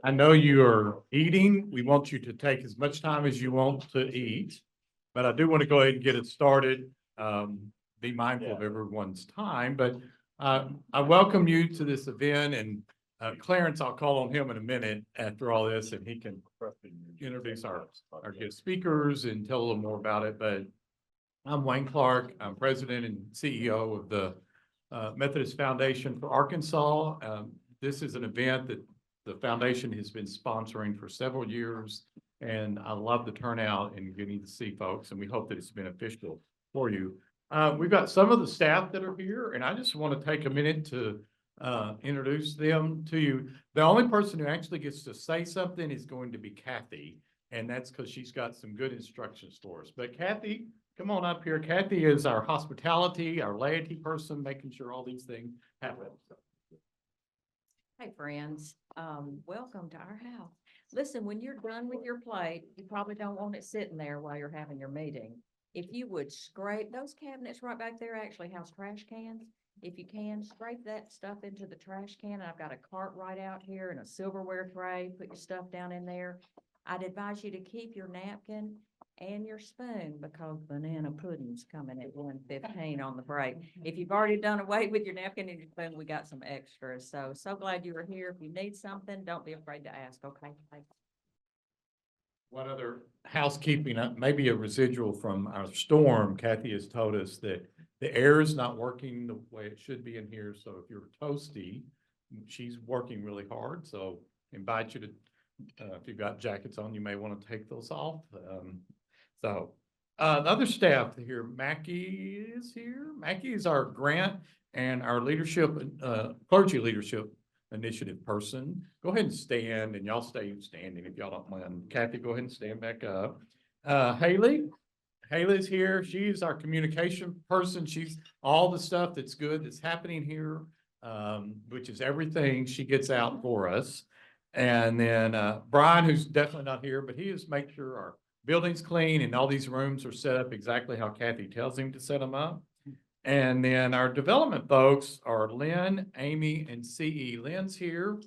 I know you are eating. We want you to take as much time as you want to eat. But I do want to go ahead and get it started. Be mindful of everyone's time, but I welcome you to this event, and Clarence, I'll call on him in a minute after all this, and he can introduce our guest speakers and tell a little more about it. But I'm Wayne Clark. I'm president and CEO of the Methodist Foundation for Arkansas. This is an event that the foundation has been sponsoring for several years, and I love the turnout and getting to see folks, and we hope that it's beneficial for you. We've got some of the staff that are here, and I just want to take a minute to introduce them to you. The only person who actually gets to say something is going to be Kathy, and that's because she's got some good instructions for us. But Kathy, come on up here. Kathy is our hospitality, our laity person, making sure all these things happen. Hey, friends, welcome to our house. Listen, when you're done with your plate, you probably don't want it sitting there while you're having your meeting. If you would scrape, those cabinets right back there actually house trash cans. If you can, scrape that stuff into the trash can. I've got a cart right out here and a silverware tray. Put your stuff down in there. I'd advise you to keep your napkin and your spoon because banana pudding's coming at 1:15 on the break. If you've already done away with your napkin and your spoon, we got some extras. So glad you were here. If you need something, don't be afraid to ask, okay? Thanks. One other housekeeping, maybe a residual from our storm. Kathy has told us that the air is not working the way it should be in here. So if you're toasty, she's working really hard. So invite you to, if you've got jackets on, you may want to take those off. The other staff here, Mackie is here. Mackie is our grant and our leadership, clergy leadership initiative person. Go ahead and stand, and y'all stay standing if y'all don't mind. Kathy, go ahead and stand back up. Haley's here. She's our communication person. She's all the stuff that's good that's happening here, which is everything she gets out for us. And then Brian, who's definitely not here, but he is make sure our building's clean and all these rooms are set up exactly how Kathy tells him to set them up. And then our development folks are Lynn, Amy, and CE. Lynn's here.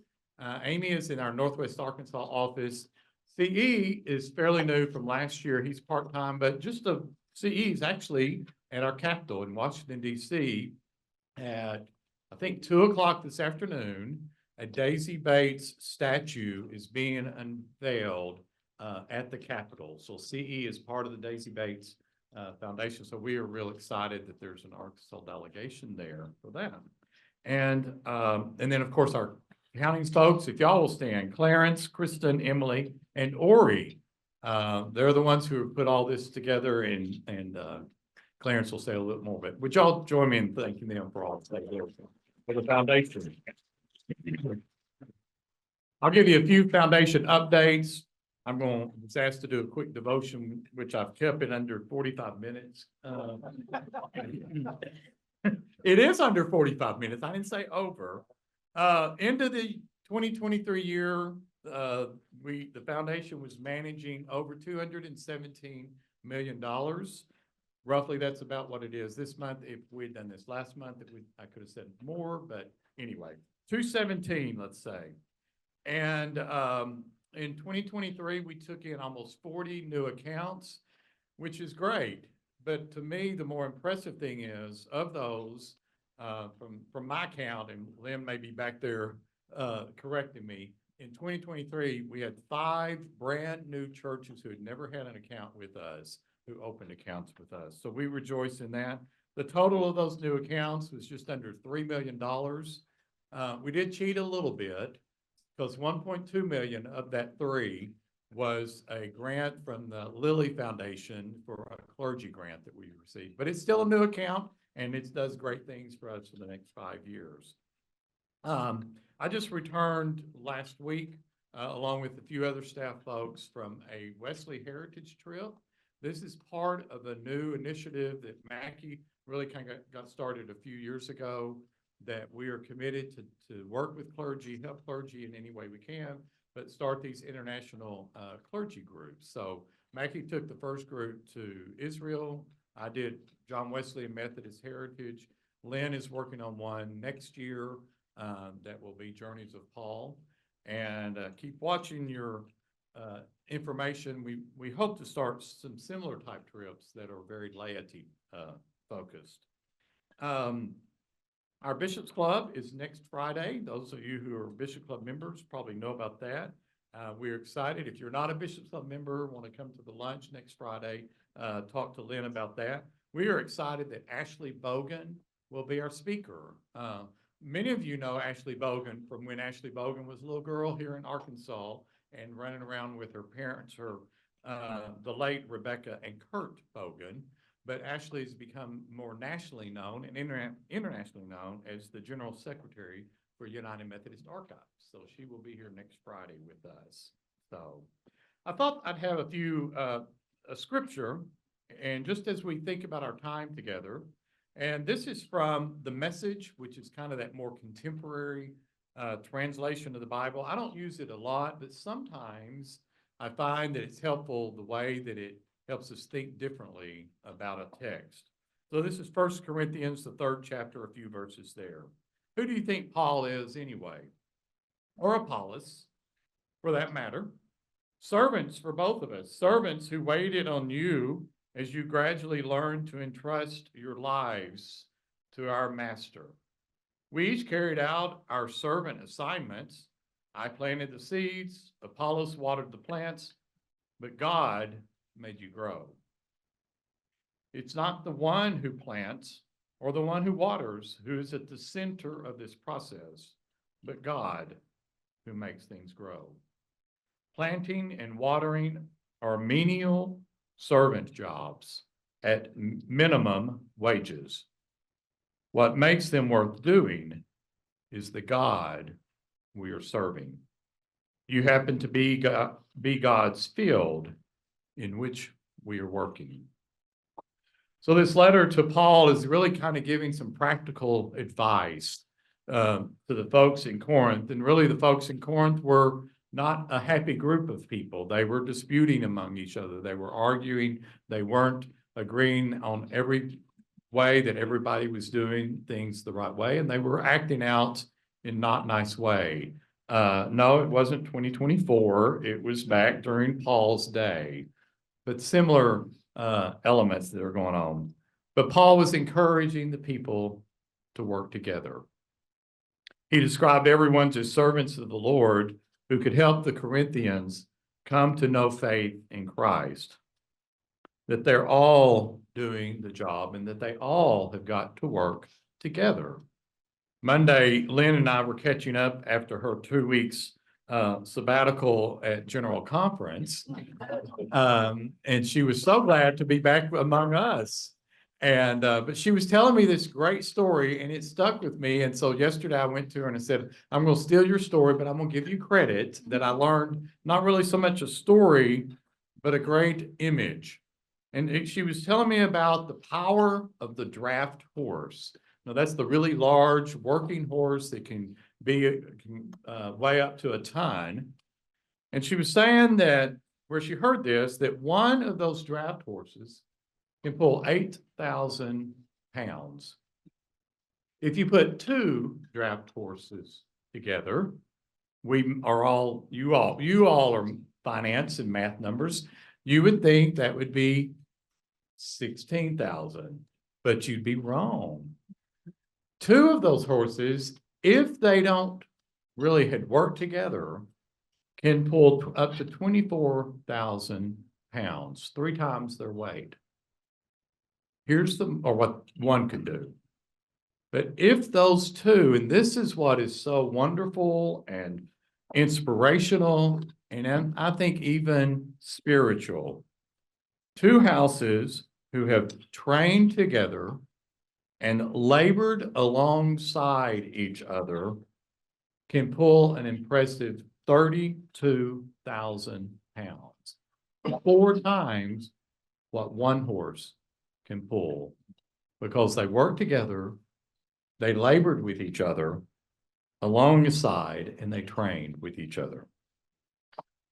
Amy is in our Northwest Arkansas office. CE is fairly new from last year. He's part-time, but just the CE is actually at our Capitol in Washington, D.C. at, I think, 2:00 this afternoon. A Daisy Bates statue is being unveiled at the Capitol. So CE is part of the Daisy Bates Foundation. So we are real excited that there's an Arkansas delegation there for that. And then of course our county folks, if y'all will stand, Clarence, Kristen, Emily, and Ori. They're the ones who have put all this together, and Clarence will say a little more, but would y'all join me in thanking them for all they do for the foundation? I'll give you a few foundation updates. I'm going to asked to do a quick devotion, which I've kept it under 45 minutes. It is under 45 minutes. I didn't say over. Into the 2023 year, the foundation was managing over $217 million. Roughly, that's about what it is this month. If we'd done this last month, I could have said more, but anyway, 217, let's say. And in 2023, we took in almost 40 new accounts, which is great. But to me, the more impressive thing is, of those, from my count, and Lynn may be back there correcting me, in 2023, we had 5 brand new churches who had never had an account with us, who opened accounts with us. So we rejoice in that. The total of those new accounts was just under $3 million. We did cheat a little bit, because 1.2 million of that 3 was a grant from the Lilly Foundation for a clergy grant that we received. But it's still a new account, and it does great things for us for the next 5 years. I just returned last week, along with a few other staff folks, from a Wesley Heritage trip. This is part of a new initiative that Mackie really kind of got started a few years ago, that we are committed to work with clergy, help clergy in any way we can, but start these international clergy groups. So Mackie took the first group to Israel. I did John Wesley and Methodist Heritage. Lynn is working on one next year that will be Journeys of Paul. And keep watching your information. We hope to start some similar type trips that are very laity focused. Our Bishops Club is next Friday. Those of you who are Bishop Club members probably know about that. We're excited. If you're not a Bishops Club member, want to come to the lunch next Friday, talk to Lynn about that. We are excited that Ashley Bogan will be our speaker. Many of you know Ashley Bogan from when Ashley Bogan was a little girl here in Arkansas and running around with her parents, the late Rebecca and Kurt Bogan. But Ashley has become more nationally known and internationally known as the General Secretary for United Methodist Archives. So she will be here next Friday with us. So I thought I'd have a few, a scripture, and just as we think about our time together, and this is from the Message, which is kind of that more contemporary translation of the Bible. I don't use it a lot, but sometimes I find that it's helpful the way that it helps us think differently about a text. So this is 1 Corinthians, the 3rd chapter, a few verses there. Who do you think Paul is anyway? Or Apollos, for that matter? Servants for both of us, servants who waited on you as you gradually learn to entrust your lives to our master. We each carried out our servant assignments. I planted the seeds, Apollos watered the plants, but God made you grow. It's not the one who plants or the one who waters who is at the center of this process, but God who makes things grow. Planting and watering are menial servant jobs at minimum wages. What makes them worth doing is the God we are serving. You happen to be God's field in which we are working. So this letter to Paul is really kind of giving some practical advice to the folks in Corinth. And really the folks in Corinth were not a happy group of people. They were disputing among each other. They were arguing. They weren't agreeing on every way that everybody was doing things the right way. And they were acting out in not nice way. No, it wasn't 2024. It was back during Paul's day. But similar elements that are going on. But Paul was encouraging the people to work together. He described everyone as servants of the Lord who could help the Corinthians come to know faith in Christ. That they're all doing the job and that they all have got to work together. Monday, Lynn and I were catching up after her 2 weeks sabbatical at General Conference. And she was so glad to be back among us. And but she was telling me this great story and it stuck with me. And so yesterday I went to her and I said, I'm going to steal your story, but I'm going to give you credit that I learned not really so much a story, but a great image. And she was telling me about the power of the draft horse. Now that's the really large working horse that can weigh up to a ton. And she was saying that where she heard this, that one of those draft horses can pull 8,000 pounds. If you put two draft horses together, you all are finance and math numbers. You would think that would be 16,000, but you'd be wrong. Two of those horses, if they don't really had worked together, can pull up to 24,000 pounds, 3 times their weight. Or what one could do. But if those two, and this is what is so wonderful and inspirational, and I think even spiritual, two houses who have trained together and labored alongside each other can pull an impressive 32,000 pounds, 4 times what one horse can pull, because they worked together, they labored with each other alongside, and they trained with each other.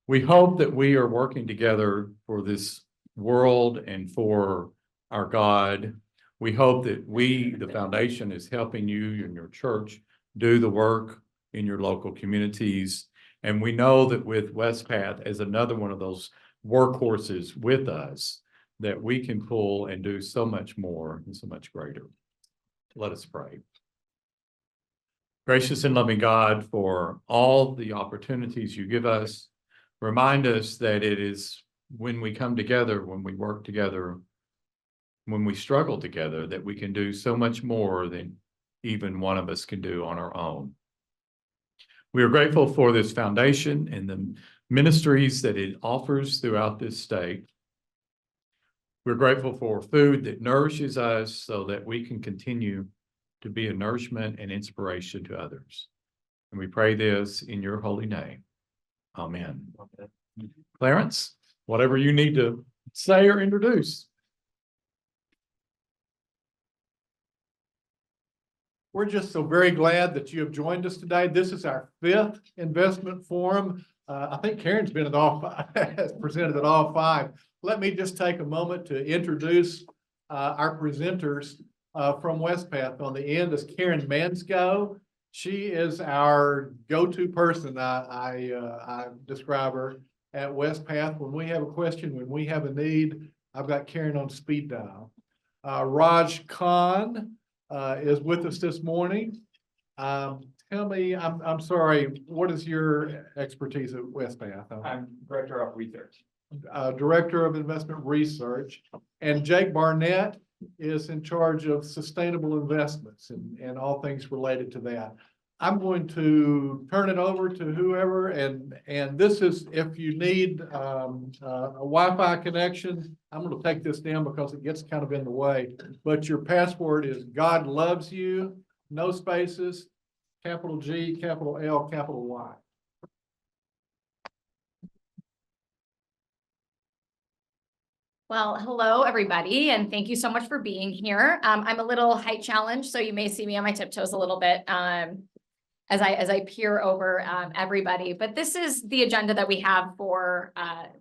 We hope that we are working together for this world and for our God. We hope that the foundation, is helping you and your church do the work in your local communities. And we know that with Westpath as another one of those workhorses with us, that we can pull and do so much more and so much greater. Let us pray. Gracious and loving God, for all the opportunities you give us, remind us that it is when we come together, when we work together, when we struggle together, that we can do so much more than even one of us can do on our own. We are grateful for this foundation and the ministries that it offers throughout this state. We're grateful for food that nourishes us so that we can continue to be a nourishment and inspiration to others. And we pray this in your holy name. Amen. Clarence, whatever you need to say or introduce. We're just so very glad that you have joined us today. This is our 5th investment forum. I think Karen's been at all 5, has presented at all 5. Let me just take a moment to introduce our presenters from Westpath. On the end is Karen Mansco. She is our go-to person. I describe her at Westpath. When we have a question, when we have a need, I've got Karen on speed dial. Raj Khan is with us this morning. Tell me, I'm sorry, what is your expertise at Westpath? I'm Director of Research. Director of Investment Research. And Jake Barnett is in charge of sustainable investments and all things related to that. I'm going to turn it over to whoever, and this is, if you need a Wi-Fi connection, I'm going to take this down because it gets kind of in the way, but your password is God loves you, no spaces, capital G, capital L, capital Y. Well, hello, everybody, and thank you so much for being here. I'm a little height challenged, so you may see me on my tiptoes a little bit as I peer over everybody. But this is the agenda that we have for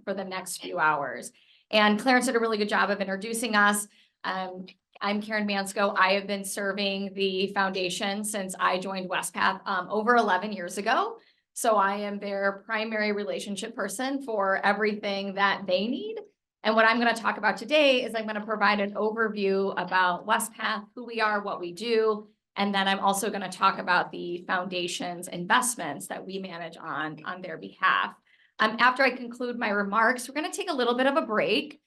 the next few hours. And Clarence did a really good job of introducing us. I'm Karen Mansco. I have been serving the foundation since I joined Westpath over 11 years ago. So I am their primary relationship person for everything that they need. And what I'm going to talk about today is I'm going to provide an overview about Westpath, who we are, what we do, and then I'm also going to talk about the foundation's investments that we manage on their behalf. After I conclude my remarks, we're going to take a little bit of a break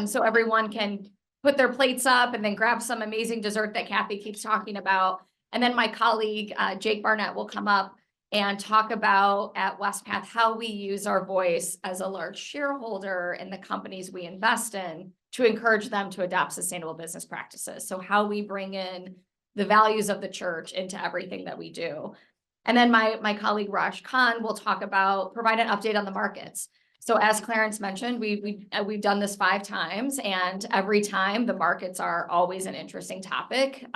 so everyone can put their plates up and then grab some amazing dessert that Kathy keeps talking about. And then my colleague, Jake Barnett, will come up and talk about at Westpath how we use our voice as a large shareholder in the companies we invest in to encourage them to adopt sustainable business practices. So how we bring in the values of the church into everything that we do. And then my colleague Raj Khan will provide an update on the markets. So as Clarence mentioned, we've done this 5 times, and every time the markets are always an interesting topic.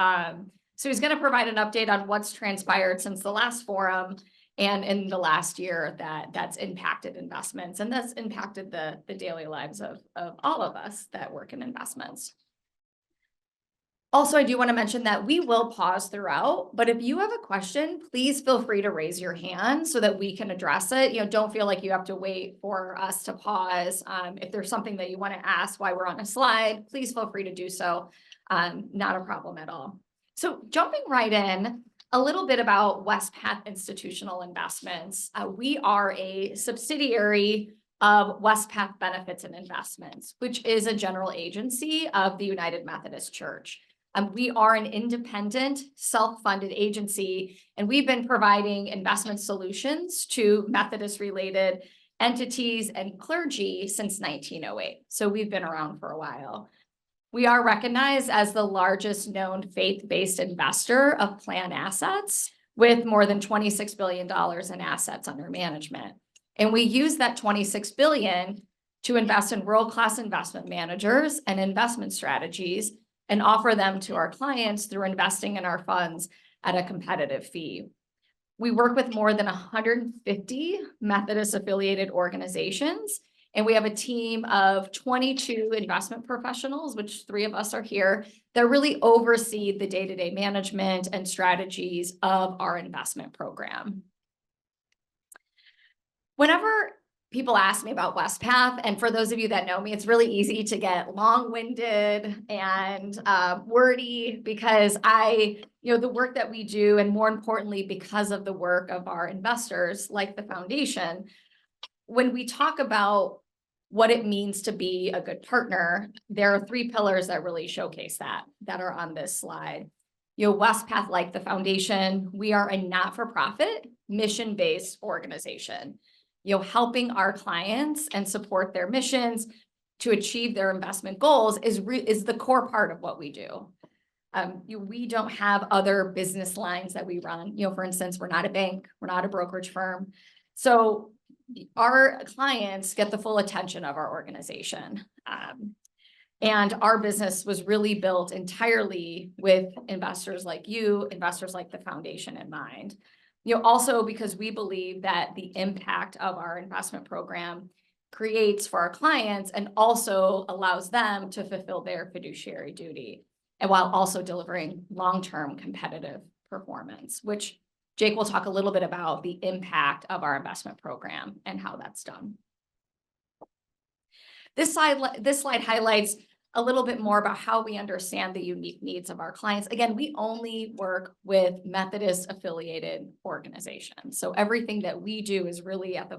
So he's going to provide an update on what's transpired since the last forum and in the last year that's impacted investments, and that's impacted the daily lives of all of us that work in investments. Also, I do want to mention that we will pause throughout, but if you have a question, please feel free to raise your hand so that we can address it. Don't feel like you have to wait for us to pause. If there's something that you want to ask while we're on a slide, please feel free to do so. Not a problem at all. So jumping right in, a little bit about Westpath Institutional Investments. We are a subsidiary of Westpath Benefits and Investments, which is a general agency of the United Methodist Church. We are an independent, self-funded agency, and we've been providing investment solutions to Methodist-related entities and clergy since 1908. So we've been around for a while. We are recognized as the largest known faith-based investor of plan assets with more than $26 billion in assets under management. And we use that $26 billion to invest in world-class investment managers and investment strategies and offer them to our clients through investing in our funds at a competitive fee. We work with more than 150 Methodist affiliated organizations, and we have a team of 22 investment professionals, which 3 of us are here, that really oversee the day-to-day management and strategies of our investment program. Whenever people ask me about WestPath, and for those of you that know me, it's really easy to get long-winded and wordy because the work that we do, and more importantly, because of the work of our investors, like the foundation, when we talk about what it means to be a good partner, there are 3 pillars that really showcase that are on this slide. WestPath, like the foundation, we are a not-for-profit, mission-based organization. Helping our clients and support their missions to achieve their investment goals is the core part of what we do. We don't have other business lines that we run. For instance, we're not a bank, we're not a brokerage firm. So our clients get the full attention of our organization. And our business was really built entirely with investors like you, investors like the foundation in mind. Also because we believe that the impact of our investment program creates for our clients and also allows them to fulfill their fiduciary duty, and while also delivering long-term competitive performance, which Jake will talk a little bit about the impact of our investment program and how that's done. This slide highlights a little bit more about how we understand the unique needs of our clients. Again, we only work with Methodist affiliated organizations. So everything that we do is really at the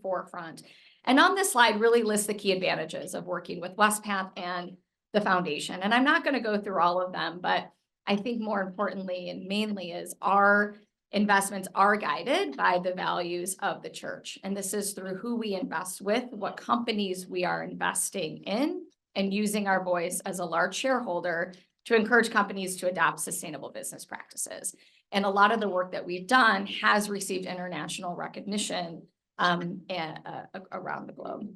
forefront. And on this slide really lists the key advantages of working with WestPath and the foundation. And I'm not going to go through all of them, but I think more importantly and mainly is our investments are guided by the values of the church. And this is through who we invest with, what companies we are investing in, and using our voice as a large shareholder to encourage companies to adopt sustainable business practices. And a lot of the work that we've done has received international recognition around the globe.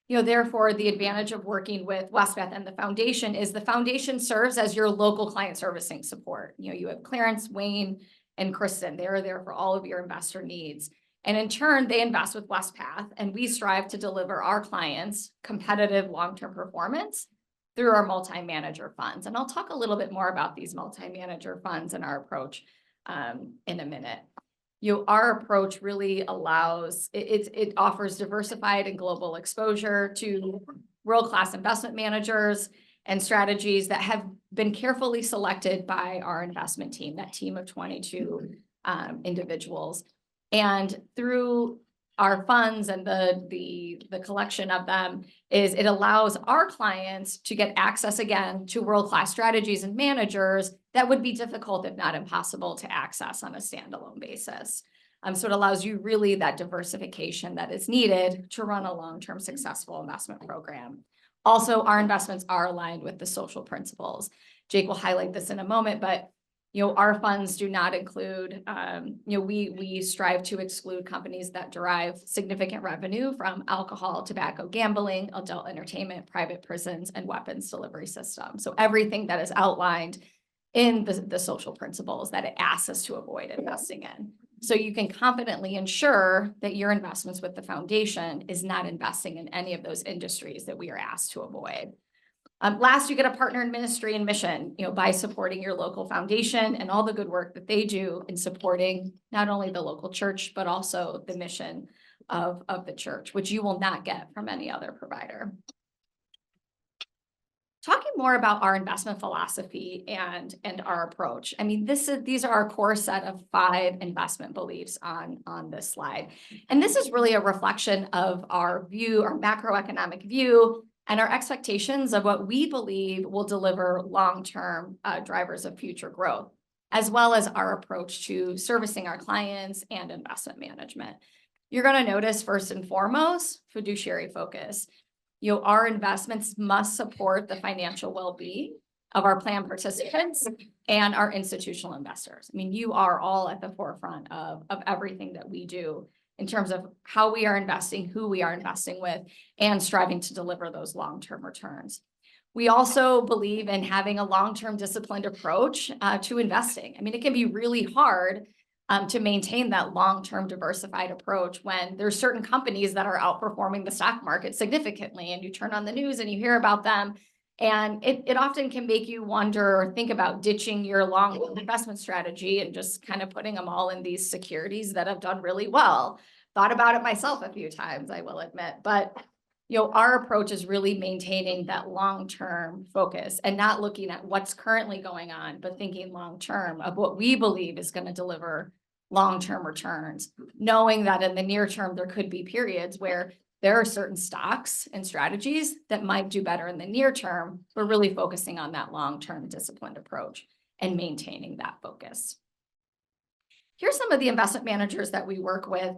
Therefore, the advantage of working with WestPath and the foundation is the foundation serves as your local client servicing support. You have Clarence, Wayne, and Kristen. They are there for all of your investor needs. And in turn, they invest with WestPath, and we strive to deliver our clients competitive long-term performance through our multi-manager funds. And I'll talk a little bit more about these multi-manager funds and our approach in a minute. Our approach really allows, it offers diversified and global exposure to world-class investment managers and strategies that have been carefully selected by our investment team, that team of 22 individuals. And through our funds and the collection of them it allows our clients to get access again to world-class strategies and managers that would be difficult, if not impossible, to access on a standalone basis. So it allows you really that diversification that is needed to run a long-term successful investment program. Also, our investments are aligned with the social principles. Jake will highlight this in a moment, but our funds do not include, we strive to exclude companies that derive significant revenue from alcohol, tobacco, gambling, adult entertainment, private prisons, and weapons delivery systems. So everything that is outlined in the social principles that it asks us to avoid investing in. So you can confidently ensure that your investments with the foundation is not investing in any of those industries that we are asked to avoid. Last, you get a partner in ministry and mission, by supporting your local foundation and all the good work that they do in supporting not only the local church, but also the mission of the church, which you will not get from any other provider. Talking more about our investment philosophy and our approach. I mean, these are our core set of 5 investment beliefs on this slide. And this is really a reflection of our view, our macroeconomic view, and our expectations of what we believe will deliver long-term drivers of future growth, as well as our approach to servicing our clients and investment management. You're going to notice first and foremost, fiduciary focus. Our investments must support the financial well-being of our plan participants and our institutional investors. I mean, you are all at the forefront of everything that we do in terms of how we are investing, who we are investing with, and striving to deliver those long-term returns. We also believe in having a long-term disciplined approach to investing. I mean, it can be really hard to maintain that long-term diversified approach when there's certain companies that are outperforming the stock market significantly, and you turn on the news and you hear about them, And it often can make you wonder or think about ditching your long investment strategy and just kind of putting them all in these securities that have done really well. Thought about it myself a few times, I will admit, but our approach is really maintaining that long-term focus and not looking at what's currently going on, but thinking long-term of what we believe is going to deliver long-term returns, knowing that in the near term, there could be periods where there are certain stocks and strategies that might do better in the near term. We're really focusing on that long-term disciplined approach and maintaining that focus. Here's some of the investment managers that we work with.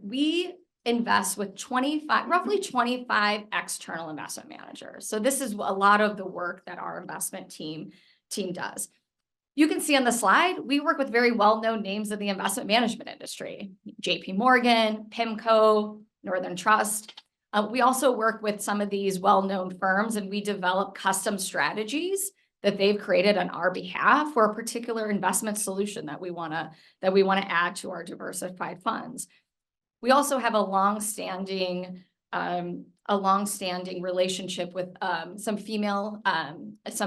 We invest with roughly 25 external investment managers. So this is a lot of the work that our investment team does. You can see on the slide, we work with very well-known names in the investment management industry: JP Morgan, PIMCO, Northern Trust. We also work with some of these well-known firms, and we develop custom strategies that they've created on our behalf for a particular investment solution that we want to add to our diversified funds. We also have a long-standing relationship with some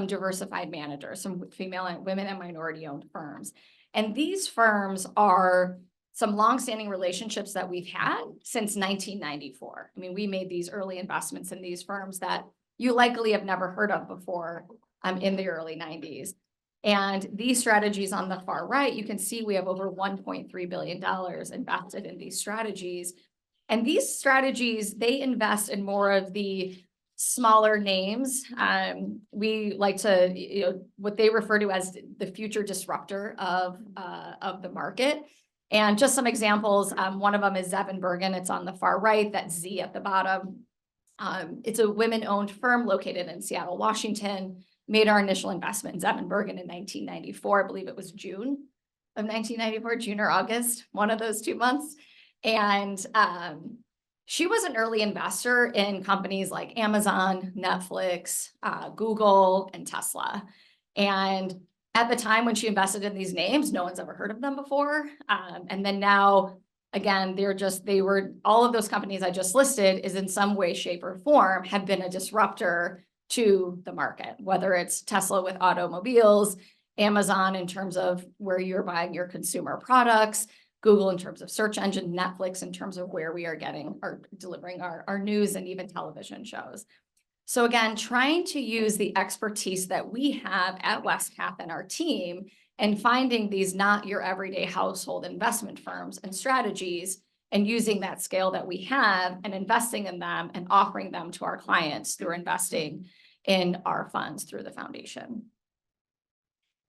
diversified managers, some female and women and minority-owned firms. And these firms are some long-standing relationships that we've had since 1994. I mean, we made these early investments in these firms that you likely have never heard of before in the early 90s. And these strategies on the far right, you can see we have over $1.3 billion invested in these strategies. And these strategies, they invest in more of the smaller names. We like to, what they refer to as the future disruptor of the market. And just some examples, one of them is Zevin Bergen. It's on the far right, that Z at the bottom. It's a women-owned firm located in Seattle, Washington. Made our initial investment in Zevin Bergen in 1994. I believe it was June of 1994, June or August, one of those 2 months. And she was an early investor in companies like Amazon, Netflix, Google, and Tesla. And at the time when she invested in these names, no one's ever heard of them before. And then now, again, all of those companies I just listed is in some way, shape, or form have been a disruptor to the market, whether it's Tesla with automobiles, Amazon in terms of where you're buying your consumer products, Google in terms of search engine, Netflix in terms of where we are getting or delivering our news and even television shows. So again, trying to use the expertise that we have at Westpath and our team and finding these not your everyday household investment firms and strategies and using that scale that we have and investing in them and offering them to our clients through investing in our funds through the foundation.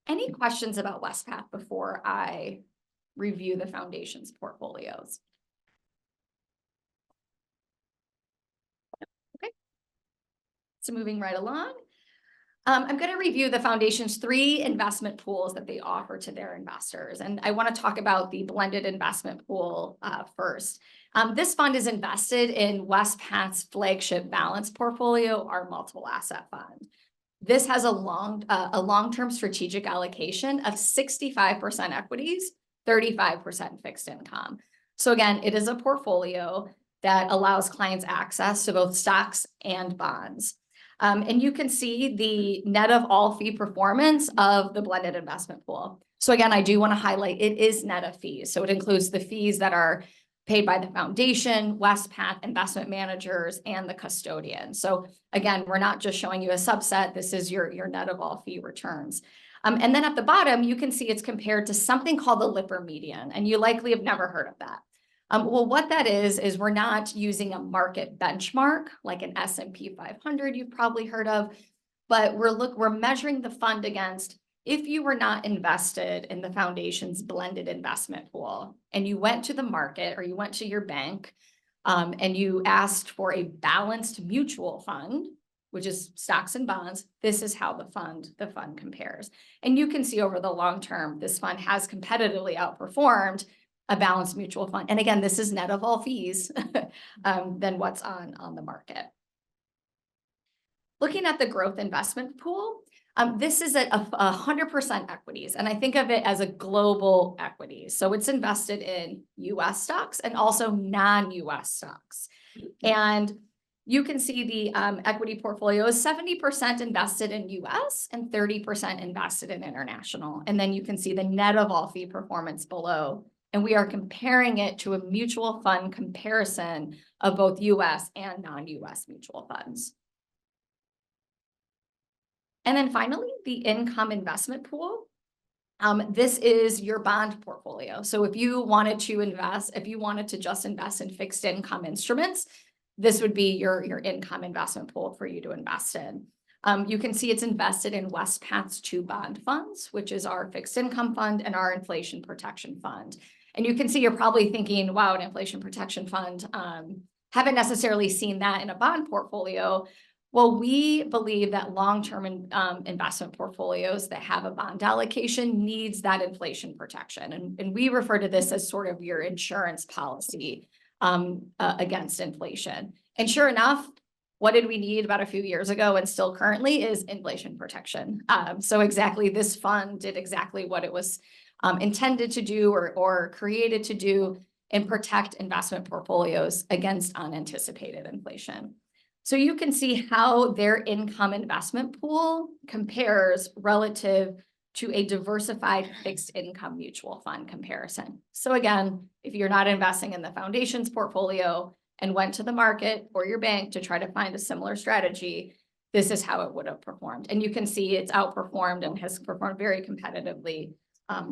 Any questions about Westpath before I review the foundation's portfolios? Okay. So moving right along, I'm going to review the foundation's 3 investment pools that they offer to their investors. And I want to talk about the blended investment pool first. This fund is invested in Westpath's flagship balanced portfolio, our multiple asset fund. This has a long-term strategic allocation of 65% equities, 35% fixed income. So again, it is a portfolio that allows clients access to both stocks and bonds. And you can see the net of all fee performance of the blended investment pool. So again, I do want to highlight it is net of fees. So it includes the fees that are paid by the foundation, Westpath investment managers, and the custodian. So again, we're not just showing you a subset. This is your net of all fee returns. And then at the bottom, you can see it's compared to something called the Lipper median, and you likely have never heard of that. Well, what that is we're not using a market benchmark like an S&P 500 you've probably heard of, but we're measuring the fund against if you were not invested in the foundation's blended investment pool and you went to the market or you went to your bank and you asked for a balanced mutual fund, which is stocks and bonds, this is how the fund compares. And you can see over the long term, this fund has competitively outperformed a balanced mutual fund. And again, this is net of all fees than what's on the market. Looking at the growth investment pool, this is at 100% equities, and I think of it as a global equity. So it's invested in US stocks and also non-US stocks. And you can see the equity portfolio is 70% invested in US and 30% invested in international. And then you can see the net of all fee performance below. And we are comparing it to a mutual fund comparison of both US and non-US mutual funds. And then finally, the income investment pool. This is your bond portfolio. So if you wanted to just invest in fixed income instruments, this would be your income investment pool for you to invest in. You can see it's invested in Westpath's 2 bond funds, which is our fixed income fund and our inflation protection fund. And you can see you're probably thinking, wow, an inflation protection fund, haven't necessarily seen that in a bond portfolio. Well, we believe that long-term investment portfolios that have a bond allocation needs that inflation protection. And we refer to this as sort of your insurance policy against inflation. And sure enough, what did we need about a few years ago and still currently is inflation protection. So exactly this fund did exactly what it was intended to do or created to do and protect investment portfolios against unanticipated inflation. So you can see how their income investment pool compares relative to a diversified fixed income mutual fund comparison. So again, if you're not investing in the foundation's portfolio and went to the market or your bank to try to find a similar strategy, this is how it would have performed. And you can see it's outperformed and has performed very competitively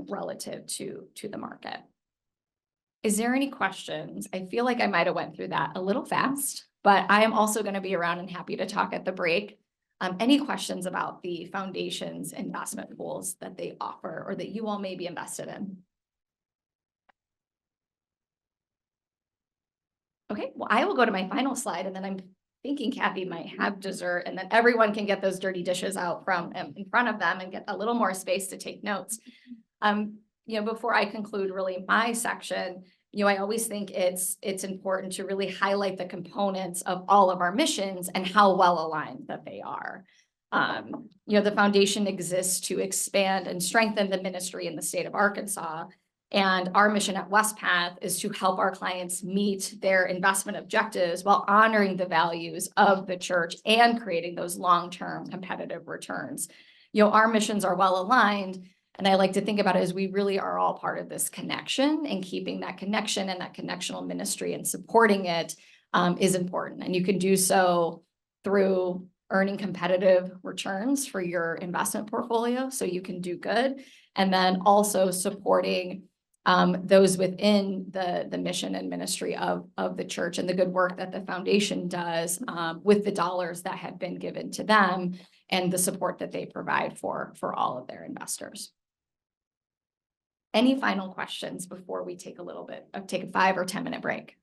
relative to the market. Is there any questions? I feel like I might have went through that a little fast, but I am also going to be around and happy to talk at the break. Any questions about the foundation's investment pools that they offer or that you all may be invested in? Okay, well, I will go to my final slide and then I'm thinking Kathy might have dessert and then everyone can get those dirty dishes out from in front of them and get a little more space to take notes. Before I conclude really my section, I always think it's important to really highlight the components of all of our missions and how well aligned that they are. The foundation exists to expand and strengthen the ministry in the state of Arkansas. And our mission at Westpath is to help our clients meet their investment objectives while honoring the values of the church and creating those long-term competitive returns. Our missions are well aligned. And I like to think about it as we really are all part of this connection, and keeping that connection and that connectional ministry and supporting it is important. And you can do so through earning competitive returns for your investment portfolio so you can do good. And then also supporting those within the mission and ministry of the church and the good work that the foundation does with the dollars that have been given to them and the support that they provide for all of their investors. Any final questions before we take a 5 or 10 minute break?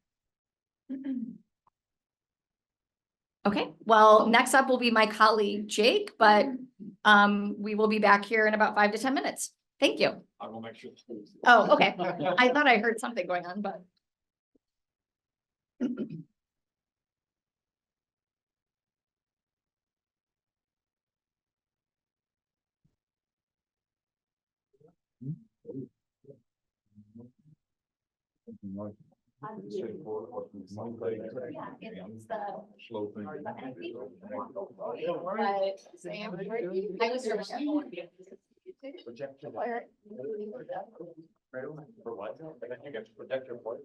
Okay, well, next up will be my colleague Jake, but we will be back here in about 5 to 10 minutes. Thank you. I will make sure. Oh, okay. I thought I heard something going on, but. Slow thing. For what? I think it's protector point.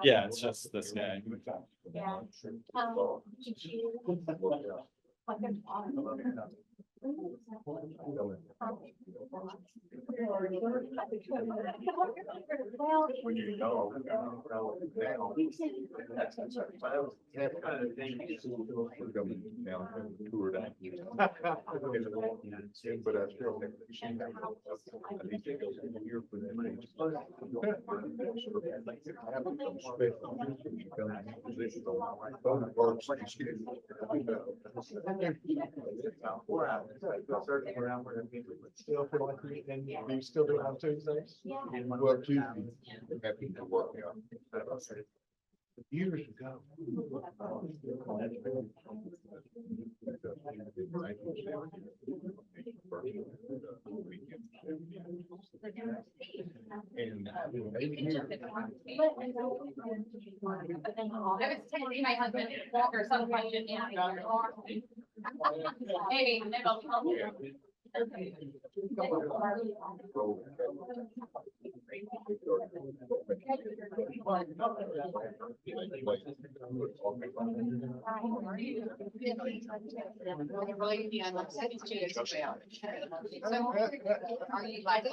Yeah, it's just this guy. Yeah. When you go, that's kind of thing. But I still think Still feel like you, and do you still do it on Tuesdays? Well, Tuesday, happy to work out. Years ago. And I was texting my husband or some question, yeah. Maybe, it'll help you. Are you like?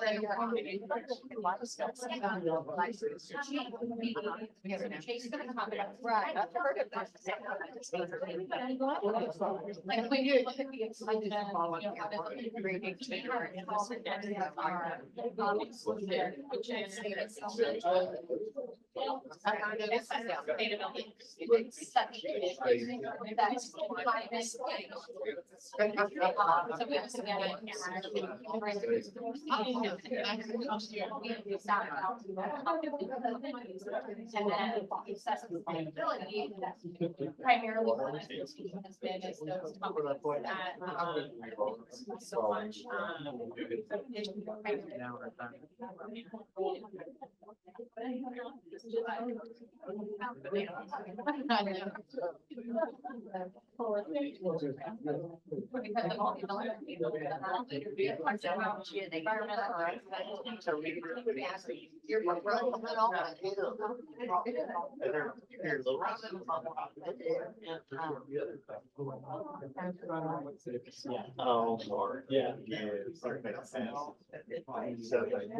Right. I've heard of that. Like when you look at the excitement, you know, the grading chamber and also our which is. I heard of it. Sustainability. It's such a that's my mistake. So we have to get it. And then accessibility primarily has been is those topics that so much oh, Lord, yeah. So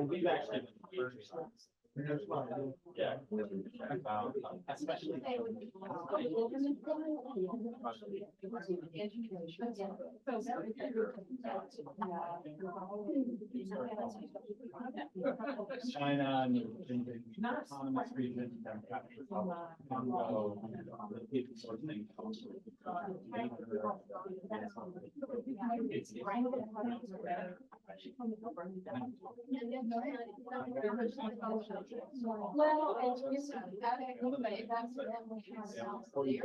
we've actually. Yeah. Especially. China and the autonomous region. Congo, the people sort of thing. Well, it's anybody, that's them, we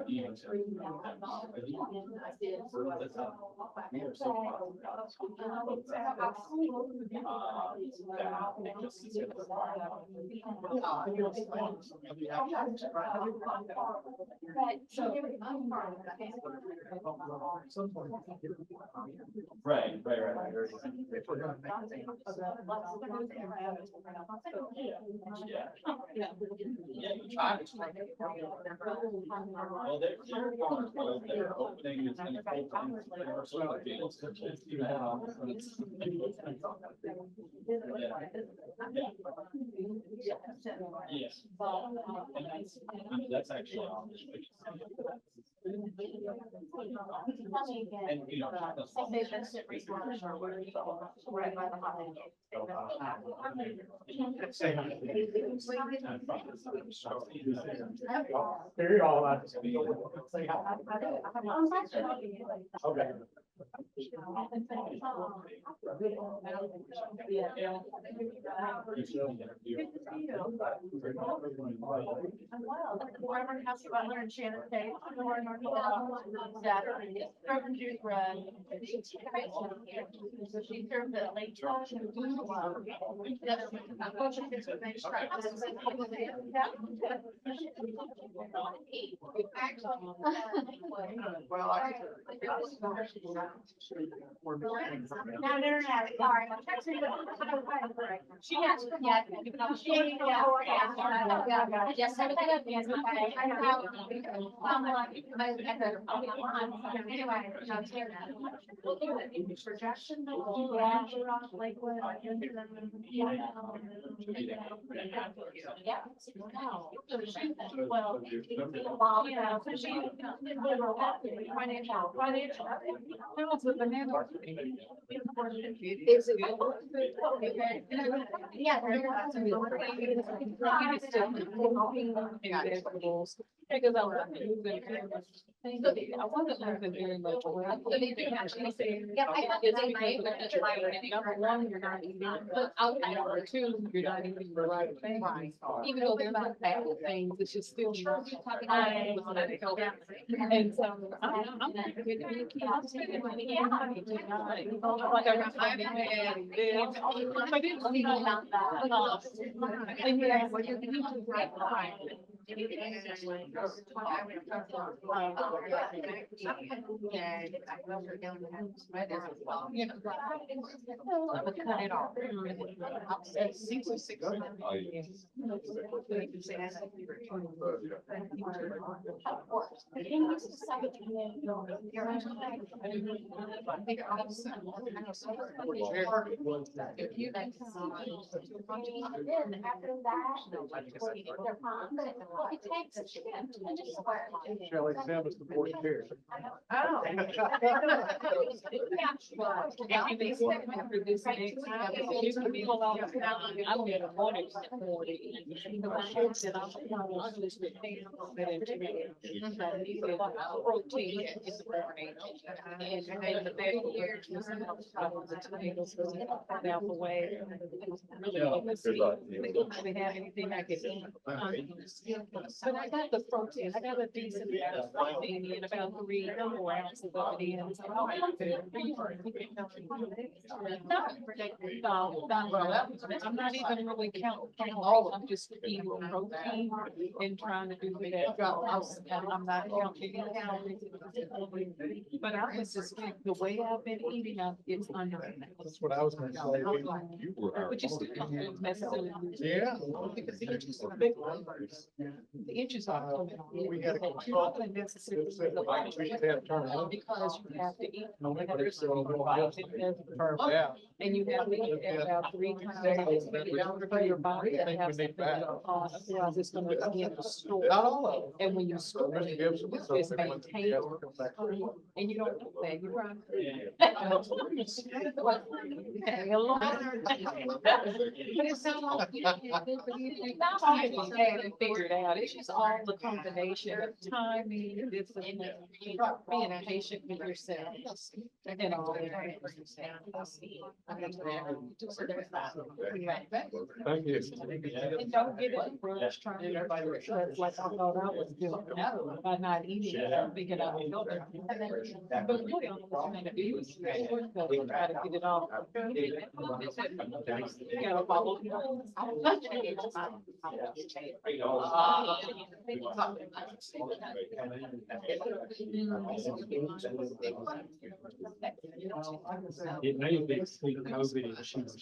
Right. Yeah. Well, they're opening, it's gonna open, there are sort of fields, you have. Yes. And that's actually. And, you know. Say hi. Very all right. Say hi. Okay. Reverend House of Butler and Shannon Tate. Reverend Judy Rudd. So she served at Lake Charles. Well, I. Now, they're not, sorry. She has, yeah. She, yeah. Yes, I think yes, okay. I have. Anyway, projection. Yeah. Lakewood. Yeah. Well, yeah, so she. Financial. Yeah. Because I wasn't moving. I wasn't moving very much around. Number one, you're not eating, but number two, you're not eating the right thing. Even though they're not bad things, it's just still. And so I'm not good at it. Like I didn't see and yeah, what you're doing is right. It takes a shift. I just swear. Shelley, Sam is the board chair. Oh. Have anything I could eat. But I got the protein, I got a decent amount of protein in about 3 ounces of it in. So I'm not even really counting all, I'm just eating protein and trying to do that. And I'm not counting calories. But I was just, the way I've been eating, it's under. That's what I was gonna say. But you still don't necessarily. Yeah. Because the inches are big. The inches are. We had a Not necessarily the body. Because you have to eat. Yeah. And you have to eat at about 3 times for your body to have something otherwise it's gonna begin to store. Not all of them. And when you store it, it's maintained. And you don't do that, you're right. But it's not like you haven't figured out, it's just all the combination of timing, discipline, being patient with yourself. And all that. Thank you. And don't get it rushed trying to that's like I thought I was doing by not eating it, I'm thinking I was going. But really, I'm trying to do is try to get it off. You gotta follow. It may be COVID issues.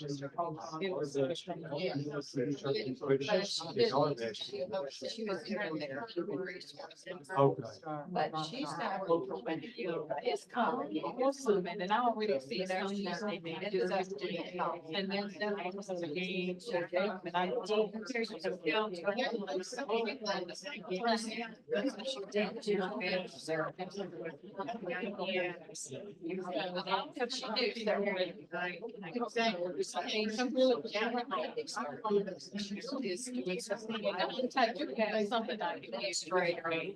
But she's got. It's coming, it's moving, and I already see it. And then that was the game. And I. Something I can use straight. Okay,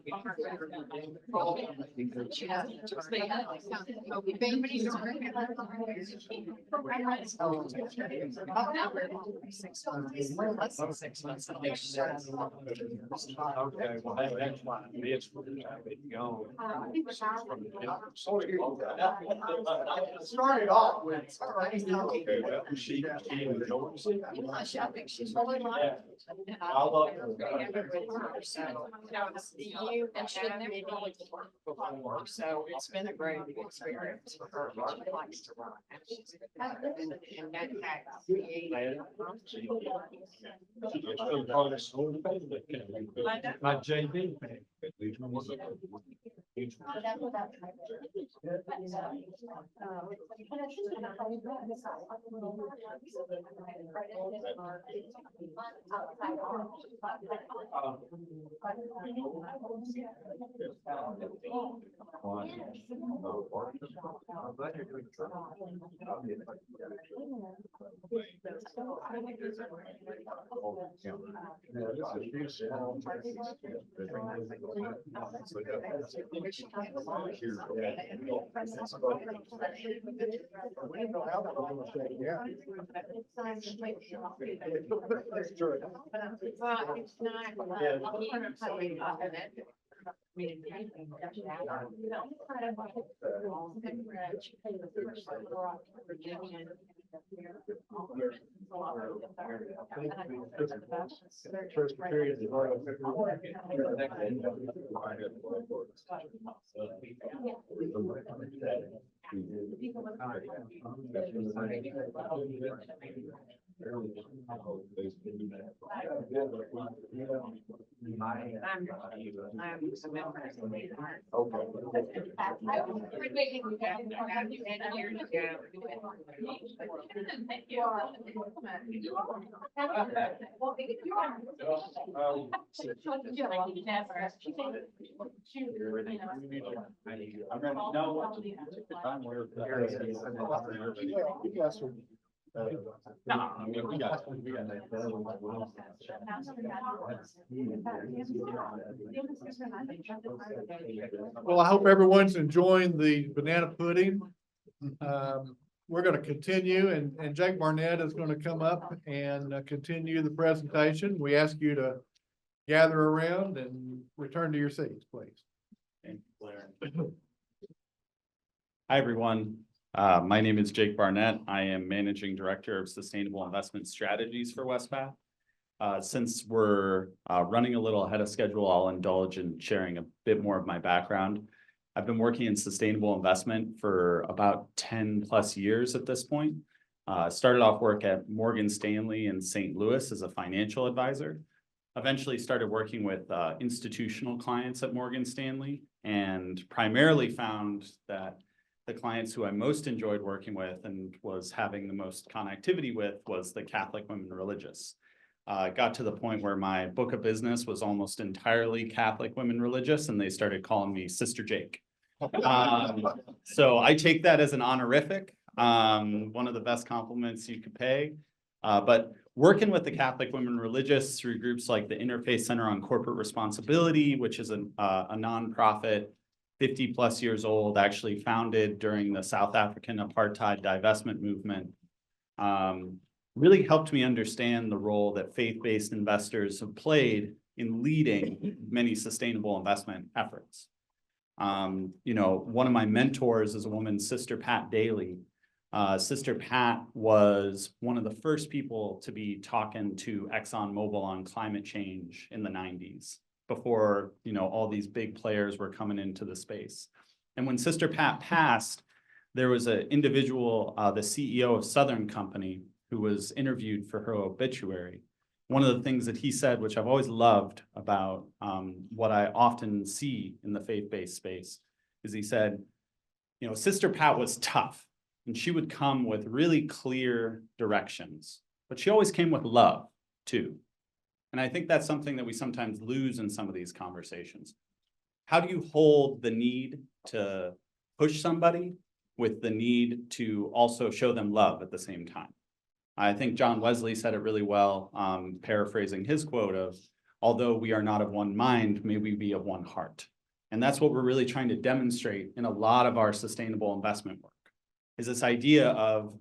well, that's why it's gone. Started off with. Okay, well, she enjoys it. I think she's really like. I love her. And she had never really worked before, so it's been a great experience for her. She likes to run. And that My JV. Well, I hope everyone's enjoying the banana pudding. We're going to continue and Jake Barnett is going to come up and continue the presentation. We ask you to gather around and return to your seats, please. Thank you, Blair. Hi, everyone. My name is Jake Barnett. I am Managing Director of Sustainable Investment Strategies for Westpath. Since we're running a little ahead of schedule, I'll indulge in sharing a bit more of my background. I've been working in sustainable investment for about 10 plus years at this point. Started off work at Morgan Stanley in St. Louis as a financial advisor. Eventually started working with institutional clients at Morgan Stanley and primarily found that the clients who I most enjoyed working with and was having the most connectivity with was the Catholic women religious. Got to the point where my book of business was almost entirely Catholic women religious, and they started calling me Sister Jake. So I take that as an honorific, one of the best compliments you could pay. But working with the Catholic women religious through groups like the Interfaith Center on Corporate Responsibility, which is a nonprofit, 50 plus years old, actually founded during the South African apartheid divestment movement, really helped me understand the role that faith-based investors have played in leading many sustainable investment efforts. You know, one of my mentors is a woman, Sister Pat Daly. Sister Pat was one of the first people to be talking to ExxonMobil on climate change in the 90s, before, you know, all these big players were coming into the space. And when Sister Pat passed, there was an individual, the CEO of Southern Company, who was interviewed for her obituary. One of the things that he said, which I've always loved about what I often see in the faith-based space, is he said, you know, Sister Pat was tough and she would come with really clear directions, but she always came with love too. And I think that's something that we sometimes lose in some of these conversations. How do you hold the need to push somebody with the need to also show them love at the same time? I think John Wesley said it really well, paraphrasing his quote of, although we are not of one mind, may we be of one heart. And that's what we're really trying to demonstrate in a lot of our sustainable investment work, is this idea of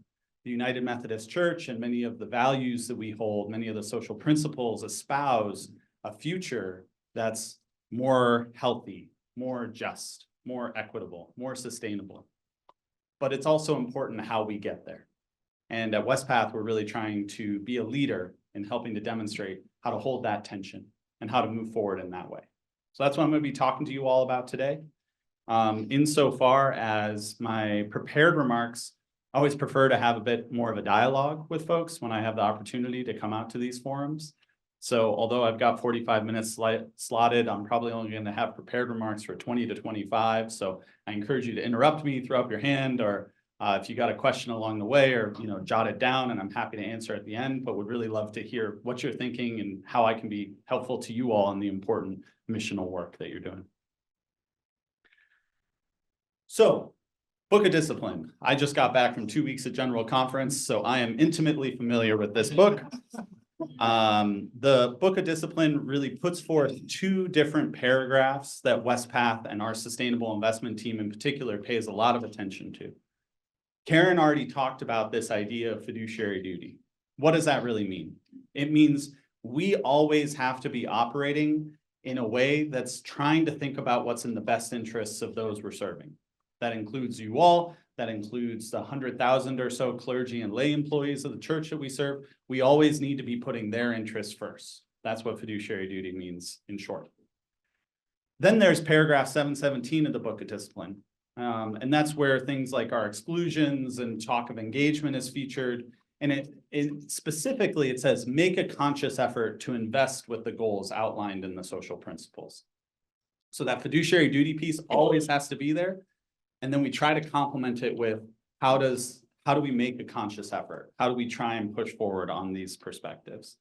the United Methodist Church and many of the values that we hold, many of the social principles espouse a future that's more healthy, more just, more equitable, more sustainable. But it's also important how we get there. And at Westpath, we're really trying to be a leader in helping to demonstrate how to hold that tension and how to move forward in that way. So that's what I'm going to be talking to you all about today. Insofar as my prepared remarks, I always prefer to have a bit more of a dialogue with folks when I have the opportunity to come out to these forums. So although I've got 45 minutes slotted, I'm probably only going to have prepared remarks for 20 to 25. So I encourage you to interrupt me, throw up your hand, or if you got a question along the way, or jot it down, and I'm happy to answer at the end, but would really love to hear what you're thinking and how I can be helpful to you all in the important missional work that you're doing. So, Book of Discipline. I just got back from 2 weeks of General Conference, so I am intimately familiar with this book. The Book of Discipline really puts forth 2 different paragraphs that Westpath and our sustainable investment team in particular pays a lot of attention to. Karen already talked about this idea of fiduciary duty. What does that really mean? It means we always have to be operating in a way that's trying to think about what's in the best interests of those we're serving. That includes you all, that includes the 100,000 or so clergy and lay employees of the church that we serve. We always need to be putting their interests first. That's what fiduciary duty means in short. Then there's paragraph 717 of the Book of Discipline. And that's where things like our exclusions and talk of engagement is featured. And it specifically, it says, make a conscious effort to invest with the goals outlined in the social principles. So that fiduciary duty piece always has to be there. And then we try to complement it with how do we make a conscious effort? How do we try and push forward on these perspectives?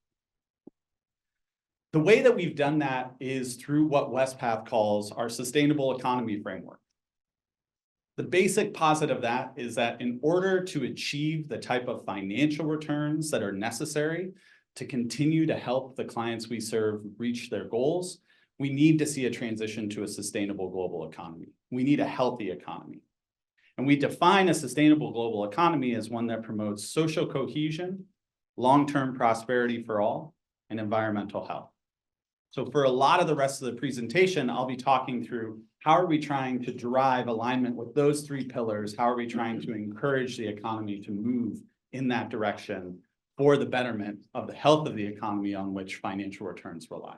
The way that we've done that is through what Westpath calls our sustainable economy framework. The basic posit of that is that in order to achieve the type of financial returns that are necessary to continue to help the clients we serve reach their goals, we need to see a transition to a sustainable global economy. We need a healthy economy. And we define a sustainable global economy as one that promotes social cohesion, long-term prosperity for all, and environmental health. So for a lot of the rest of the presentation, I'll be talking through how are we trying to drive alignment with those 3 pillars? How are we trying to encourage the economy to move in that direction for the betterment of the health of the economy on which financial returns rely?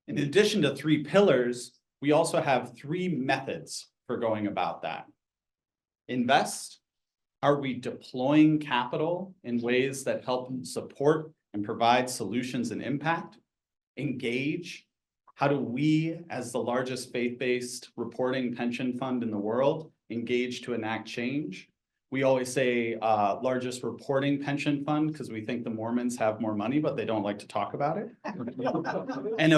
In addition to 3 pillars, we also have 3 methods for going about that. Invest. Are we deploying capital in ways that help support and provide solutions and impact? Engage. How do we, as the largest faith-based reporting pension fund in the world, engage to enact change? We always say largest reporting pension fund because we think the Mormons have more money, but they don't like to talk about it. And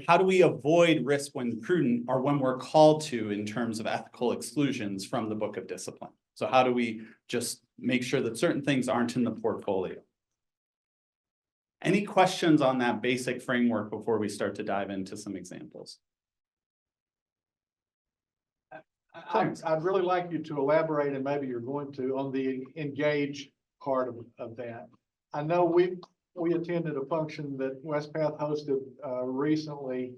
how do we avoid risk when prudent or when we're called to in terms of ethical exclusions from the Book of Discipline? So how do we just make sure that certain things aren't in the portfolio? Any questions on that basic framework before we start to dive into some examples? I'd really like you to elaborate, and maybe you're going to, on the engage part of that. I know we attended a function that Westpath hosted recently,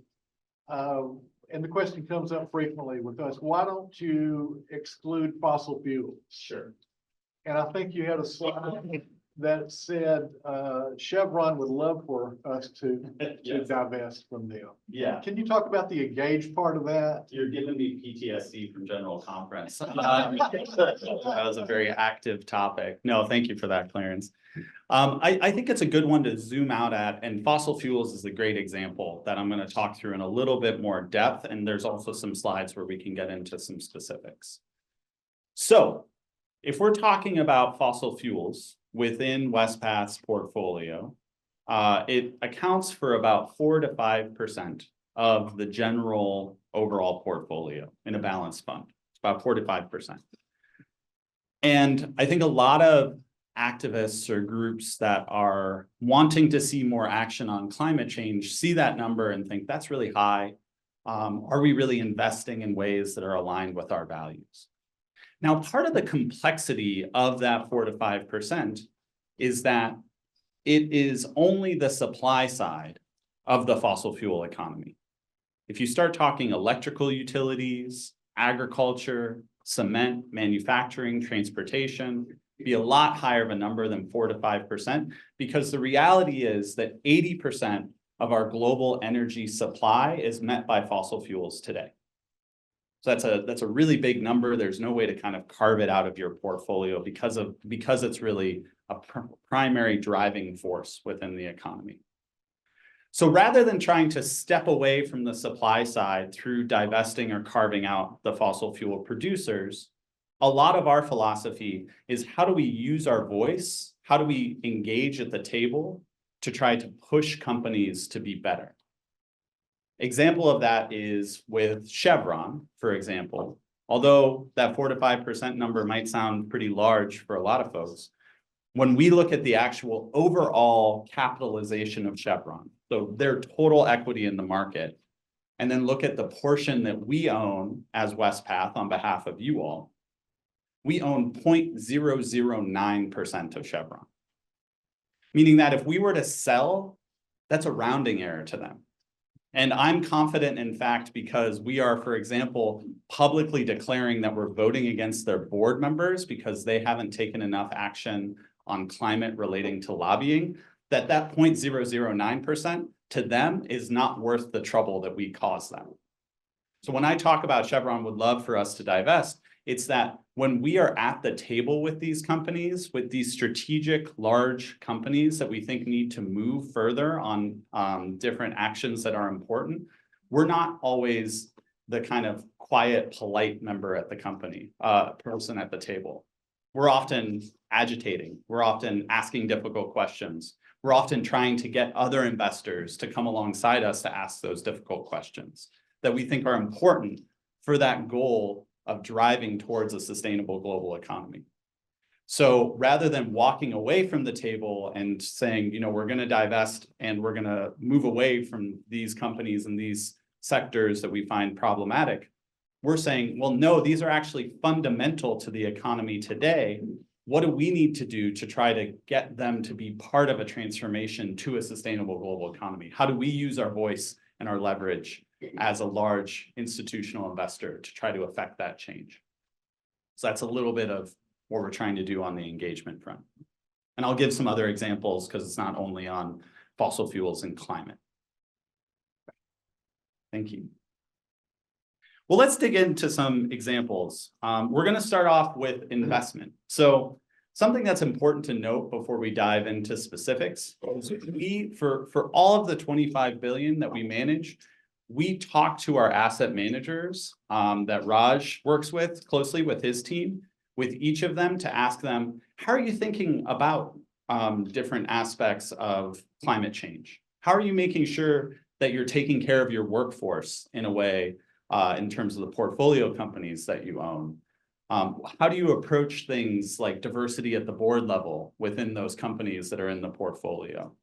and the question comes up frequently with us, why don't you exclude fossil fuels? Sure. And I think you had a slide that said Chevron would love for us to Yes. divest from them. Yeah. Can you talk about the engage part of that? You're giving me PTSD from General Conference. That was a very active topic. No, thank you for that, Clarence. I think it's a good one to zoom out at, and fossil fuels is a great example that I'm going to talk through in a little bit more depth, and there's also some slides where we can get into some specifics. So, if we're talking about fossil fuels within Westpath's portfolio, it accounts for about 4 to 5% of the general overall portfolio in a balanced fund. It's about 4 to 5%. And I think a lot of activists or groups that are wanting to see more action on climate change see that number and think that's really high. Are we really investing in ways that are aligned with our values? Now, part of the complexity of that 4 to 5% is that it is only the supply side of the fossil fuel economy. If you start talking electrical utilities, agriculture, cement, manufacturing, transportation, it'd be a lot higher of a number than 4 to 5%, because the reality is that 80% of our global energy supply is met by fossil fuels today. So that's a really big number. There's no way to kind of carve it out of your portfolio because it's really a primary driving force within the economy. So rather than trying to step away from the supply side through divesting or carving out the fossil fuel producers, a lot of our philosophy is how do we use our voice? How do we engage at the table to try to push companies to be better? Example of that is with Chevron, for example. Although that 4 to 5% number might sound pretty large for a lot of folks, when we look at the actual overall capitalization of Chevron, so their total equity in the market, and then look at the portion that we own as Westpath on behalf of you all, we own 0.009% of Chevron. Meaning that if we were to sell, that's a rounding error to them. And I'm confident, in fact, because we are, for example, publicly declaring that we're voting against their board members because they haven't taken enough action on climate relating to lobbying, that 0.009% to them is not worth the trouble that we cause them. So when I talk about Chevron would love for us to divest, it's that when we are at the table with these companies, with these strategic large companies that we think need to move further on different actions that are important, we're not always the kind of quiet, polite member at the company, person at the table. We're often agitating. We're often asking difficult questions. We're often trying to get other investors to come alongside us to ask those difficult questions that we think are important for that goal of driving towards a sustainable global economy. So rather than walking away from the table and saying, you know, we're going to divest and we're going to move away from these companies and these sectors that we find problematic, we're saying, well, no, these are actually fundamental to the economy today. What do we need to do to try to get them to be part of a transformation to a sustainable global economy? How do we use our voice and our leverage as a large institutional investor to try to affect that change? So that's a little bit of what we're trying to do on the engagement front. And I'll give some other examples because it's not only on fossil fuels and climate. Thank you. Well, let's dig into some examples. We're going to start off with investment. So something that's important to note before we dive into specifics, for all of the 25 billion that we manage, we talk to our asset managers that Raj works with closely with his team, with each of them to ask them, how are you thinking about different aspects of climate change? How are you making sure that you're taking care of your workforce in a way in terms of the portfolio companies that you own? How do you approach things like diversity at the board level within those companies that are in the portfolio?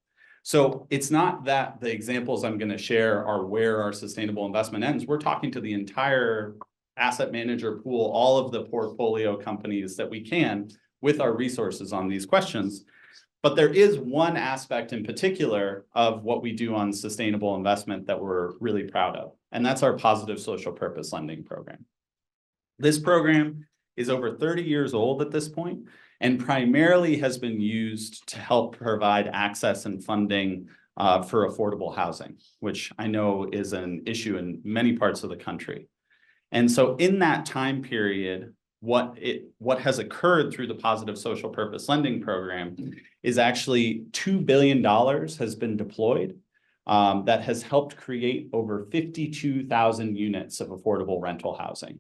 So it's not that the examples I'm going to share are where our sustainable investment ends. We're talking to the entire asset manager pool, all of the portfolio companies that we can with our resources on these questions. But there is one aspect in particular of what we do on sustainable investment that we're really proud of, and that's our positive social purpose lending program. This program is over 30 years old at this point and primarily has been used to help provide access and funding for affordable housing, which I know is an issue in many parts of the country. And so in that time period, what has occurred through the positive social purpose lending program is actually $2 billion has been deployed that has helped create over 52,000 units of affordable rental housing.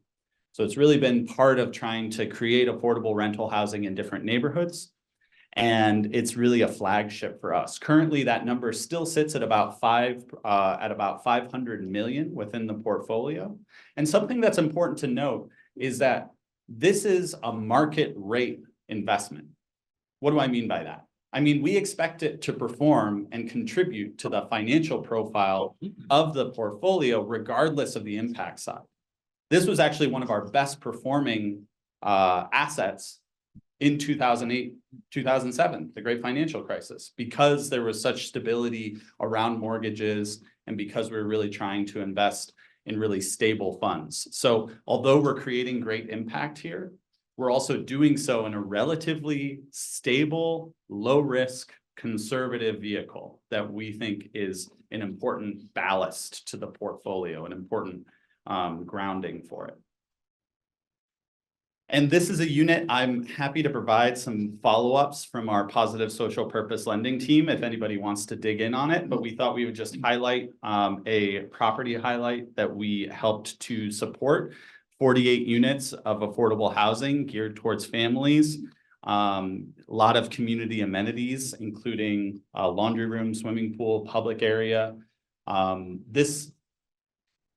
So it's really been part of trying to create affordable rental housing in different neighborhoods. And it's really a flagship for us. Currently, that number still sits at about 500 million within the portfolio. And something that's important to note is that this is a market rate investment. What do I mean by that? I mean, we expect it to perform and contribute to the financial profile of the portfolio, regardless of the impact side. This was actually one of our best performing assets in 2008, 2007, the great financial crisis, because there was such stability around mortgages and because we were really trying to invest in really stable funds. So although we're creating great impact here, we're also doing so in a relatively stable, low risk, conservative vehicle that we think is an important ballast to the portfolio, an important grounding for it. And this is a unit, I'm happy to provide some follow-ups from our positive social purpose lending team if anybody wants to dig in on it, but we thought we would just highlight a property highlight that we helped to support. 48 units of affordable housing geared towards families. A lot of community amenities, including laundry room, swimming pool, public area.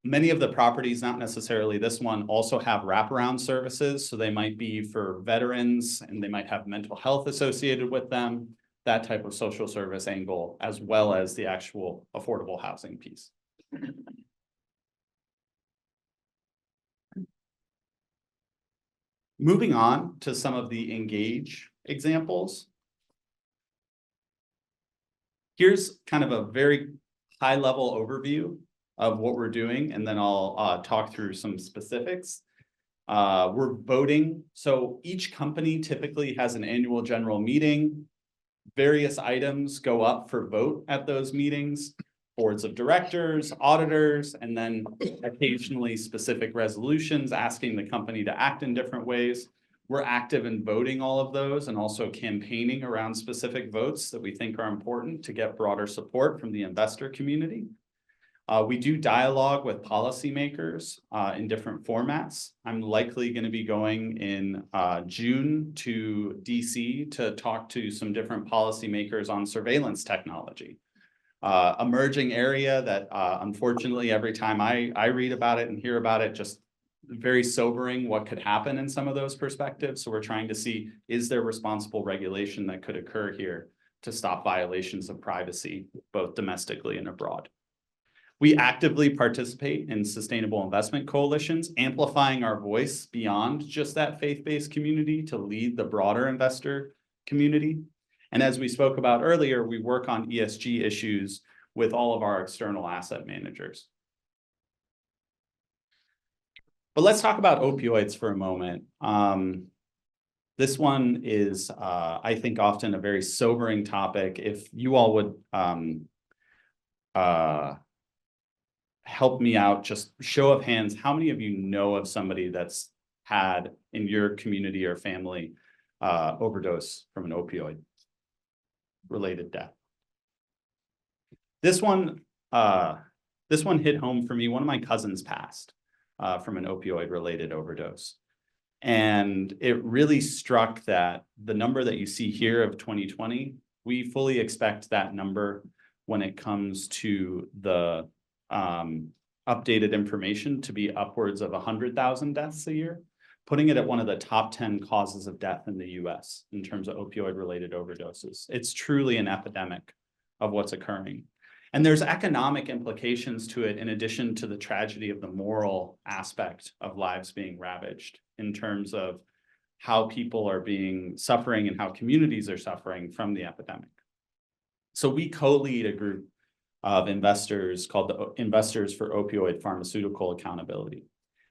Many of the properties, not necessarily this one, also have wraparound services. So they might be for veterans and they might have mental health associated with them, that type of social service angle, as well as the actual affordable housing piece. Moving on to some of the engage examples. Here's kind of a very high level overview of what we're doing, and then I'll talk through some specifics. We're voting. So each company typically has an annual general meeting. Various items go up for vote at those meetings. Boards of directors, auditors, and then occasionally specific resolutions asking the company to act in different ways. We're active in voting all of those and also campaigning around specific votes that we think are important to get broader support from the investor community. We do dialogue with policymakers in different formats. I'm likely going to be going in June to DC to talk to some different policymakers on surveillance technology. Emerging area that unfortunately every time I read about it and hear about it, just very sobering what could happen in some of those perspectives. So we're trying to see, is there responsible regulation that could occur here to stop violations of privacy, both domestically and abroad? We actively participate in sustainable investment coalitions, amplifying our voice beyond just that faith-based community to lead the broader investor community. And as we spoke about earlier, we work on ESG issues with all of our external asset managers. But let's talk about opioids for a moment. This one is, I think, often a very sobering topic. If you all would help me out, just show of hands, how many of you know of somebody that's had in your community or family overdose from an opioid related death? This one hit home for me. One of my cousins passed from an opioid related overdose. And it really struck that the number that you see here of 2020, we fully expect that number when it comes to the updated information to be upwards of 100,000 deaths a year, putting it at one of the top 10 causes of death in the US in terms of opioid related overdoses. It's truly an epidemic of what's occurring. And there's economic implications to it in addition to the tragedy of the moral aspect of lives being ravaged in terms of how people are suffering and how communities are suffering from the epidemic. So we co-lead a group of investors called the Investors for Opioid Pharmaceutical Accountability.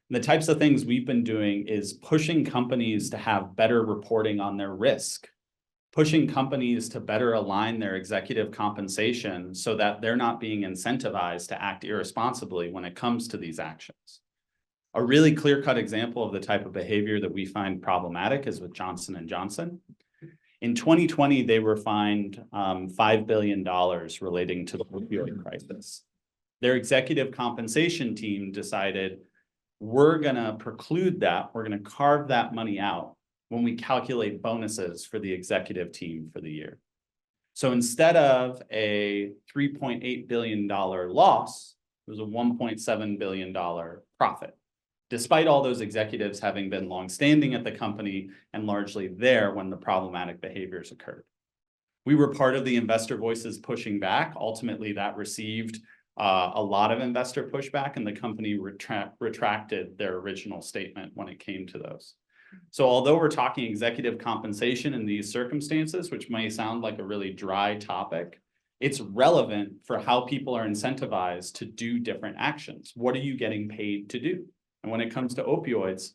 And the types of things we've been doing is pushing companies to have better reporting on their risk, pushing companies to better align their executive compensation so that they're not being incentivized to act irresponsibly when it comes to these actions. A really clear-cut example of the type of behavior that we find problematic is with Johnson & Johnson. In 2020, they were fined $5 billion relating to the opioid crisis. Their executive compensation team decided, we're going to preclude that. We're going to carve that money out when we calculate bonuses for the executive team for the year. So instead of a $3.8 billion loss, it was a $1.7 billion profit, despite all those executives having been longstanding at the company and largely there when the problematic behaviors occurred. We were part of the investor voices pushing back. Ultimately, that received a lot of investor pushback, and the company retracted their original statement when it came to those. So although we're talking executive compensation in these circumstances, which may sound like a really dry topic, it's relevant for how people are incentivized to do different actions. What are you getting paid to do? And when it comes to opioids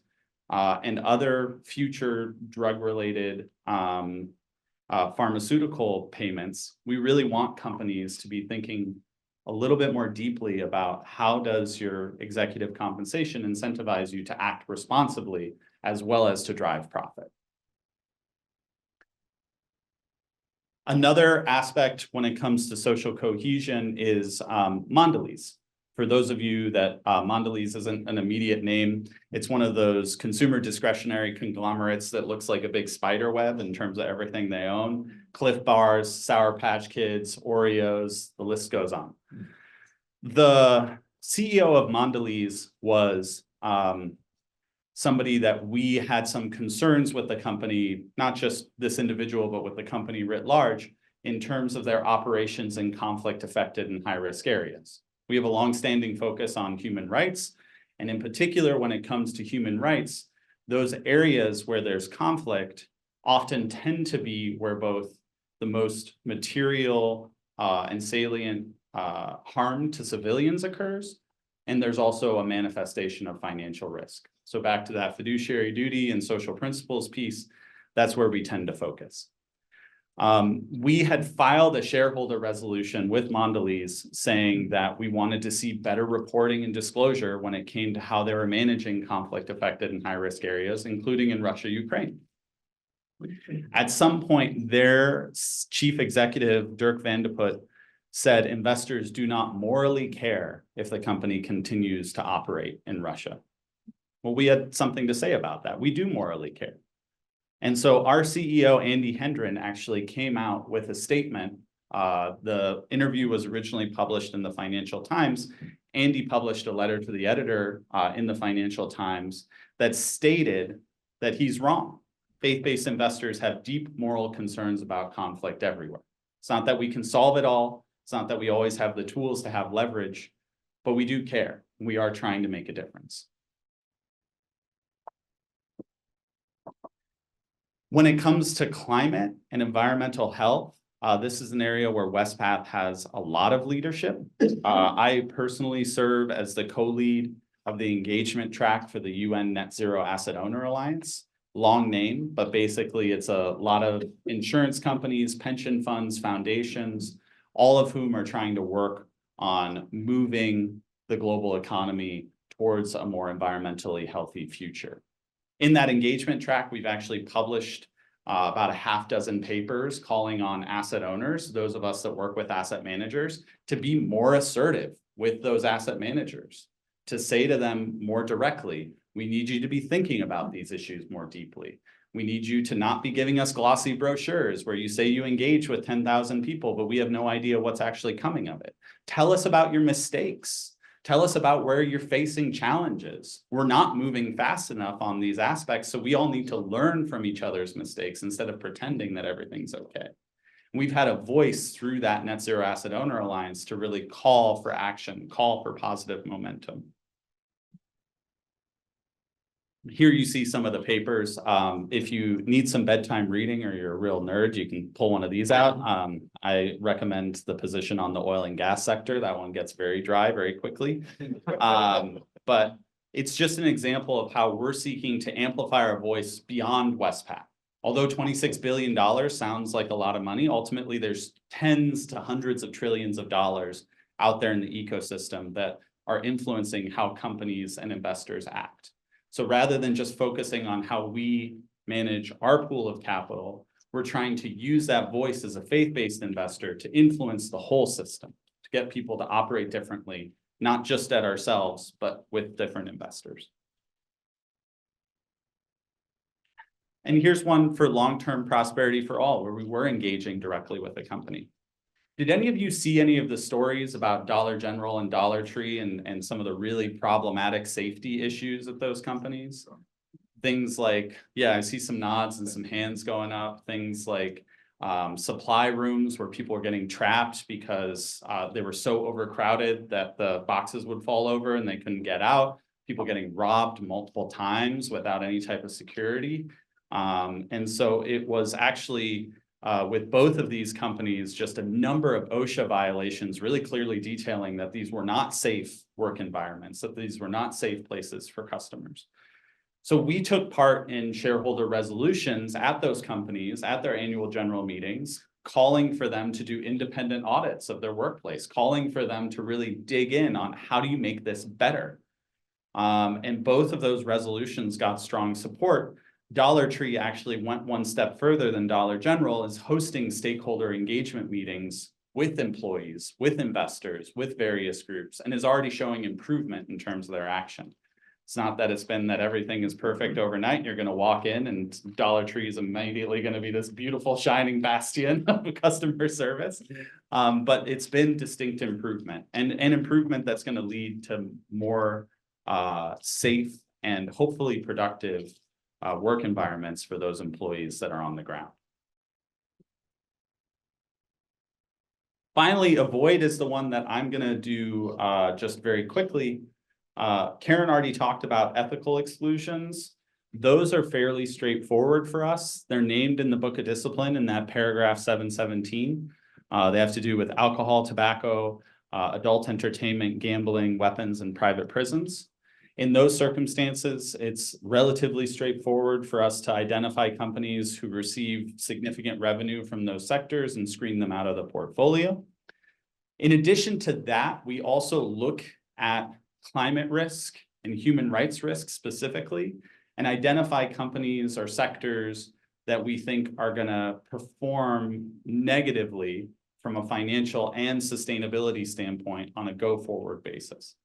and other future drug-related pharmaceutical payments, we really want companies to be thinking a little bit more deeply about how does your executive compensation incentivize you to act responsibly as well as to drive profit. Another aspect when it comes to social cohesion is Mondelez. For those of you that Mondelez isn't an immediate name, it's one of those consumer discretionary conglomerates that looks like a big spider web in terms of everything they own. Cliff Bars, Sour Patch Kids, Oreos, the list goes on. The CEO of Mondelez was somebody that we had some concerns with the company, not just this individual, but with the company writ large, in terms of their operations in conflict-affected and high-risk areas. We have a longstanding focus on human rights, and in particular, when it comes to human rights, those areas where there's conflict often tend to be where both the most material and salient harm to civilians occurs, and there's also a manifestation of financial risk. So back to that fiduciary duty and social principles piece, that's where we tend to focus. We had filed a shareholder resolution with Mondelez saying that we wanted to see better reporting and disclosure when it came to how they were managing conflict-affected and high-risk areas, including in Russia, Ukraine. At some point, their chief executive, Dirk Van de Putte, said investors do not morally care if the company continues to operate in Russia. Well, we had something to say about that. We do morally care. And so our CEO, Andy Hendren, actually came out with a statement. The interview was originally published in the Financial Times. Andy published a letter to the editor in the Financial Times that stated that he's wrong. Faith-based investors have deep moral concerns about conflict everywhere. It's not that we can solve it all. It's not that we always have the tools to have leverage, but we do care. We are trying to make a difference. When it comes to climate and environmental health, this is an area where Westpath has a lot of leadership. I personally serve as the co-lead of the engagement track for the UN Net Zero Asset Owner Alliance. Long name, but basically it's a lot of insurance companies, pension funds, foundations, all of whom are trying to work on moving the global economy towards a more environmentally healthy future. In that engagement track, we've actually published about a half dozen papers calling on asset owners, those of us that work with asset managers, to be more assertive with those asset managers, to say to them more directly, we need you to be thinking about these issues more deeply. We need you to not be giving us glossy brochures where you say you engage with 10,000 people, but we have no idea what's actually coming of it. Tell us about your mistakes. Tell us about where you're facing challenges. We're not moving fast enough on these aspects, so we all need to learn from each other's mistakes instead of pretending that everything's okay. We've had a voice through that Net Zero Asset Owner Alliance to really call for action, call for positive momentum. Here you see some of the papers. If you need some bedtime reading or you're a real nerd, you can pull one of these out. I recommend the position on the oil and gas sector. That one gets very dry very quickly. But it's just an example of how we're seeking to amplify our voice beyond Westpath. Although $26 billion sounds like a lot of money, ultimately there's tens to hundreds of trillions of dollars out there in the ecosystem that are influencing how companies and investors act. So rather than just focusing on how we manage our pool of capital, we're trying to use that voice as a faith-based investor to influence the whole system, to get people to operate differently, not just at ourselves, but with different investors. And here's one for long-term prosperity for all, where we were engaging directly with the company. Did any of you see any of the stories about Dollar General and Dollar Tree and some of the really problematic safety issues at those companies? Things like, yeah, I see some nods and some hands going up. Things like supply rooms where people were getting trapped because they were so overcrowded that the boxes would fall over and they couldn't get out. People getting robbed multiple times without any type of security. And so it was actually with both of these companies, just a number of OSHA violations really clearly detailing that these were not safe work environments, that these were not safe places for customers. So we took part in shareholder resolutions at those companies, at their annual general meetings, calling for them to do independent audits of their workplace, calling for them to really dig in on how do you make this better. And both of those resolutions got strong support. Dollar Tree actually went one step further than Dollar General, is hosting stakeholder engagement meetings with employees, with investors, with various groups, and is already showing improvement in terms of their action. It's not that it's been that everything is perfect overnight. You're going to walk in and Dollar Tree is immediately going to be this beautiful shining bastion of customer service. But it's been distinct improvement, and an improvement that's going to lead to more safe and hopefully productive work environments for those employees that are on the ground. Finally, avoid is the one that I'm going to do just very quickly. Karen already talked about ethical exclusions. Those are fairly straightforward for us. They're named in the Book of Discipline in that paragraph 717. They have to do with alcohol, tobacco, adult entertainment, gambling, weapons, and private prisons. In those circumstances, it's relatively straightforward for us to identify companies who receive significant revenue from those sectors and screen them out of the portfolio. In addition to that, we also look at climate risk and human rights risk specifically, and identify companies or sectors that we think are going to perform negatively from a financial and sustainability standpoint on a go-forward basis.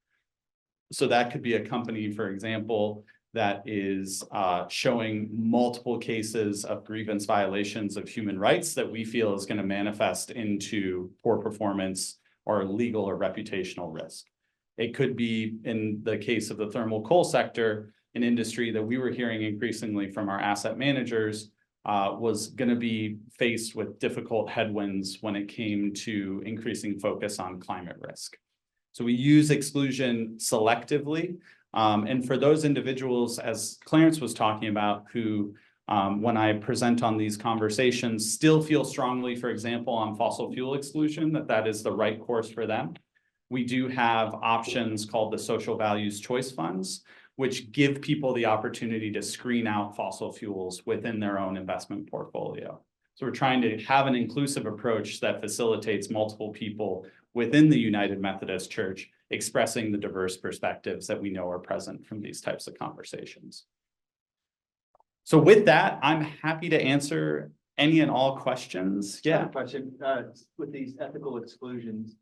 So that could be a company, for example, that is showing multiple cases of grievance violations of human rights that we feel is going to manifest into poor performance or legal or reputational risk. It could be, in the case of the thermal coal sector, an industry that we were hearing increasingly from our asset managers was going to be faced with difficult headwinds when it came to increasing focus on climate risk. So we use exclusion selectively. And for those individuals, as Clarence was talking about, who, when I present on these conversations, still feel strongly, for example, on fossil fuel exclusion, that is the right course for them. We do have options called the social values choice funds, which give people the opportunity to screen out fossil fuels within their own investment portfolio. So we're trying to have an inclusive approach that facilitates multiple people within the United Methodist Church expressing the diverse perspectives that we know are present from these types of conversations. So with that, I'm happy to answer any and all questions. I have Yeah. a question, with these ethical exclusions,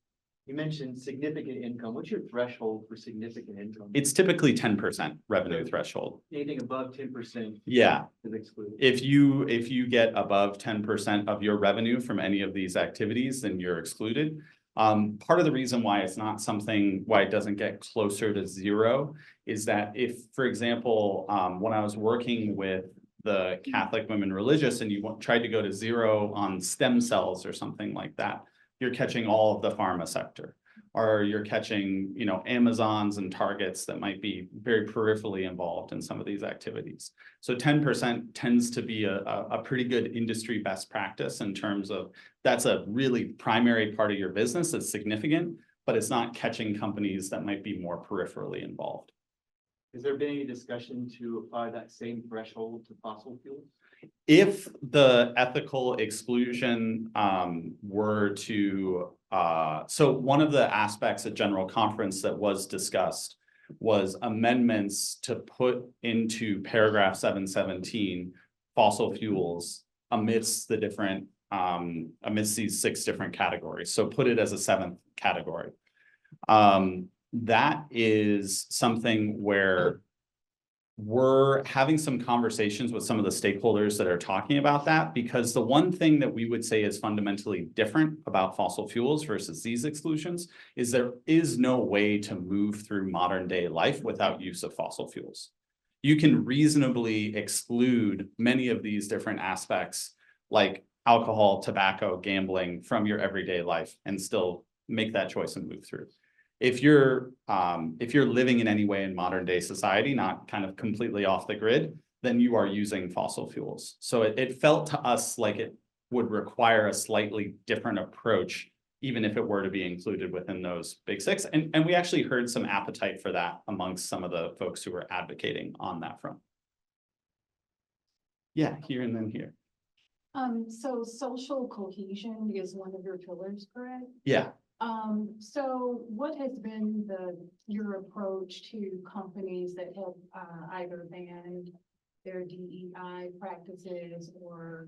you mentioned significant income. What's your threshold for significant income? It's typically 10% revenue threshold. Anything above 10%. Yeah. Is excluded. If you get above 10% of your revenue from any of these activities, then you're excluded. Part of the reason why it's not something, why it doesn't get closer to zero is that if, for example, when I was working with the Catholic Women Religious and you tried to go to zero on stem cells or something like that, you're catching all of the pharma sector, or you're catching, Amazons and Targets that might be very peripherally involved in some of these activities. So 10% tends to be a pretty good industry best practice in terms of that's a really primary part of your business that's significant, but it's not catching companies that might be more peripherally involved. Has there been any discussion to apply that same threshold to fossil fuels? If the ethical exclusion were to, so one of the aspects at General Conference that was discussed was amendments to put into paragraph 717 fossil fuels amidst the different, amidst these 6 different categories. So put it as a 7th category. That is something where we're having some conversations with some of the stakeholders that are talking about that, because the one thing that we would say is fundamentally different about fossil fuels versus these exclusions is there is no way to move through modern day life without use of fossil fuels. You can reasonably exclude many of these different aspects like alcohol, tobacco, gambling from your everyday life and still make that choice and move through. If you're living in any way in modern day society, not kind of completely off the grid, then you are using fossil fuels. So it felt to us like it would require a slightly different approach, even if it were to be included within those big 6. And we actually heard some appetite for that amongst some of the folks who were advocating on that front. Yeah, here and then here. So social cohesion is one of your pillars, correct? Yeah. So what has been your approach to companies that have, either banned their DEI practices or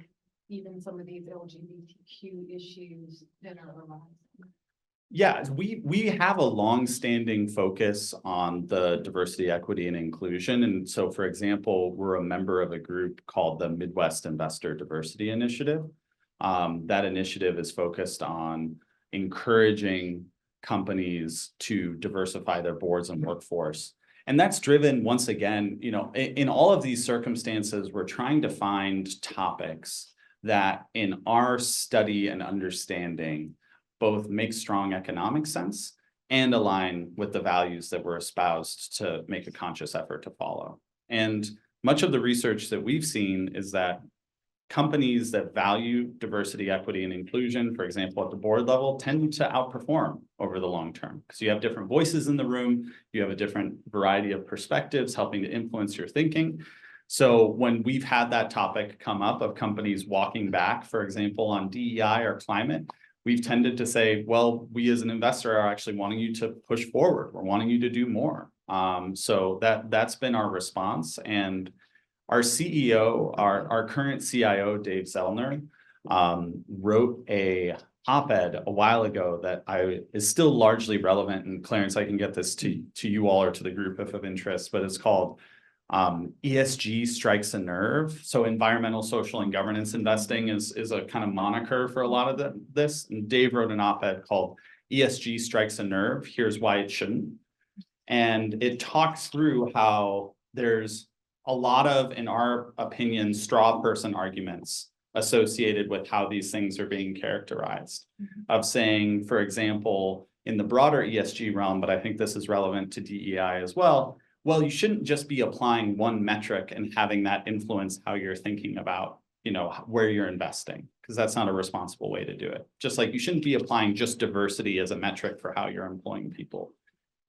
even some of these LGBTQ issues that are arising? Yeah, we have a long-standing focus on the diversity, equity, and inclusion. And so, for example, we're a member of a group called the Midwest Investor Diversity Initiative. That initiative is focused on encouraging companies to diversify their boards and workforce. And that's driven, once again, you know, in all of these circumstances, we're trying to find topics that in our study and understanding both make strong economic sense and align with the values that we're espoused to make a conscious effort to follow. And much of the research that we've seen is that companies that value diversity, equity, and inclusion, for example, at the board level, tend to outperform over the long term because you have different voices in the room, you have a different variety of perspectives helping to influence your thinking. So when we've had that topic come up of companies walking back, for example, on DEI or climate, we've tended to say, well, we as an investor are actually wanting you to push forward. We're wanting you to do more. So that's been our response. And our CEO, our current CIO, Dave Zellner, wrote a op-ed a while ago that is still largely relevant. And Clarence, I can get this to you all or to the group if of interest, but it's called ESG Strikes a Nerve. So environmental, social, and governance investing is a kind of moniker for a lot of this. And Dave wrote an op-ed called ESG Strikes a Nerve. Here's why it shouldn't. And it talks through how there's a lot of, in our opinion, straw person arguments associated with how these things are being characterized. Of saying, for example, in the broader ESG realm, but I think this is relevant to DEI as well, you shouldn't just be applying one metric and having that influence how you're thinking about, where you're investing, because that's not a responsible way to do it. Just like you shouldn't be applying just diversity as a metric for how you're employing people.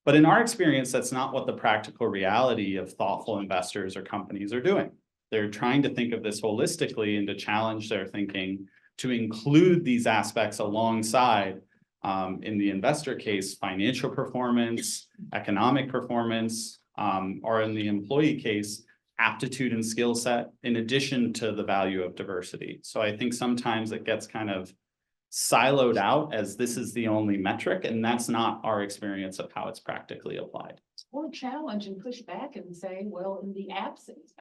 But in our experience, that's not what the practical reality of thoughtful investors or companies are doing. They're trying to think of this holistically and to challenge their thinking to include these aspects alongside, in the investor case, financial performance, economic performance, or in the employee case, aptitude and skill set, in addition to the value of diversity. So I think sometimes it gets kind of siloed out as this is the only metric, and that's not our experience of how it's practically applied. Or challenge and push back and say, well, in the absence,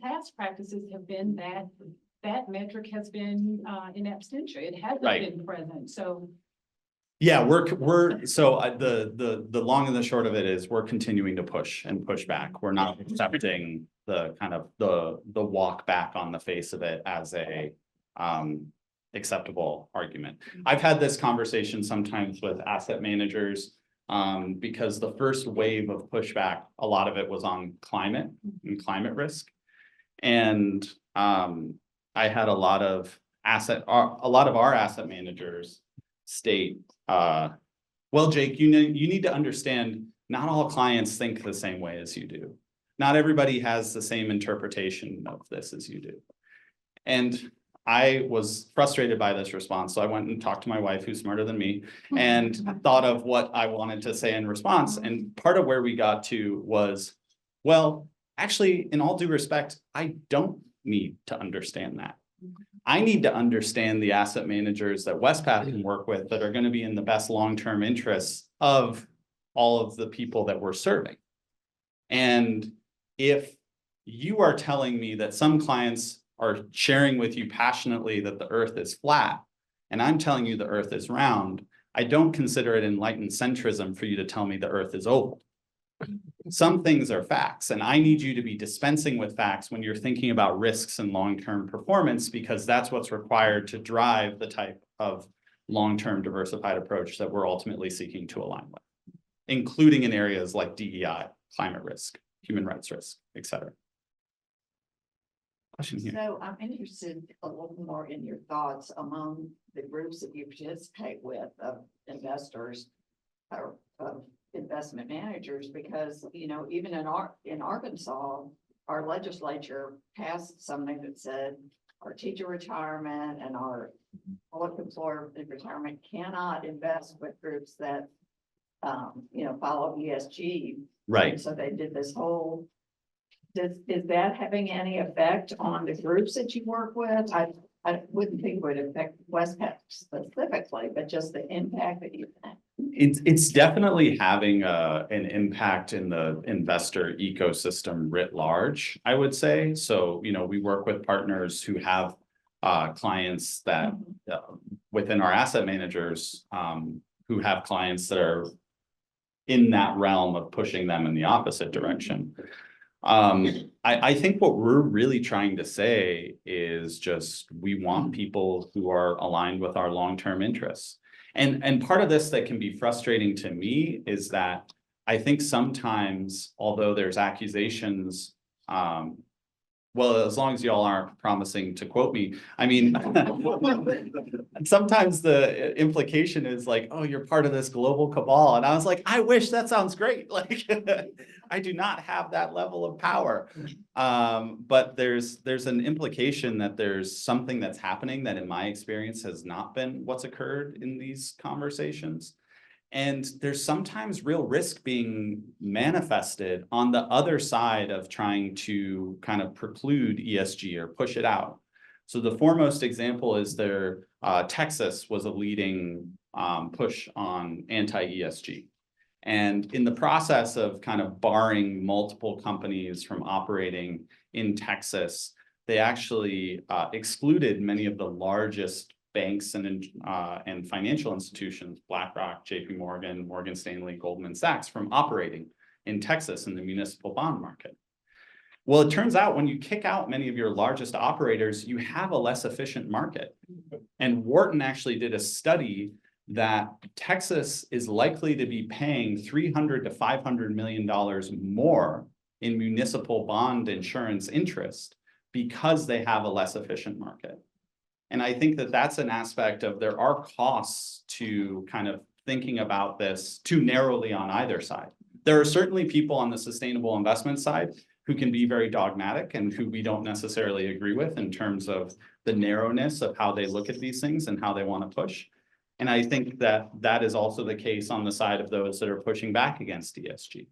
past practices have been that metric has been in absentia. It hasn't been present. So yeah, the long and the short of it is we're continuing to push back. We're not accepting the kind of the walk back on the face of it as a acceptable argument. I've had this conversation sometimes with asset managers because the first wave of pushback, a lot of it was on climate and climate risk. And I had a lot of our asset managers state, well, Jake, you need to understand not all clients think the same way as you do. Not everybody has the same interpretation of this as you do. And I was frustrated by this response. So I went and talked to my wife, who's smarter than me, and thought of what I wanted to say in response. And part of where we got to was, well, actually, in all due respect, I don't need to understand that. I need to understand the asset managers that Westpath can work with that are going to be in the best long-term interests of all of the people that we're serving. And if you are telling me that some clients are sharing with you passionately that the earth is flat, and I'm telling you the earth is round, I don't consider it enlightened centrism for you to tell me the earth is oval. Some things are facts, and I need you to be dispensing with facts when you're thinking about risks and long-term performance, because that's what's required to drive the type of long-term diversified approach that we're ultimately seeking to align with, including in areas like DEI, climate risk, human rights risk, et cetera. Question here. So I'm interested a little more in your thoughts among the groups that you participate with of investors or of investment managers, because, even in Arkansas, our legislature passed something that said our teacher retirement and our looking for in retirement cannot invest with groups that, follow ESG. Right. So they did this whole, is that having any effect on the groups that you work with? I wouldn't think it would affect Westpac specifically, but just the impact that you have. It's definitely having an impact in the investor ecosystem writ large, I would say. So, we work with partners who have clients that within our asset managers who have clients that are in that realm of pushing them in the opposite direction. I think what we're really trying to say is just we want people who are aligned with our long-term interests. And part of this that can be frustrating to me is that I think sometimes, although there's accusations, well, as long as y'all aren't promising to quote me, I mean, sometimes the implication is like, oh, you're part of this global cabal. And I was like, I wish that sounds great. Like, I do not have that level of power. But there's an implication that there's something that's happening that in my experience has not been what's occurred in these conversations. And there's sometimes real risk being manifested on the other side of trying to kind of preclude ESG or push it out. So the foremost example is Texas was a leading push on anti-ESG. And in the process of kind of barring multiple companies from operating in Texas, they actually excluded many of the largest banks and financial institutions, BlackRock, JP Morgan, Morgan Stanley, Goldman Sachs, from operating in Texas in the municipal bond market. Well, it turns out when you kick out many of your largest operators, you have a less efficient market. And Wharton actually did a study that Texas is likely to be paying $300 to $500 million more in municipal bond insurance interest because they have a less efficient market. And I think that that's an aspect of there are costs to kind of thinking about this too narrowly on either side. There are certainly people on the sustainable investment side who can be very dogmatic and who we don't necessarily agree with in terms of the narrowness of how they look at these things and how they want to push. And I think that that is also the case on the side of those that are pushing back against ESG.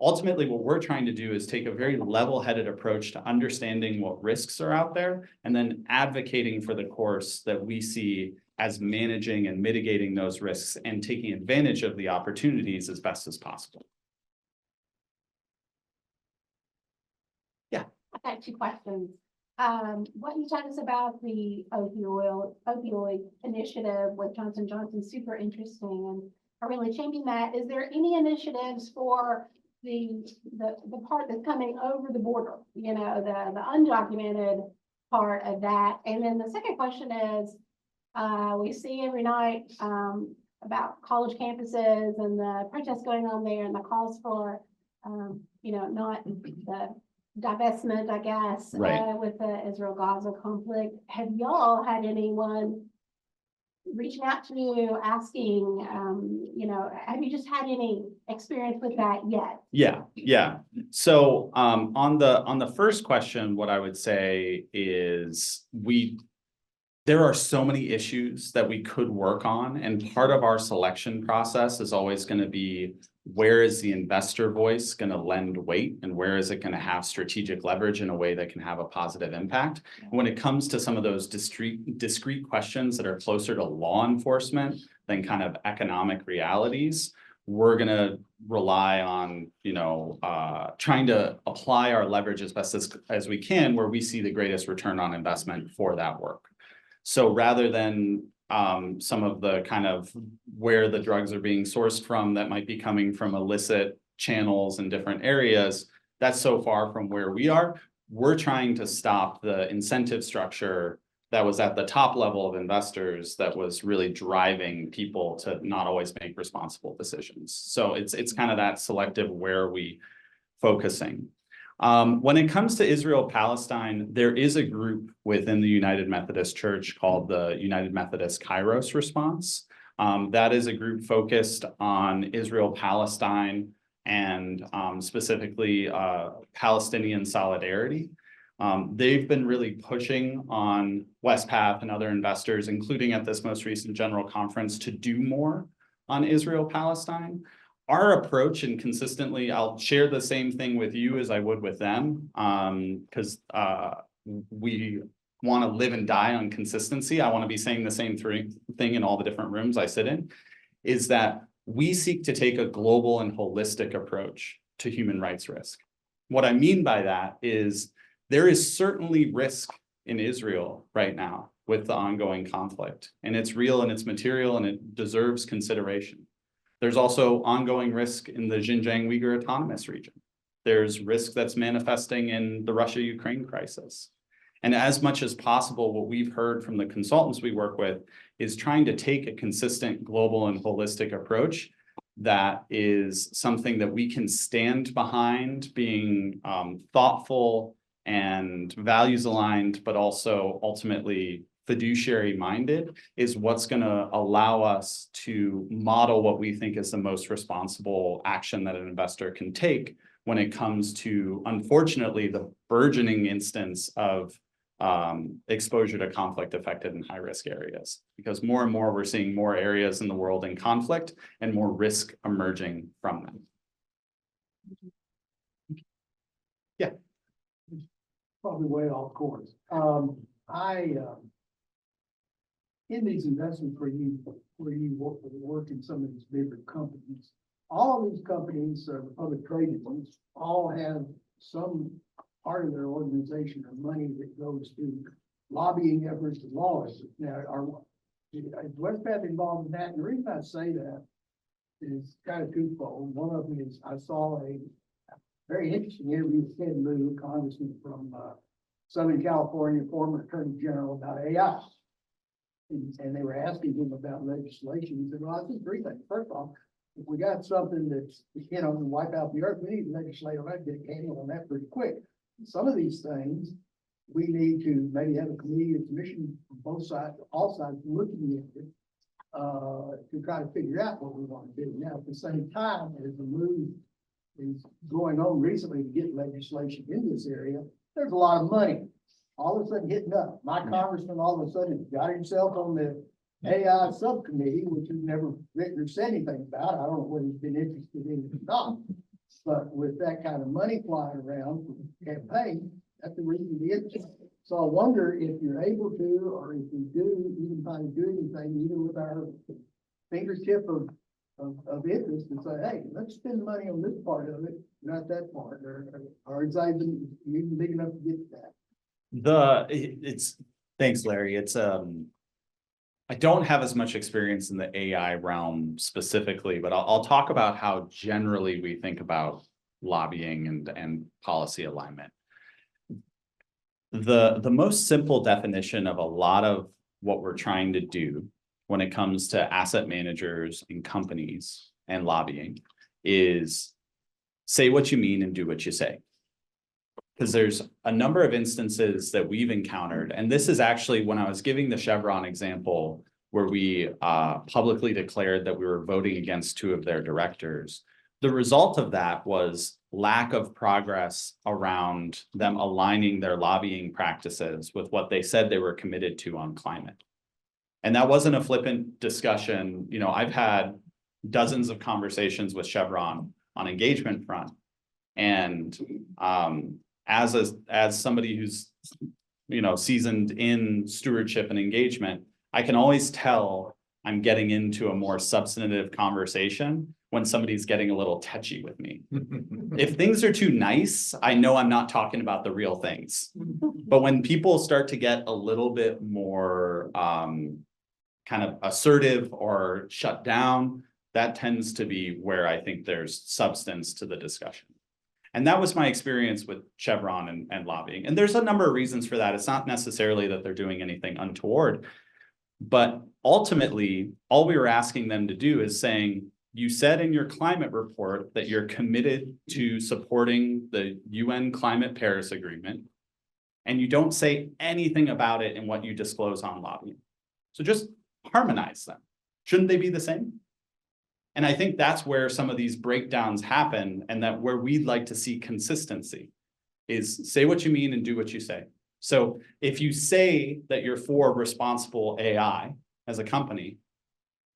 Ultimately, what we're trying to do is take a very level-headed approach to understanding what risks are out there and then advocating for the course that we see as managing and mitigating those risks and taking advantage of the opportunities as best as possible. Yeah. I got two questions. What you told us about the opioid initiative with Johnson & Johnson, super interesting, and are really changing that. Is there any initiatives for the part that's coming over the border, the undocumented part of that? And then the second question is, we see every night about college campuses and the protests going on there and the calls for, not the divestment, I guess, right. With the Israel-Gaza conflict. Have y'all had anyone reaching out to you asking, have you just had any experience with that yet? Yeah. So on the first question, what I would say is there are so many issues that we could work on, and part of our selection process is always going to be where is the investor voice going to lend weight and where is it going to have strategic leverage in a way that can have a positive impact. When it comes to some of those discrete questions that are closer to law enforcement than kind of economic realities, we're going to rely on, trying to apply our leverage as best as we can where we see the greatest return on investment for that work. So rather than some of the kind of where the drugs are being sourced from that might be coming from illicit channels in different areas, that's so far from where we are. We're trying to stop the incentive structure that was at the top level of investors that was really driving people to not always make responsible decisions. So it's kind of that selective where are we focusing. When it comes to Israel-Palestine, there is a group within the United Methodist Church called the United Methodist Kairos Response. That is a group focused on Israel-Palestine and specifically Palestinian solidarity. They've been really pushing on Westpath and other investors, including at this most recent general conference, to do more on Israel-Palestine. Our approach, and consistently, I'll share the same thing with you as I would with them, because we want to live and die on consistency. I want to be saying the same thing in all the different rooms I sit in, is that we seek to take a global and holistic approach to human rights risk. What I mean by that is there is certainly risk in Israel right now with the ongoing conflict, and it's real and it's material and it deserves consideration. There's also ongoing risk in the Xinjiang Uyghur Autonomous Region. There's risk that's manifesting in the Russia-Ukraine crisis. And as much as possible, what we've heard from the consultants we work with is trying to take a consistent global and holistic approach that is something that we can stand behind, being thoughtful and values aligned, but also ultimately fiduciary minded, is what's going to allow us to model what we think is the most responsible action that an investor can take when it comes to, unfortunately, the burgeoning instance of exposure to conflict affected and high risk areas, because more and more we're seeing more areas in the world in conflict and more risk emerging from them. Yeah. Probably way off course. In these investments where you work in some of these bigger companies, all of these companies are public traded ones, all have some part of their organization or money that goes to lobbying efforts and laws. Now, is Westpath involved in that? And the reason I say that is kind of twofold. One of them is I saw a very interesting interview with Ted Lieu, congressman from Southern California, former attorney general, about AI. And they were asking him about legislation. He said, well, I think three things. First off, if we got something that's, wipe out the earth, we need to legislate on that, get a handle on that pretty quick. Some of these things, we need to maybe have a committee or commission from both sides, all sides looking at it to try to figure out what we want to do. Now, at the same time, as the move is going on recently to get legislation in this area, there's a lot of money all of a sudden hitting up. My congressman all of a sudden got himself on the AI subcommittee, which he's never written or said anything about. I don't know whether he's been interested in it or not. But with that kind of money flying around for campaign, that's the reason to be interested. So I wonder if you're able to, or if you do, even try to do anything, either with our fingertip of interest, and say, hey, let's spend money on this part of it, not that part, or is I even big enough to get to that? Thanks, Larry. I don't have as much experience in the AI realm specifically, but I'll talk about how generally we think about lobbying and policy alignment. The most simple definition of a lot of what we're trying to do when it comes to asset managers and companies and lobbying is say what you mean and do what you say. Because there's a number of instances that we've encountered, and this is actually when I was giving the Chevron example where we publicly declared that we were voting against two of their directors. The result of that was lack of progress around them aligning their lobbying practices with what they said they were committed to on climate. And that wasn't a flippant discussion. I've had dozens of conversations with Chevron on engagement front, and as somebody who's seasoned in stewardship and engagement, I can always tell I'm getting into a more substantive conversation when somebody's getting a little touchy with me. If things are too nice, I know I'm not talking about the real things. But when people start to get a little bit more kind of assertive or shut down, that tends to be where I think there's substance to the discussion. And that was my experience with Chevron and lobbying. And there's a number of reasons for that. It's not necessarily that they're doing anything untoward, but ultimately, all we were asking them to do is saying, you said in your climate report that you're committed to supporting the UN Climate Paris Agreement, and you don't say anything about it in what you disclose on lobbying. So just harmonize them. Shouldn't they be the same? And I think that's where some of these breakdowns happen, and that where we'd like to see consistency. is say what you mean and do what you say. So if you say that you're for responsible AI as a company,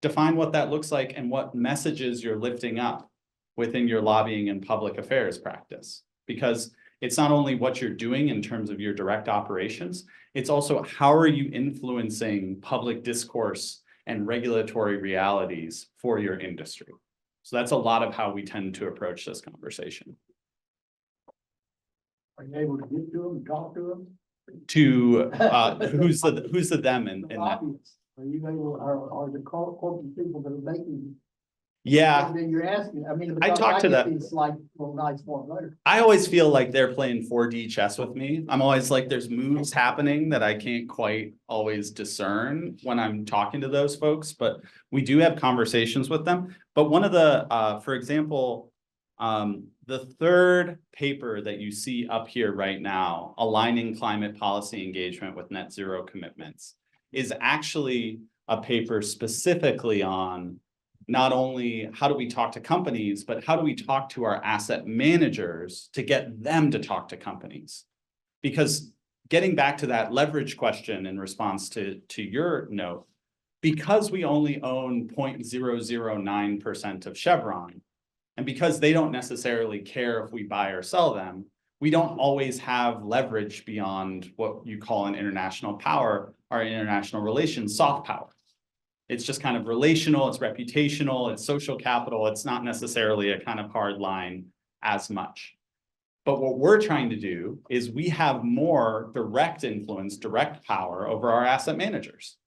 define what that looks like and what messages you're lifting up within your lobbying and public affairs practice. Because it's not only what you're doing in terms of your direct operations, it's also how are you influencing public discourse and regulatory realities for your industry. So that's a lot of how we tend to approach this conversation. Are you able to get to them and talk to them? To who's the them in that? Lobbyists. Are you able, are the corporate people that are making? Yeah, Then you're asking, I mean. I because talked to get them. These like, well, nice form letter. I always feel like they're playing 4D chess with me. I'm always like, there's moves happening that I can't quite always discern when I'm talking to those folks, but we do have conversations with them. But one of the, for example, the third paper that you see up here right now, aligning climate policy engagement with net zero commitments, is actually a paper specifically on not only how do we talk to companies, but how do we talk to our asset managers to get them to talk to companies? Because getting back to that leverage question in response to your note, because we only own 0.009% of Chevron, and because they don't necessarily care if we buy or sell them, we don't always have leverage beyond what you call in international power or international relations soft power. It's just kind of relational, it's reputational, it's social capital. It's not necessarily a kind of hard line as much. But what we're trying to do is we have more direct influence, direct power over our asset managers.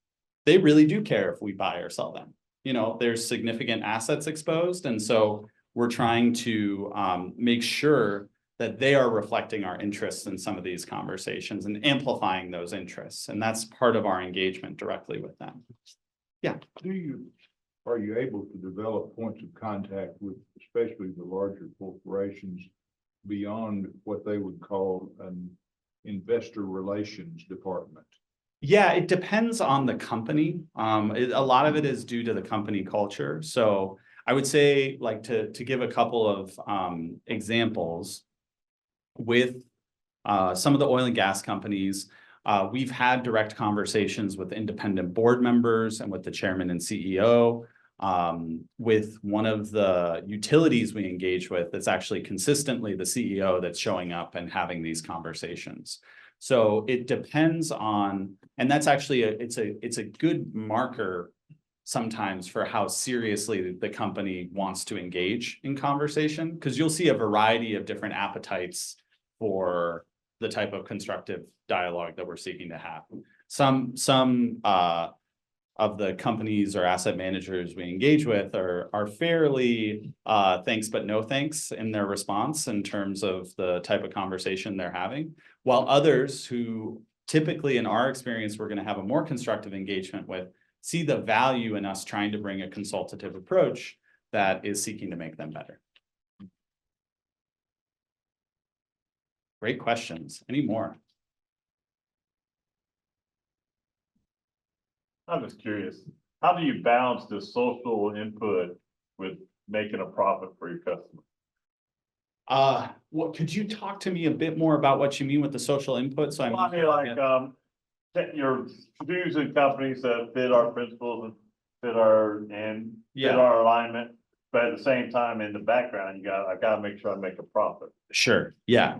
They really do care if we buy or sell them. You know, there's significant assets exposed. And so we're trying to make sure that they are reflecting our interests in some of these conversations and amplifying those interests. And that's part of our engagement directly with them. Yeah. Are you able to develop points of contact with especially the larger corporations beyond what they would call an investor relations department? Yeah, it depends on the company. A lot of it is due to the company culture. So I would say, like, to give a couple of examples with some of the oil and gas companies, we've had direct conversations with independent board members and with the chairman and CEO. With one of the utilities we engage with, it's actually consistently the CEO that's showing up and having these conversations. So it depends on, and that's actually it's a good marker sometimes for how seriously the company wants to engage in conversation, because you'll see a variety of different appetites for the type of constructive dialogue that we're seeking to have. Some of the companies or asset managers we engage with are fairly thanks but no thanks in their response in terms of the type of conversation they're having, while others who typically in our experience we're going to have a more constructive engagement with see the value in us trying to bring a consultative approach that is seeking to make them better. Great questions. Any more? I'm just curious, how do you balance the social input with making a profit for your customer? What could you talk to me a bit more about what you mean with the social input? So Well, I mean, like, you're choosing companies that fit our principles and fit our alignment. But at the same time, in the background, I gotta make sure I make a profit. Sure. Yeah.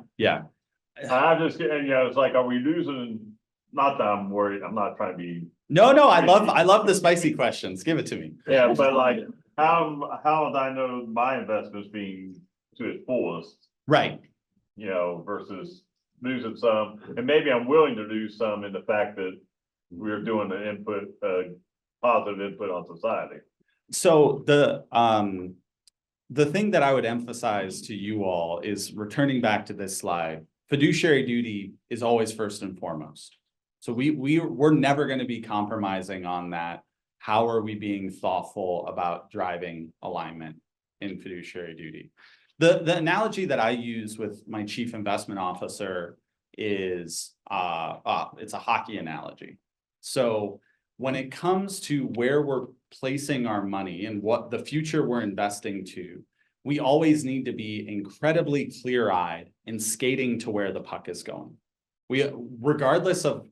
I just, it's like, are we losing? Not that I'm worried, I'm not trying to be. No, I love the spicy questions. Give it to me. Yeah, but like, how would I know my investment's being to its fullest? Right. Versus losing some, and maybe I'm willing to lose some in the fact that we're doing the input, positive input on society. So the thing that I would emphasize to you all is returning back to this slide, fiduciary duty is always first and foremost. So we're never going to be compromising on that. How are we being thoughtful about driving alignment in fiduciary duty? The analogy that I use with my chief investment officer is it's a hockey analogy. So when it comes to where we're placing our money and what the future we're investing to, we always need to be incredibly clear-eyed in skating to where the puck is going. Regardless of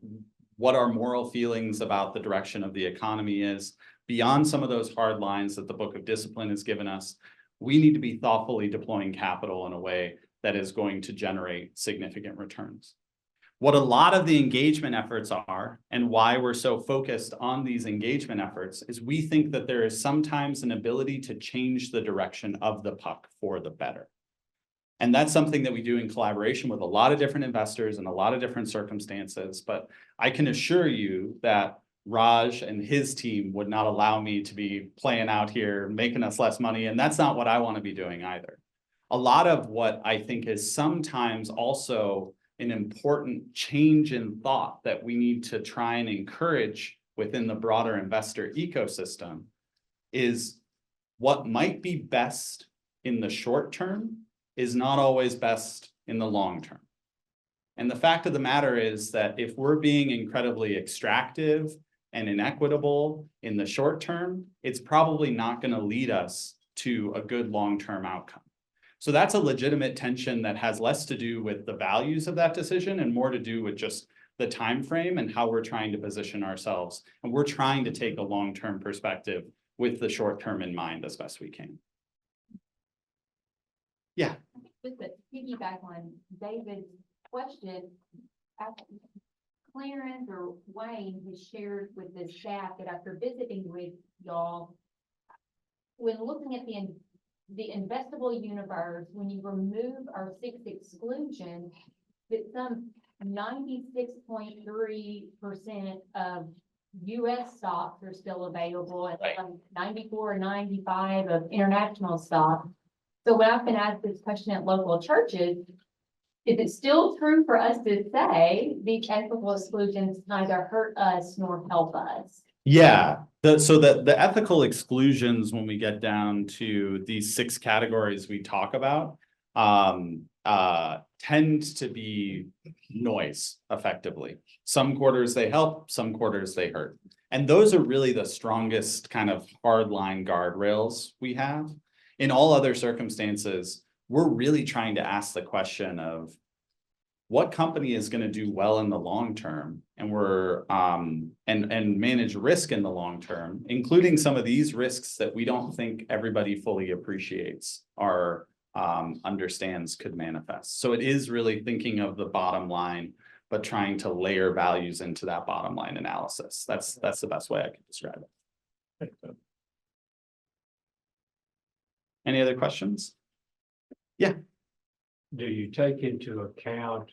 what our moral feelings about the direction of the economy is, beyond some of those hard lines that the Book of Discipline has given us, we need to be thoughtfully deploying capital in a way that is going to generate significant returns. What a lot of the engagement efforts are, and why we're so focused on these engagement efforts, is we think that there is sometimes an ability to change the direction of the puck for the better. And that's something that we do in collaboration with a lot of different investors in a lot of different circumstances. But I can assure you that Raj and his team would not allow me to be playing out here, making us less money. And that's not what I want to be doing either. A lot of what I think is sometimes also an important change in thought that we need to try and encourage within the broader investor ecosystem is what might be best in the short term is not always best in the long term. And the fact of the matter is that if we're being incredibly extractive and inequitable in the short term, it's probably not going to lead us to a good long-term outcome. So that's a legitimate tension that has less to do with the values of that decision and more to do with just the time frame and how we're trying to position ourselves. And we're trying to take a long-term perspective with the short term in mind as best we can. Yeah. Just to piggyback on David's question, Clarence or Wayne has shared with the staff that after visiting with y'all, when looking at the investable universe, when you remove our 6 exclusions, that some 96.3% of US stocks are still available and Right. 94 or 95 of international stocks. So when I've been asked this question at local churches, is it still true for us to say these ethical exclusions neither hurt us nor help us? Yeah, so the ethical exclusions, when we get down to these 6 categories we talk about, tend to be noise effectively. Some quarters they help, some quarters they hurt. And those are really the strongest kind of hardline guardrails we have. In all other circumstances, we're really trying to ask the question of what company is going to do well in the long term, and we're and manage risk in the long term, including some of these risks that we don't think everybody fully appreciates or understands could manifest. So it is really thinking of the bottom line, but trying to layer values into that bottom line analysis. That's the best way I can describe it. Any other questions? Yeah. Do you take into account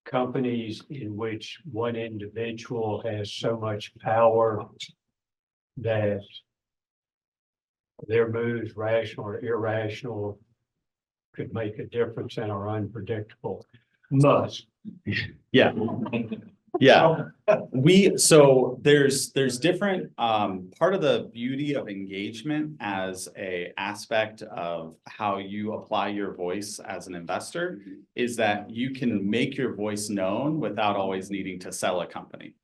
companies in which one individual has so much power that their moves, rational or irrational, could make a difference and are unpredictable? Must. Yeah. Yeah. So there's different, part of the beauty of engagement as a aspect of how you apply your voice as an investor is that you can make your voice known without always needing to sell a company.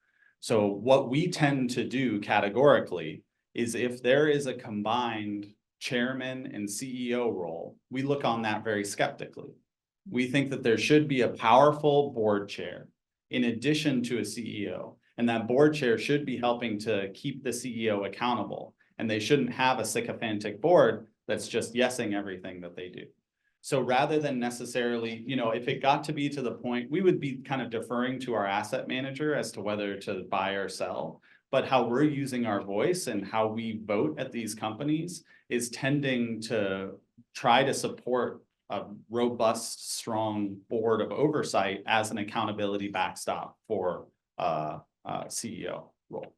So what we tend to do categorically is if there is a combined chairman and CEO role, we look on that very skeptically. We think that there should be a powerful board chair in addition to a CEO, and that board chair should be helping to keep the CEO accountable, and they shouldn't have a sycophantic board that's just yesing everything that they do. So rather than necessarily, if it got to be to the point, we would be kind of deferring to our asset manager as to whether to buy or sell, but how we're using our voice and how we vote at these companies is tending to try to support a robust, strong board of oversight as an accountability backstop for CEO role.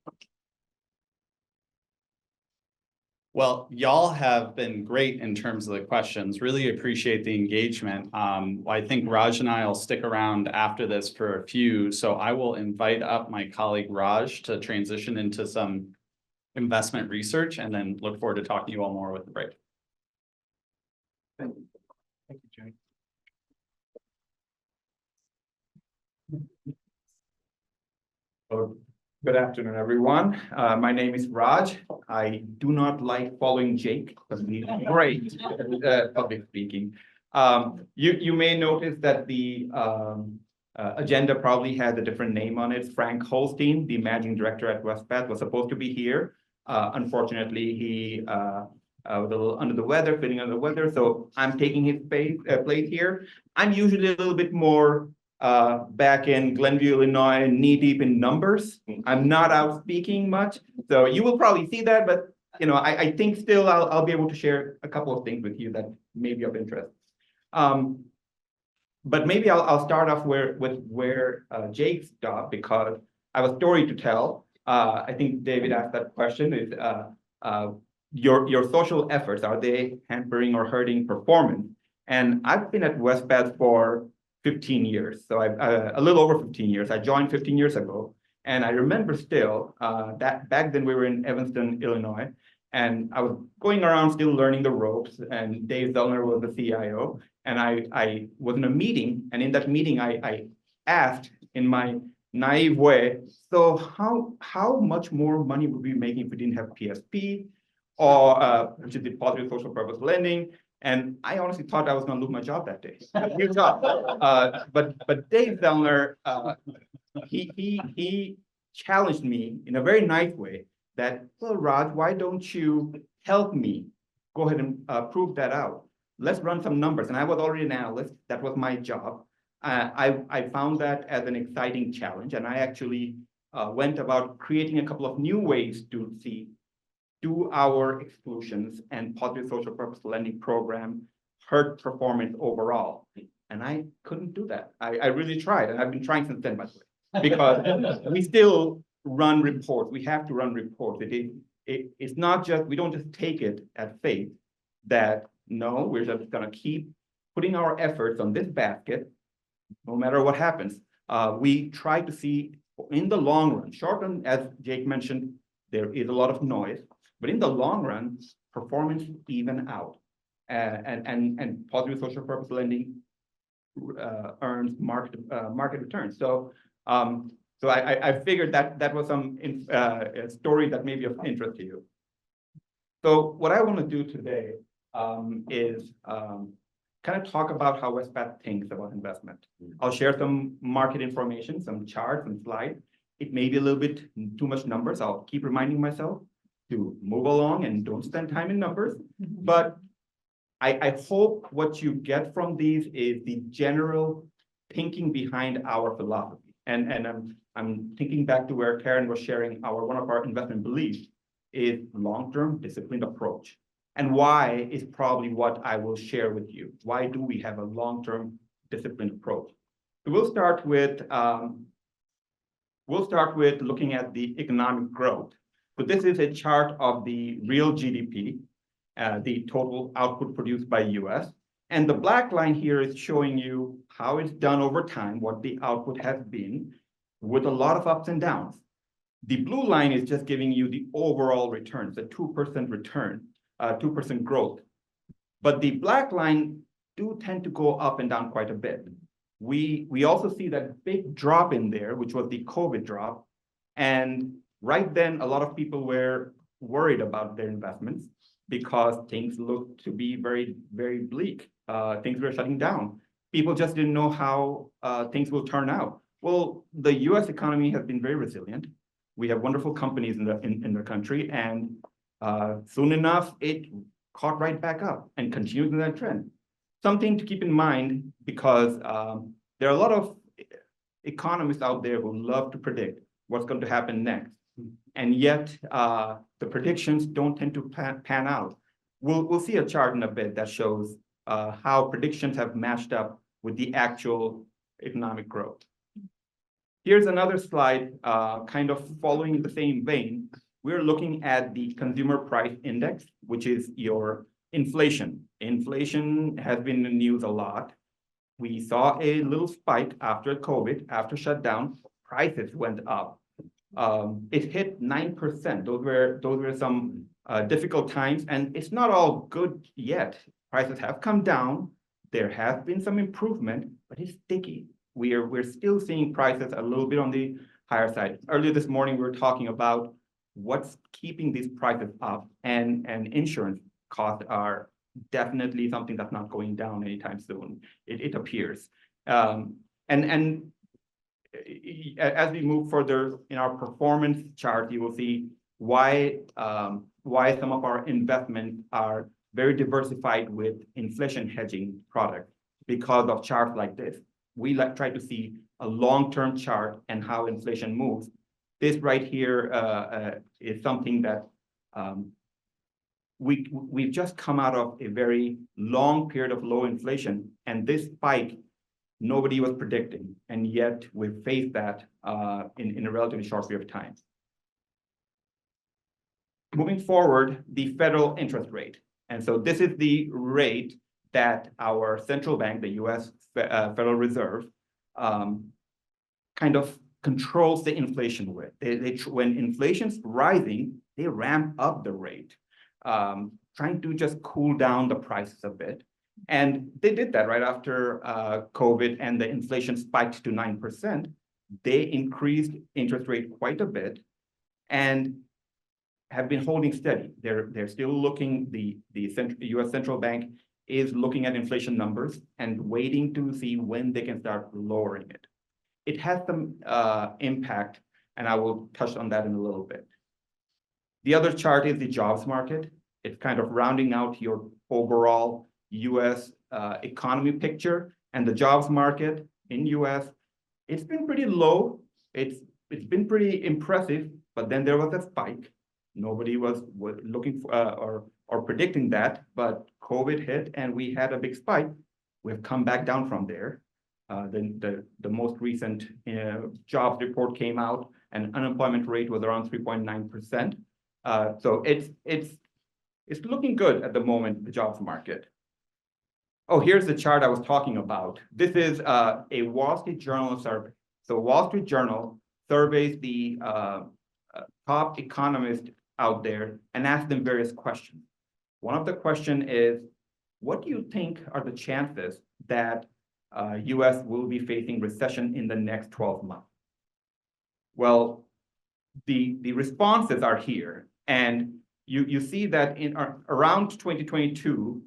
Well, y'all have been great in terms of the questions. Really appreciate the engagement. I think Raj and I will stick around after this for a few. So I will invite up my colleague Raj to transition into some investment research and then look forward to talking to you all more with the break. Thank you. Thank you, Jane. Good afternoon, everyone. My name is Raj. I do not like following Jake because he's great at public speaking. You may notice that the agenda probably had a different name on it. Frank Holstein, the managing director at Westpath, was supposed to be here. Unfortunately, he was a little under the weather, feeling under the weather, so I'm taking his place here. I'm usually a little bit more back in Glenview, Illinois, knee deep in numbers. I'm not out speaking much, so you will probably see that, but you know, I think still I'll be able to share a couple of things with you that may be of interest. But maybe I'll start off with where Jake stopped, because I have a story to tell. I think David asked that question: is your social efforts, are they hampering or hurting performance? And I've been at Westpath for 15 years. So a little over 15 years. I joined 15 years ago. And I remember still that back then we were in Evanston, Illinois, and I was going around still learning the ropes, and Dave Zellner was the CIO. And I was in a meeting, and in that meeting, I asked in my naive way, so how much more money would we be making if we didn't have PSP, or which is the positive social purpose lending? And I honestly thought I was going to lose my job that day. But Dave Zellner, he challenged me in a very nice way that, well, Raj, why don't you help me go ahead and prove that out? Let's run some numbers. And I was already an analyst. That was my job. I found that as an exciting challenge. And I actually went about creating a couple of new ways to see, do our exclusions and positive social purpose lending program hurt performance overall? And I couldn't do that. I really tried, and I've been trying since then, by the way, because we still run reports. We have to run reports. It's not just, we don't just take it at faith that, no, we're just gonna keep putting our efforts on this basket, no matter what happens. We try to see in the long run, short run, as Jake mentioned, there is a lot of noise. But in the long run, performance even out, and positive social purpose lending earns market returns. So I figured that was some a story that may be of interest to you. So what I want to do today is kind of talk about how Westpath thinks about investment. I'll share some market information, some charts and slides. It may be a little bit too much numbers. I'll keep reminding myself to move along and don't spend time in numbers. But I hope what you get from these is the general thinking behind our philosophy. And I'm thinking back to where Karen was sharing one of our investment beliefs is long-term disciplined approach. And why is probably what I will share with you. Why do we have a long-term disciplined approach? So we'll start with looking at the economic growth. So this is a chart of the real GDP, the total output produced by US. And the black line here is showing you how it's done over time, what the output has been, with a lot of ups and downs. The blue line is just giving you the overall returns, a 2% return, 2% growth. But the black line do tend to go up and down quite a bit. We also see that big drop in there, which was the COVID drop. And right then, a lot of people were worried about their investments because things looked to be very, very bleak. Things were shutting down. People just didn't know how things will turn out. Well, the US economy has been very resilient. We have wonderful companies in the country, and soon enough, it caught right back up and continued in that trend. Something to keep in mind, because there are a lot of economists out there who love to predict what's going to happen next. And yet the predictions don't tend to pan out. We'll see a chart in a bit that shows how predictions have matched up with the actual economic growth. Here's another slide, kind of following in the same vein. We're looking at the consumer price index, which is your inflation. Inflation has been in the news a lot. We saw a little spike after COVID, after shutdown, prices went up. It hit 9%. Those were some difficult times, and it's not all good yet. Prices have come down. There has been some improvement, but it's sticky. We're still seeing prices a little bit on the higher side. Earlier this morning, we were talking about what's keeping these prices up, and insurance costs are definitely something that's not going down anytime soon. It appears. As we move further in our performance chart, you will see why some of our investments are very diversified with inflation hedging products because of charts like this. We try to see a long-term chart and how inflation moves. This right here is something that we've just come out of a very long period of low inflation, and this spike nobody was predicting, and yet we've faced that in a relatively short period of time. Moving forward, the federal interest rate. And so this is the rate that our central bank, the US Federal Reserve, kind of controls the inflation with. When inflation's rising, they ramp up the rate, trying to just cool down the prices a bit. And they did that right after COVID and the inflation spiked to 9%. They increased interest rate quite a bit and have been holding steady. They're still looking, the US Central Bank is looking at inflation numbers and waiting to see when they can start lowering it. It has some impact, and I will touch on that in a little bit. The other chart is the jobs market. It's kind of rounding out your overall US economy picture, and the jobs market in US, it's been pretty low. It's been pretty impressive, but then there was a spike. Nobody was looking for or predicting that, but COVID hit and we had a big spike. We've come back down from there. The most recent jobs report came out and unemployment rate was around 3.9%. So it's looking good at the moment, the jobs market. Oh, here's the chart I was talking about. This is a Wall Street Journal survey. So Wall Street Journal surveys the top economists out there and asks them various questions. One of the questions is, what do you think are the chances that US will be facing recession in the next 12 months? Well, the responses are here, and you see that in around 2022,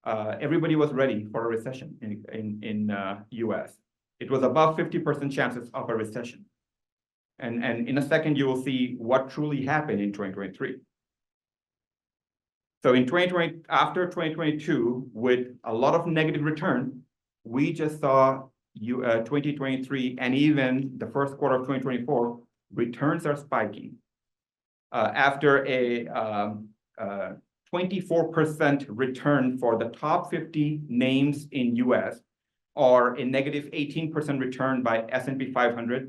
everybody was ready for a recession in US. It was above 50% chances of a recession. And in a second, you will see what truly happened in 2023. So in 2020, after 2022, with a lot of negative return, we just saw 2023 and even the first quarter of 2024, returns are spiking. After a 24% return for the top 50 names in US, or a negative 18% return by S&P 500,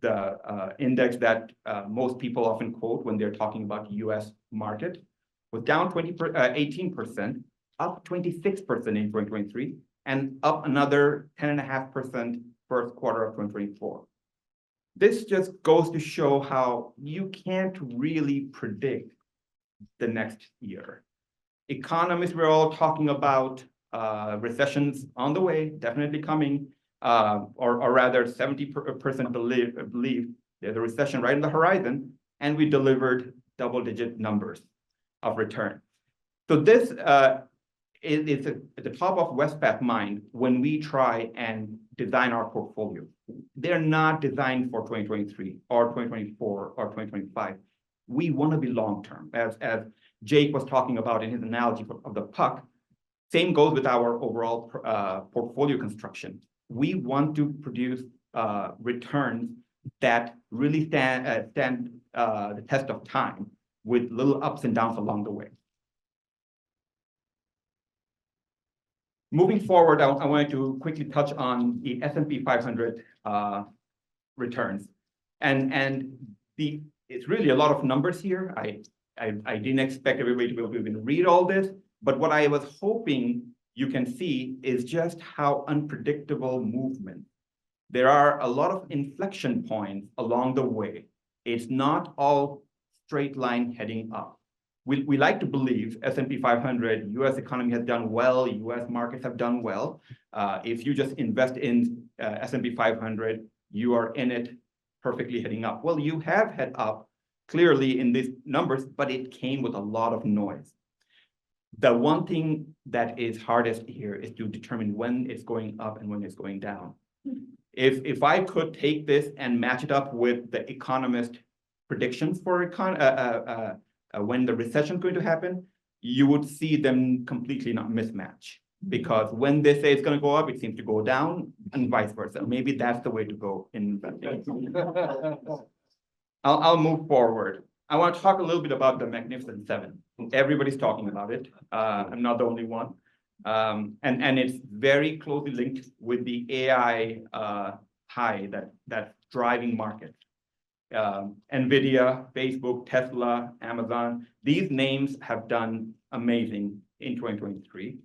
the index that most people often quote when they're talking about US market, was down 18%, up 26% in 2023, and up another 10.5% first quarter of 2024. This just goes to show how you can't really predict the next year. Economists were all talking about recessions on the way, definitely coming, or rather 70% believe there's a recession right in the horizon, and we delivered double-digit numbers of return. So this is at the top of Westpac mind when we try and design our portfolio. They're not designed for 2023 or 2024 or 2025. We want to be long-term, as Jake was talking about in his analogy of the puck. Same goes with our overall portfolio construction. We want to produce returns that really stand the test of time with little ups and downs along the way. Moving forward, I wanted to quickly touch on the S&P 500 returns. And it's really a lot of numbers here. I didn't expect everybody to be able to even read all this, but what I was hoping you can see is just how unpredictable movement. There are a lot of inflection points along the way. It's not all straight line heading up. We like to believe S&P 500, US economy has done well, US markets have done well. If you just invest in S&P 500, you are in it perfectly heading up. Well, you have head up clearly in these numbers, but it came with a lot of noise. The one thing that is hardest here is to determine when it's going up and when it's going down. If I could take this and match it up with the economist predictions for when the recession is going to happen, you would see them completely not mismatch. Because when they say it's going to go up, it seems to go down, and vice versa. Maybe that's the way to go in investing. I'll move forward. I want to talk a little bit about the Magnificent Seven. Everybody's talking about it. I'm not the only one. And it's very closely linked with the AI high that's driving market. NVIDIA, Facebook, Tesla, Amazon, these names have done amazing in 2023.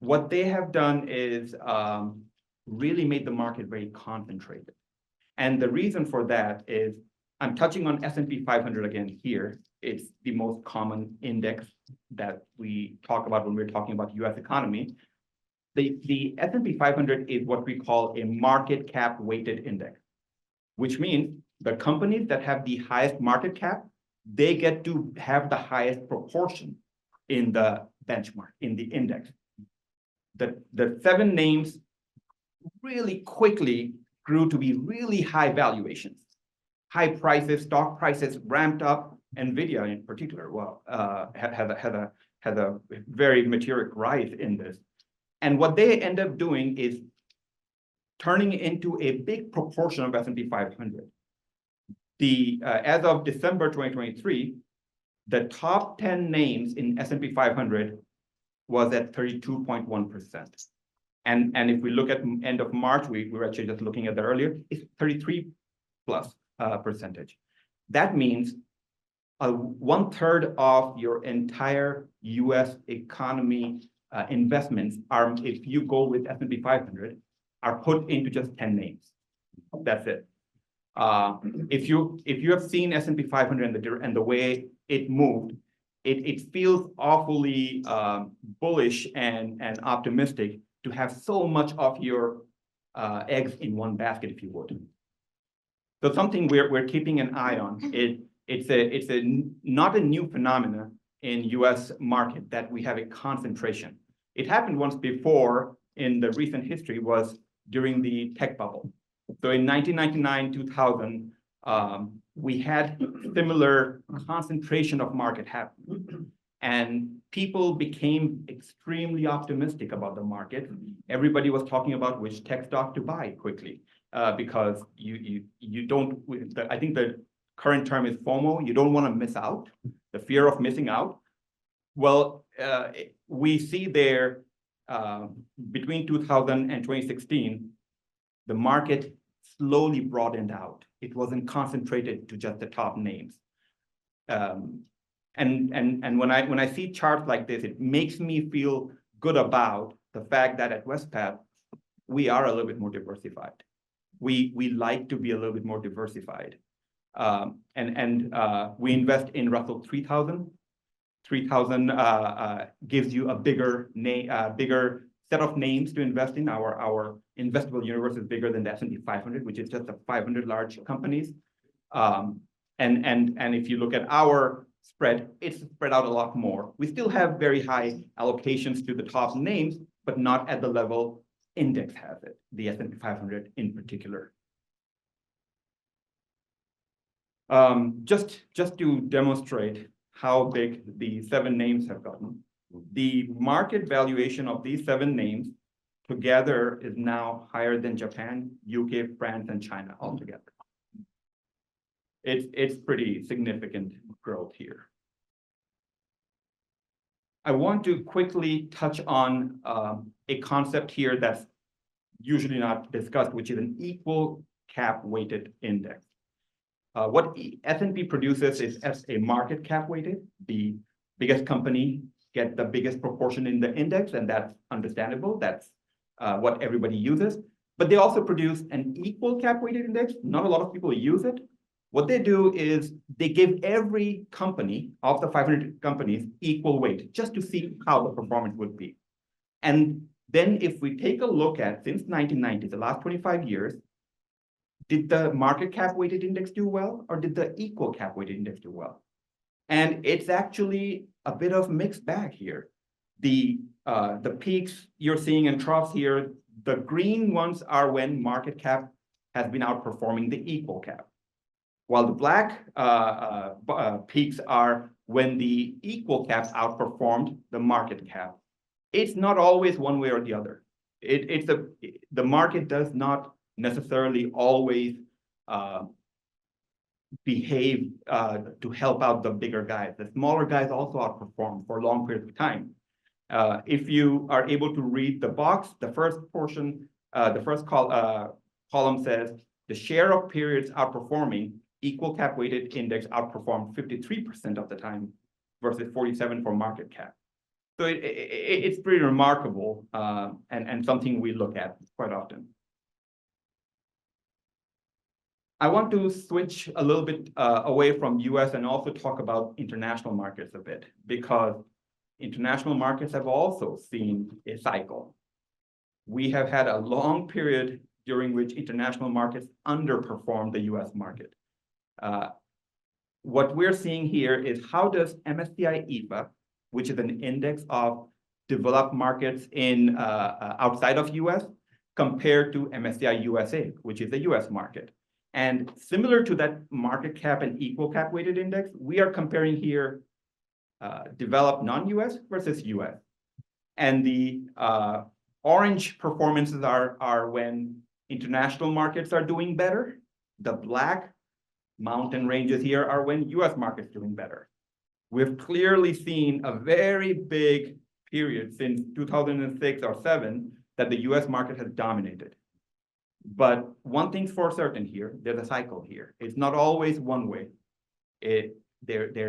What they have done is really made the market very concentrated. And the reason for that is, I'm touching on S&P 500 again here. It's the most common index that we talk about when we're talking about US economy. The S&P 500 is what we call a market cap weighted index, which means the companies that have the highest market cap, they get to have the highest proportion in the benchmark, in the index. The 7 names really quickly grew to be really high valuations. High prices, stock prices ramped up. NVIDIA in particular, well, had a very meteoric rise in this. And what they end up doing is turning into a big proportion of S&P 500. As of December 2023, the top 10 names in S&P 500 was at 32.1%. And if we look at end of March, we were actually just looking at that earlier, it's 33 plus percentage. That means 1/3 of your entire US economy investments are, if you go with S&P 500, are put into just 10 names. That's it. If you have seen S&P 500 and the way it moved, it feels awfully bullish and optimistic to have so much of your eggs in one basket, if you would. So something we're keeping an eye on. It's not a new phenomenon in US market that we have a concentration. It happened once before in the recent history, was during the tech bubble. So in 1999, 2000, we had similar concentration of market happen. And people became extremely optimistic about the market. Everybody was talking about which tech stock to buy quickly, because you don't, I think the current term is FOMO, you don't want to miss out, the fear of missing out. Well, we see there between 2000 and 2016, the market slowly broadened out. It wasn't concentrated to just the top names. And when I see charts like this, it makes me feel good about the fact that at Westpac, we are a little bit more diversified. We like to be a little bit more diversified. We invest in Russell 3000. 3000 gives you a bigger set of names to invest in. Our investable universe is bigger than the S&P 500, which is just the 500 large companies. And if you look at our spread, it's spread out a lot more. We still have very high allocations to the top names, but not at the level index has it, the S&P 500 in particular. Just to demonstrate how big the 7 names have gotten, the market valuation of these 7 names together is now higher than Japan, UK, France, and China altogether. It's pretty significant growth here. I want to quickly touch on a concept here that's usually not discussed, which is an equal cap weighted index. What S&P produces is as a market cap weighted. The biggest company get the biggest proportion in the index, and that's understandable. That's what everybody uses. But they also produce an equal cap weighted index. Not a lot of people use it. What they do is they give every company of the 500 companies equal weight just to see how the performance would be. And then if we take a look at since 1990, the last 25 years, did the market cap weighted index do well, or did the equal cap weighted index do well? And it's actually a bit of mixed bag here. The peaks you're seeing and troughs here, the green ones are when market cap has been outperforming the equal cap. While the black peaks are when the equal caps outperformed the market cap. It's not always one way or the other. The market does not necessarily always behave to help out the bigger guys. The smaller guys also outperform for long periods of time. If you are able to read the box, the first portion, the first column says the share of periods outperforming equal cap weighted index outperformed 53% of the time versus 47 for market cap. So it's pretty remarkable and something we look at quite often. I want to switch a little bit away from US and also talk about international markets a bit, because international markets have also seen a cycle. We have had a long period during which international markets underperformed the US market. What we're seeing here is how does MSCI EAFE, which is an index of developed markets in outside of US, compare to MSCI USA, which is the US market. And similar to that market cap and equal cap weighted index, we are comparing here developed non-US versus US. And the orange performances are when international markets are doing better. The black mountain ranges here are when US markets doing better. We've clearly seen a very big period since 2006 or 7 that the US market has dominated. But one thing's for certain here, there's a cycle here. It's not always one way.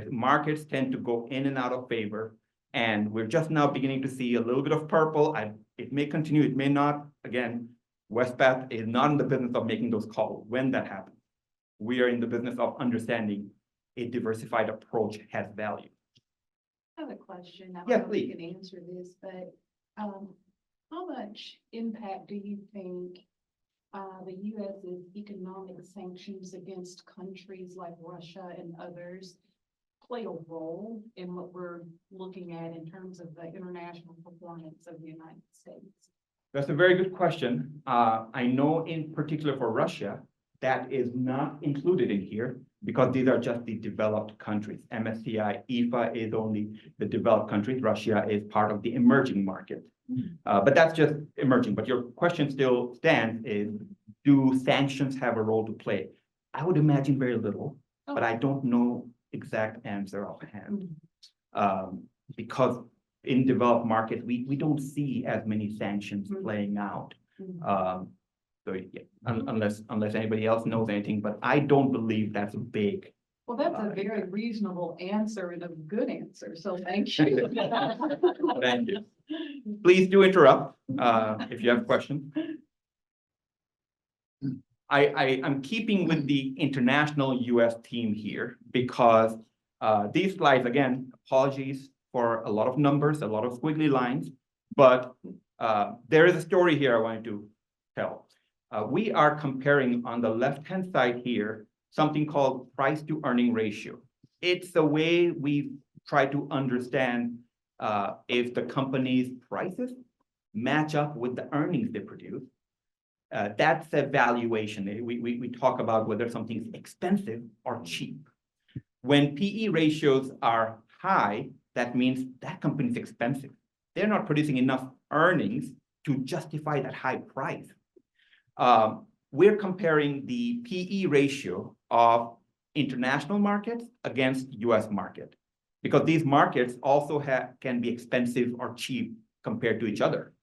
Markets tend to go in and out of favor, and we're just now beginning to see a little bit of purple. It may continue, it may not. Again, Westpac is not in the business of making those calls when that happens. We are in the business of understanding a diversified approach has value. I have a question. I don't Yeah, know if you please. can answer this, but how much impact do you think the U.S.'s economic sanctions against countries like Russia and others play a role in what we're looking at in terms of the international performance of the United States? That's a very good question. I know in particular for Russia, that is not included in here because these are just the developed countries. MSCI EAFE is only the developed countries. Russia is part of the emerging market. But that's just emerging. But your question still stands is, do sanctions have a role to play? I would imagine very little, but I don't know exact answer offhand. Because in developed markets, we don't see as many sanctions playing out. So yeah, unless anybody else knows anything, but I don't believe that's a big. Well, that's a very reasonable answer and a good answer, so thank you. Thank you. Please do interrupt if you have questions. I'm keeping with the international US team here because these slides, again, apologies for a lot of numbers, a lot of squiggly lines, but there is a story here I wanted to tell. We are comparing on the left-hand side here, something called price to earning ratio. It's the way we try to understand if the company's prices match up with the earnings they produce. That's a valuation. We talk about whether something's expensive or cheap. When PE ratios are high, that means that company's expensive. They're not producing enough earnings to justify that high price. We're comparing the PE ratio of international markets against US market, because these markets also can be expensive or cheap compared to each other.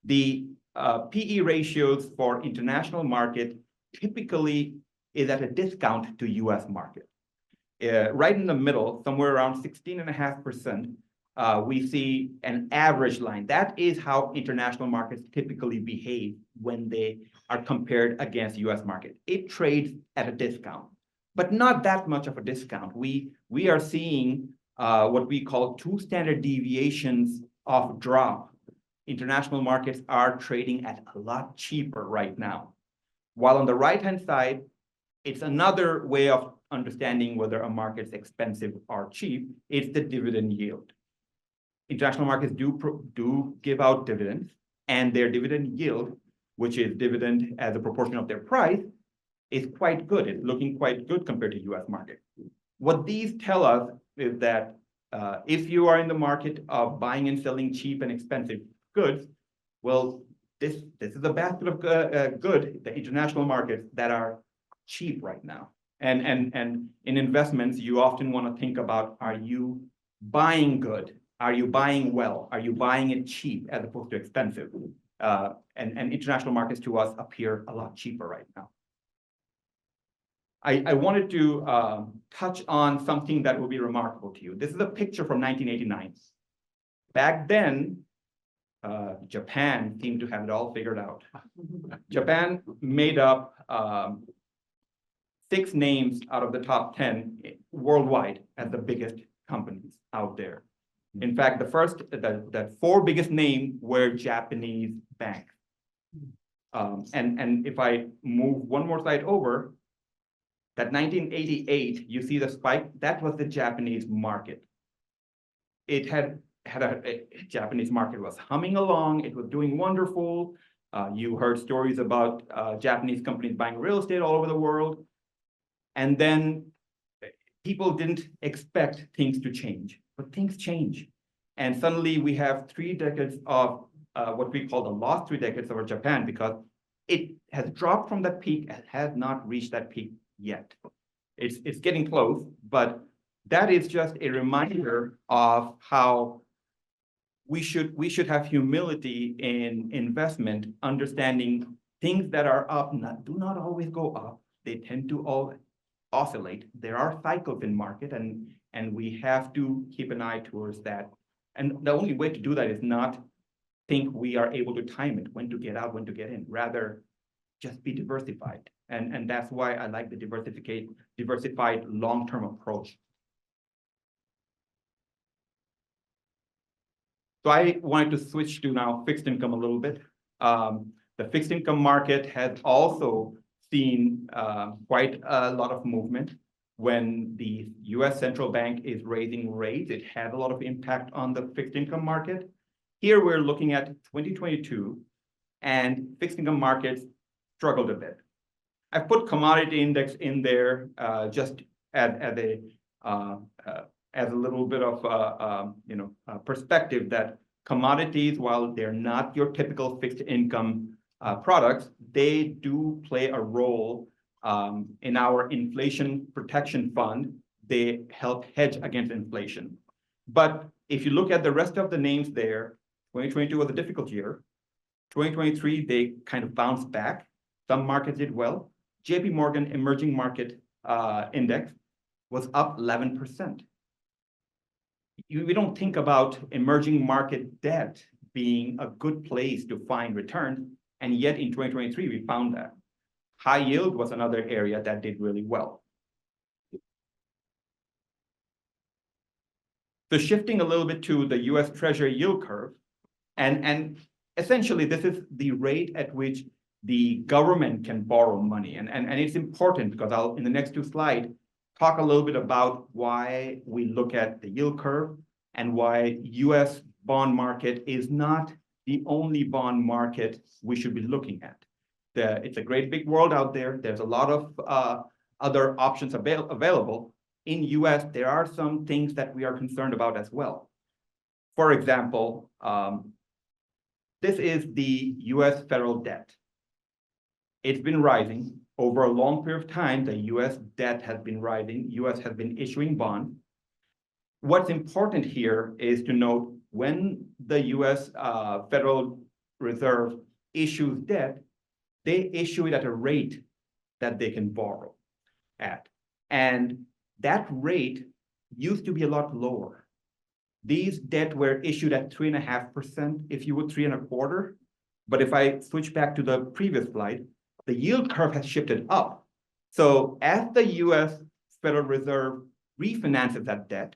The PE ratios for international market typically is at a discount to US market. Right in the middle, somewhere around 16.5%, we see an average line. That is how international markets typically behave when they are compared against US market. It trades at a discount, but not that much of a discount. We are seeing what we call 2 standard deviations of drop. International markets are trading at a lot cheaper right now. While on the right-hand side, it's another way of understanding whether a market's expensive or cheap. It's the dividend yield. International markets do give out dividends, and their dividend yield, which is dividend as a proportion of their price, is quite good. It's looking quite good compared to US market. What these tell us is that if you are in the market of buying and selling cheap and expensive goods, well, this is a basket of good, the international markets that are cheap right now. And in investments, you often want to think about, are you buying good? Are you buying well? Are you buying it cheap as opposed to expensive? And international markets to us appear a lot cheaper right now. I wanted to touch on something that will be remarkable to you. This is a picture from 1989. Back then, Japan seemed to have it all figured out. Japan made up 6 names out of the top 10 worldwide as the biggest companies out there. In fact, the 4 biggest names were Japanese banks. And if I move one more slide over, that 1988, you see the spike, that was the Japanese market. It had a Japanese market was humming along, it was doing wonderful. You heard stories about Japanese companies buying real estate all over the world. And then people didn't expect things to change, but things change. And suddenly we have 3 decades of what we call the lost 3 decades of Japan, because it has dropped from that peak and has not reached that peak yet. It's getting close, but that is just a reminder of how we should have humility in investment, understanding things that are up do not always go up. They tend to all oscillate. There are cycles in market, and we have to keep an eye towards that. And the only way to do that is not think we are able to time it, when to get out, when to get in. Rather, just be diversified. And that's why I like the diversified long-term approach. So I wanted to switch to now fixed income a little bit. The fixed income market has also seen quite a lot of movement. When the US central bank is raising rates, it has a lot of impact on the fixed income market. Here we're looking at 2022, and fixed income markets struggled a bit. I've put commodity index in there just as a little bit of perspective that commodities, while they're not your typical fixed income products, they do play a role in our inflation protection fund. They help hedge against inflation. But if you look at the rest of the names there, 2022 was a difficult year. 2023, they kind of bounced back. Some markets did well. JP Morgan Emerging Market Index was up 11%. We don't think about emerging market debt being a good place to find returns, and yet in 2023, we found that. High yield was another area that did really well. So shifting a little bit to the US Treasury yield curve, and essentially this is the rate at which the government can borrow money. And it's important because I'll, in the next 2 slides, talk a little bit about why we look at the yield curve and why US bond market is not the only bond market we should be looking at. It's a great big world out there. There's a lot of other options available. In US, there are some things that we are concerned about as well. For example, this is the US federal debt. It's been rising. Over a long period of time, the US debt has been rising. US has been issuing bonds. What's important here is to note when the US Federal Reserve issues debt, they issue it at a rate that they can borrow at. And that rate used to be a lot lower. These debt were issued at 3.5%, if you would 3.25%. But if I switch back to the previous slide, the yield curve has shifted up. So as the US Federal Reserve refinances that debt,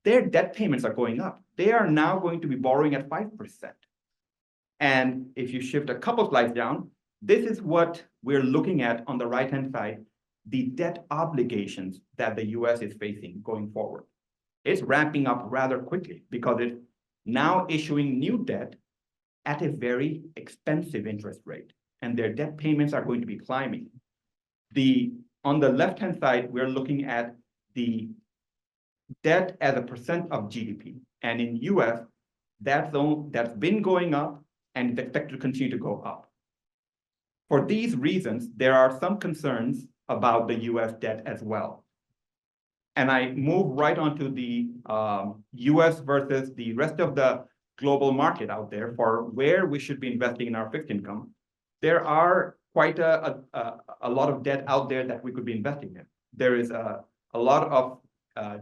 their debt payments are going up. They are now going to be borrowing at 5%. And if you shift a couple slides down, this is what we're looking at on the right-hand side, the debt obligations that the US is facing going forward. It's ramping up rather quickly because it's now issuing new debt at a very expensive interest rate, and their debt payments are going to be climbing. On the left-hand side, we're looking at the debt as a percent of GDP. And in US, that's been going up and is expected to continue to go up. For these reasons, there are some concerns about the US debt as well. And I move right onto the US versus the rest of the global market out there for where we should be investing in our fixed income. There are quite a lot of debt out there that we could be investing in. There is a lot of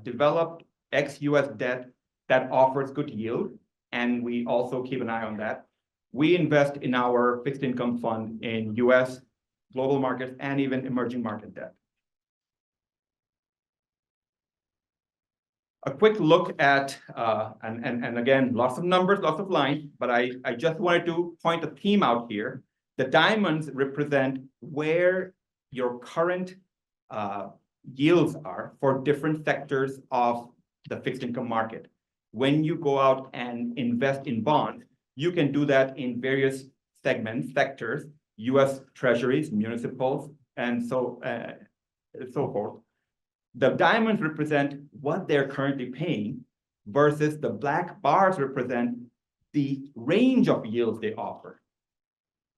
developed ex-US debt that offers good yield, and we also keep an eye on that. We invest in our fixed income fund in US, global markets, and even emerging market debt. A quick look at, and again, lots of numbers, lots of lines, but I just wanted to point a theme out here. The diamonds represent where your current yields are for different sectors of the fixed income market. When you go out and invest in bonds, you can do that in various segments, sectors, US treasuries, municipals, and so forth. The diamonds represent what they're currently paying versus the black bars represent the range of yields they offer.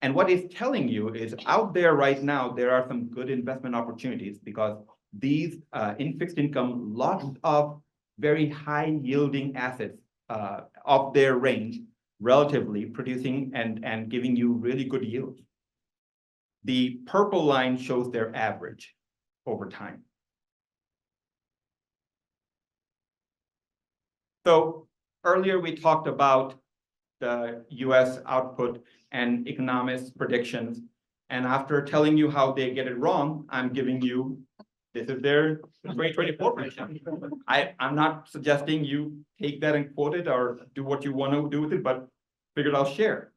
And what it's telling you is out there right now, there are some good investment opportunities because these in fixed income, lots of very high yielding assets of their range, relatively producing and giving you really good yields. The purple line shows their average over time. So earlier we talked about the US output and economists' predictions. And after telling you how they get it wrong, I'm giving you, this is their 2024 prediction. I'm not suggesting you take that and quote it or do what you want to do with it, but figured I'll share.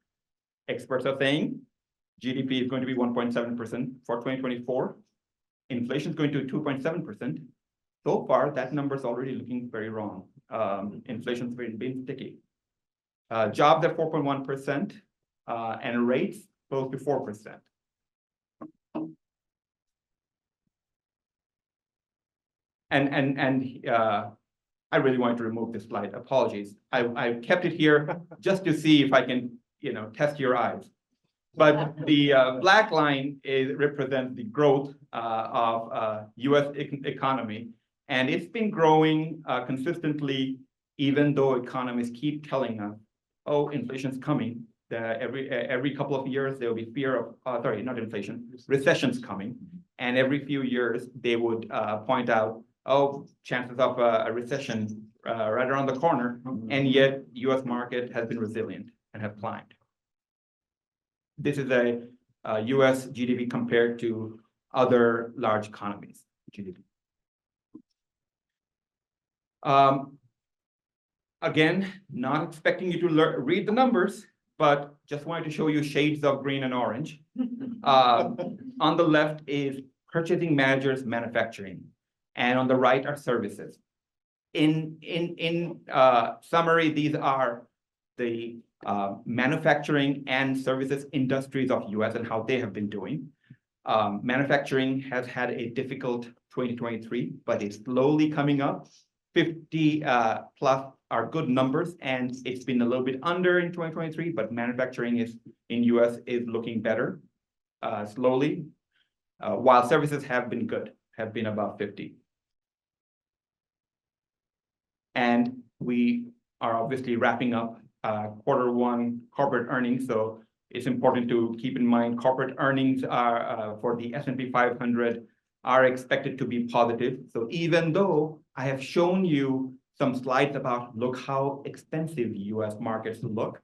Experts are saying GDP is going to be 1.7% for 2024. Inflation is going to 2.7%. So far, that number is already looking very wrong. Inflation's been sticky. Jobs at 4.1%, and rates close to 4%. And I really wanted to remove this slide. Apologies. I kept it here just to see if I can, test your eyes. But the black line represents the growth of US economy. And it's been growing consistently, even though economists keep telling us, oh, inflation's coming. Every couple of years, there will be fear of, not inflation, recession's coming. And every few years, they would point out, oh, chances of a recession right around the corner. And yet, US market has been resilient and have climbed. This is a US GDP compared to other large economies, GDP. Again, not expecting you to read the numbers, but just wanted to show you shades of green and orange. On the left is purchasing managers manufacturing, and on the right are services. In summary, these are the manufacturing and services industries of US and how they have been doing. Manufacturing has had a difficult 2023, but it's slowly coming up. 50 plus are good numbers, and it's been a little bit under in 2023, but manufacturing in US is looking better slowly, while services have been good, have been about 50. And we are obviously wrapping up Q1 corporate earnings, so it's important to keep in mind corporate earnings are for the S&P 500 are expected to be positive. So even though I have shown you some slides about look how expensive US markets look,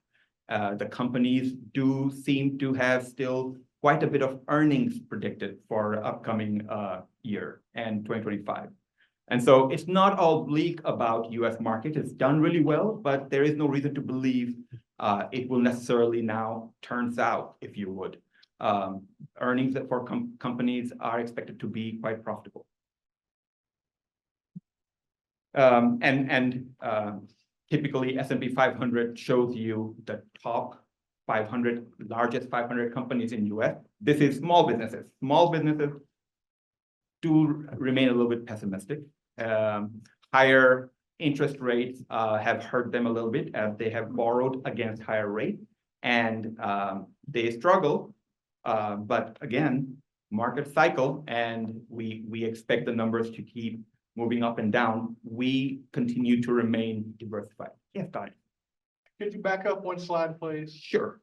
the companies do seem to have still quite a bit of earnings predicted for upcoming year and 2025. And so it's not all bleak about US market. It's done really well, but there is no reason to believe it will necessarily now turn south, if you would. earnings that for companies are expected to be quite profitable. Typically S&P 500 shows you the top 500 largest 500 companies in US. This is small businesses. Small businesses do remain a little bit pessimistic. Higher interest rates have hurt them a little bit as they have borrowed against higher rates, and they struggle. But again, market cycle, and we expect the numbers to keep moving up and down. We continue to remain diversified. Yes, Todd. Could you back up one slide, please? Sure.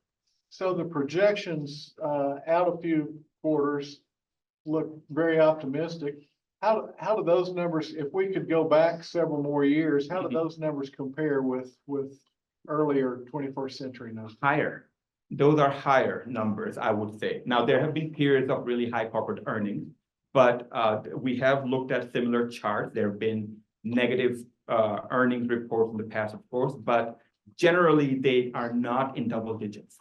So the projections out a few quarters look very optimistic. How do those numbers, if we could go back several more years, how do those numbers compare with earlier 21st century numbers? Higher. Those are higher numbers, I would say. Now, there have been periods of really high corporate earnings, but we have looked at similar charts. There have been negative earnings reports in the past, of course, but generally they are not in double digits.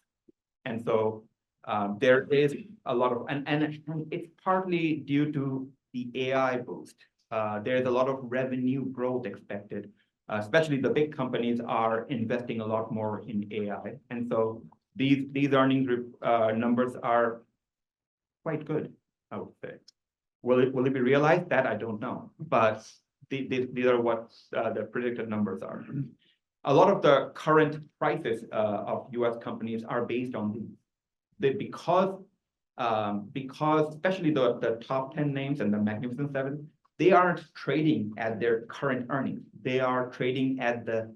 And so there is a lot of, and it's partly due to the AI boost. There's a lot of revenue growth expected, especially the big companies are investing a lot more in AI. And so these earnings numbers are quite good, I would say. Will it be realized? That I don't know, but these are what the predicted numbers are. A lot of the current prices of US companies are based on these. Because especially the top 10 names and the Magnificent Seven, they aren't trading at their current earnings. They are trading at the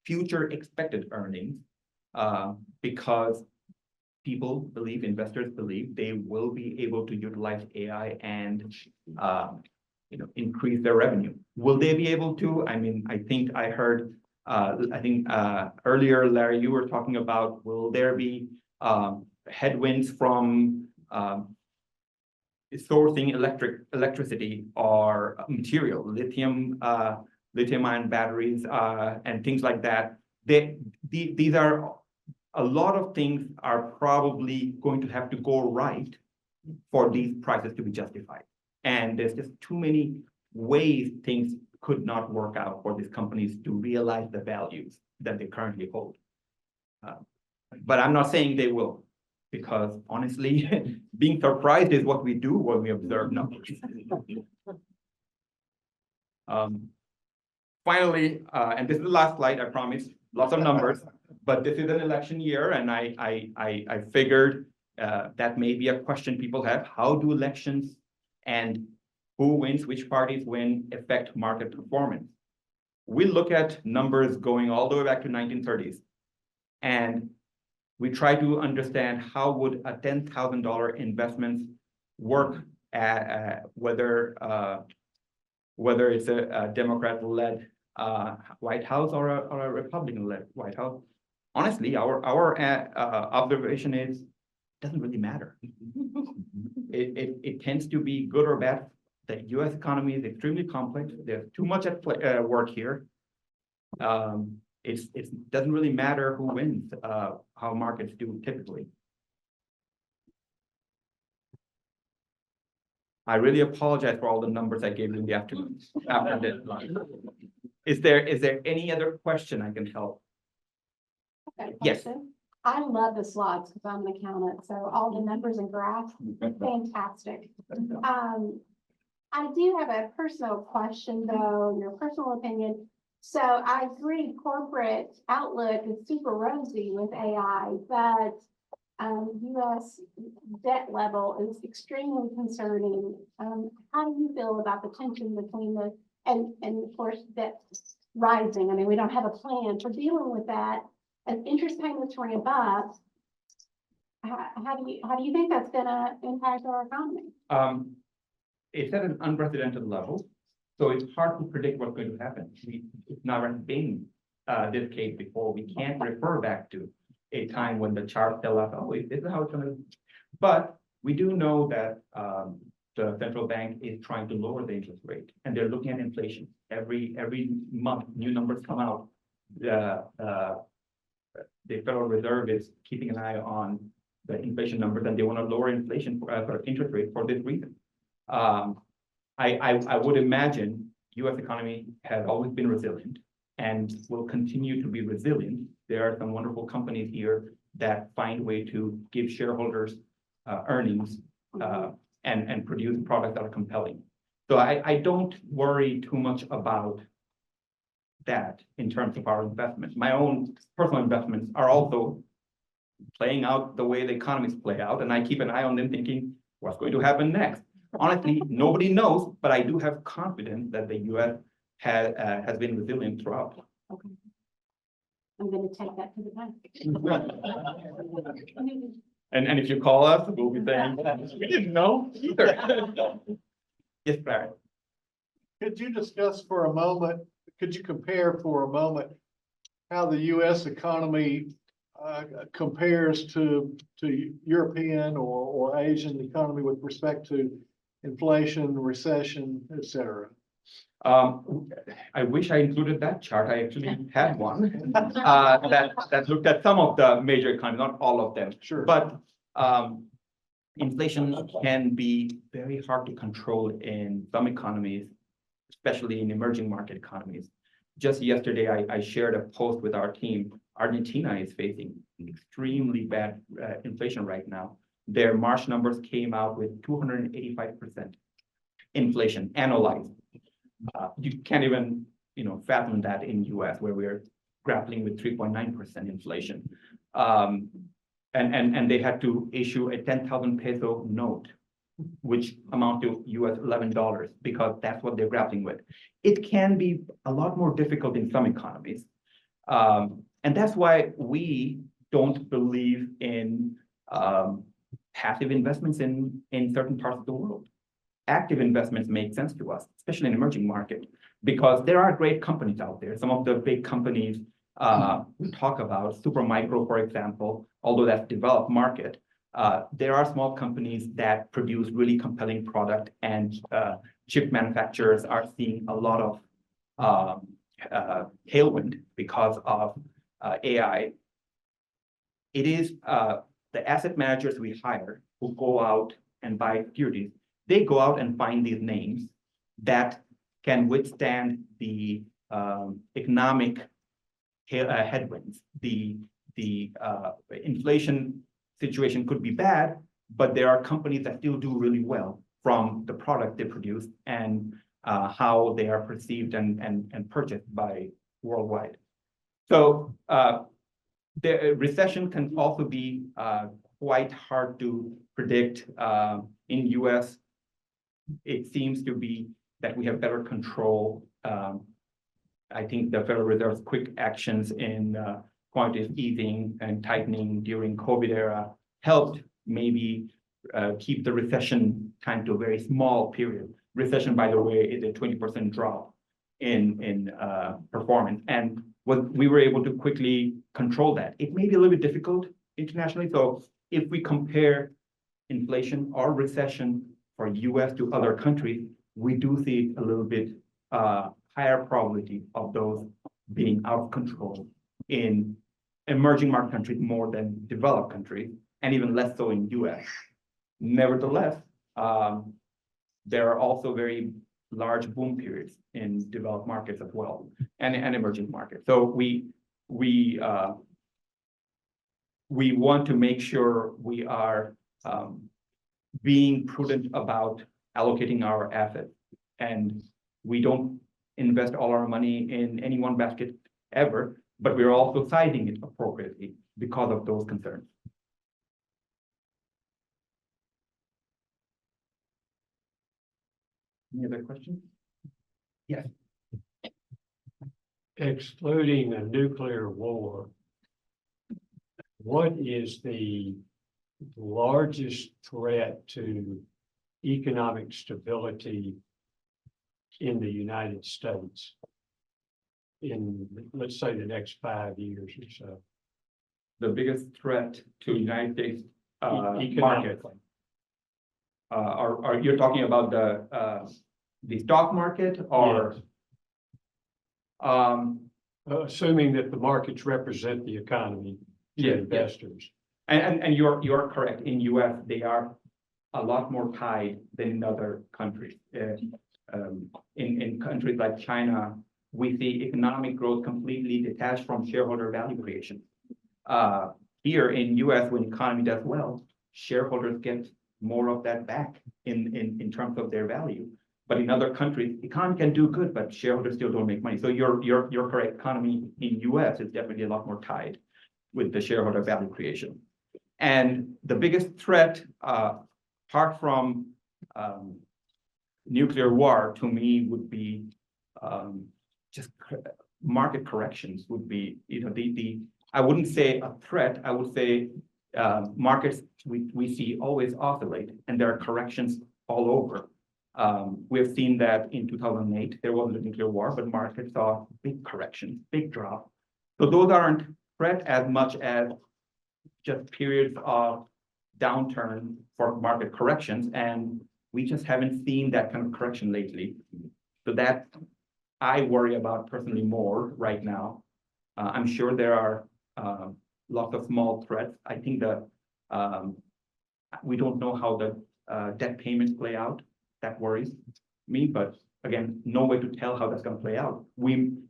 future expected earnings because people believe, investors believe they will be able to utilize AI and increase their revenue. Will they be able to? I mean, I think I heard earlier, Larry, you were talking about, will there be headwinds from sourcing electricity or material, lithium-ion batteries, and things like that. These are a lot of things are probably going to have to go right for these prices to be justified. And there's just too many ways things could not work out for these companies to realize the values that they currently hold. But I'm not saying they will, because honestly, being surprised is what we do when we observe numbers. Finally, and this is the last slide, I promise, lots of numbers, but this is an election year, and I figured that may be a question people have. How do elections and who wins, which parties win, affect market performance? We look at numbers going all the way back to 1930s, and we try to understand how would a $10,000 investment work at whether it's a Democrat-led White House or a Republican-led White House. Honestly, our observation is it doesn't really matter. It tends to be good or bad. The U.S. economy is extremely complex. There's too much at work here. It doesn't really matter who wins, how markets do typically. I really apologize for all the numbers I gave you in the afternoon after this lunch. Is there any other question I can help? Okay, Yes. I love the slides because I'm an accountant, so all the numbers and graphs, fantastic. I do have a personal question though, your personal opinion. So I agree, corporate outlook is super rosy with AI, but US debt level is extremely concerning. How do you feel about the tension between and of course debt rising? I mean, we don't have a plan for dealing with that. As interest payments ramp up, how do you think that's gonna impact our economy? It's at an unprecedented level, so it's hard to predict what's going to happen. It's never been this case before. We can't refer back to a time when the chart tell us, oh, this is how it's gonna. But we do know that the central bank is trying to lower the interest rate, and they're looking at inflation. Every month, new numbers come out. The Federal Reserve is keeping an eye on the inflation numbers, and they want to lower inflation for interest rate for this reason. I would imagine US economy has always been resilient and will continue to be resilient. There are some wonderful companies here that find way to give shareholders earnings and produce products that are compelling. So I don't worry too much about that in terms of our investments. My own personal investments are also playing out the way the economies play out, and I keep an eye on them thinking, what's going to happen next? Honestly, nobody knows, but I do have confidence that the US has been resilient throughout. Okay. I'm gonna take that to the bank. And if you call us, we'll be saying, we didn't know either. Yes, Barry. Could you discuss for a moment, could you compare for a moment how the US economy compares to European or Asian economy with respect to inflation, recession, et cetera? I wish I included that chart. I actually had one that looked at some of the major economies, not all of them. Sure. But inflation can be very hard to control in some economies, especially in emerging market economies. Just yesterday, I shared a post with our team. Argentina is facing extremely bad inflation right now. Their March numbers came out with 285% inflation annualized. You can't even, fathom that in US where we're grappling with 3.9% inflation. And they had to issue a 10,000 peso note, which amount to US $11, because that's what they're grappling with. It can be a lot more difficult in some economies. And that's why we don't believe in passive investments in certain parts of the world. Active investments make sense to us, especially in emerging market, because there are great companies out there. Some of the big companies we talk about, Supermicro, for example, although that's developed market, there are small companies that produce really compelling product, and chip manufacturers are seeing a lot of tailwind because of AI. It is the asset managers we hire who go out and buy securities. They go out and find these names that can withstand the economic headwinds. The inflation situation could be bad, but there are companies that still do really well from the product they produce and how they are perceived and purchased by worldwide. So the recession can also be quite hard to predict. In US, it seems to be that we have better control. I think the Federal Reserve's quick actions in quantitative easing and tightening during COVID era helped maybe keep the recession time to a very small period. Recession, by the way, is a 20% drop in performance. And we were able to quickly control that. It may be a little bit difficult internationally. So if we compare inflation or recession for US to other countries, we do see a little bit higher probability of those being out of control in emerging market countries more than developed countries, and even less so in US. Nevertheless, there are also very large boom periods in developed markets as well, and emerging markets. So we want to make sure we are being prudent about allocating our assets, and we don't invest all our money in any one basket ever, but we're also sizing it appropriately because of those concerns. Any other questions? Yes. Excluding a nuclear war, what is the largest threat to economic stability in the United States in, let's say, the next 5 years or so? The biggest threat to United States market. Economically. Are you talking about the stock market or? Assuming that the markets represent the economy to Yes, investors. And you're correct. In US, they are a lot more tied than in other countries. In countries like China, we see economic growth completely detached from shareholder value creation. Here in US, when economy does well, shareholders get more of that back in terms of their value. But in other countries, economy can do good, but shareholders still don't make money. So you're correct. Economy in US is definitely a lot more tied with the shareholder value creation. And the biggest threat, apart from nuclear war, to me would be just market corrections would be, I wouldn't say a threat. I would say markets we see always oscillate, and there are corrections all over. We have seen that in 2008, there wasn't a nuclear war, but markets saw big corrections, big drop. So those aren't threat as much as just periods of downturn for market corrections. And we just haven't seen that kind of correction lately. So that I worry about personally more right now. I'm sure there are lots of small threats. I think that we don't know how the debt payments play out. That worries me, but again, no way to tell how that's going to play out.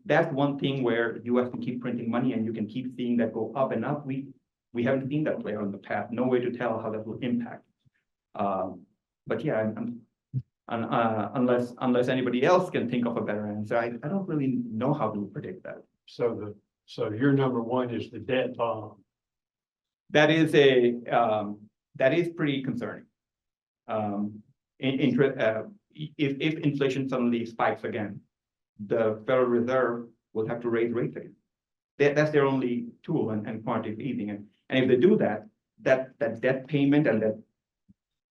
That's one thing where US can keep printing money and you can keep seeing that go up and up. We haven't seen that play out in the past. No way to tell how that will impact. But yeah, unless anybody else can think of a better answer, I don't really know how to predict that. So your number one is the debt bomb. That is pretty concerning. If inflation suddenly spikes again, the Federal Reserve will have to raise rates again. That's their only tool and quantitative easing. And if they do that debt payment and that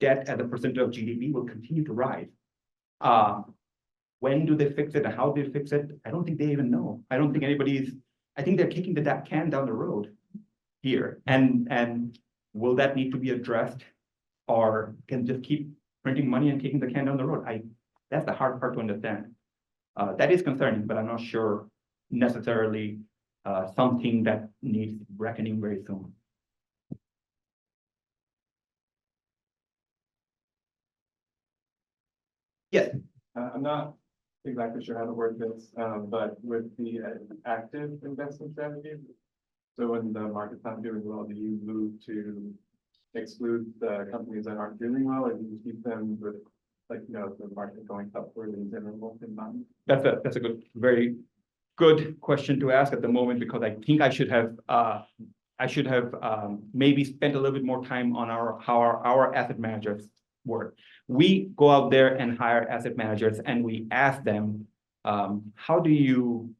debt as a percentage of GDP will continue to rise. When do they fix it and how do they fix it? I don't think they even know. I don't think I think they're kicking that can down the road here. And will that need to be addressed, or can just keep printing money and kicking the can down the road? That's the hard part to understand. That is concerning, but I'm not sure necessarily something that needs reckoning very soon. Yes. I'm not exactly sure how to word this, but with the active investment strategy, so when the market's not doing well, do you move to exclude the companies that aren't doing well, or do you keep them with, like, the market going upward in general in mind? That's a very good question to ask at the moment, because I think I should have maybe spent a little bit more time on how our asset managers work. We go out there and hire asset managers, and we ask them, how do you,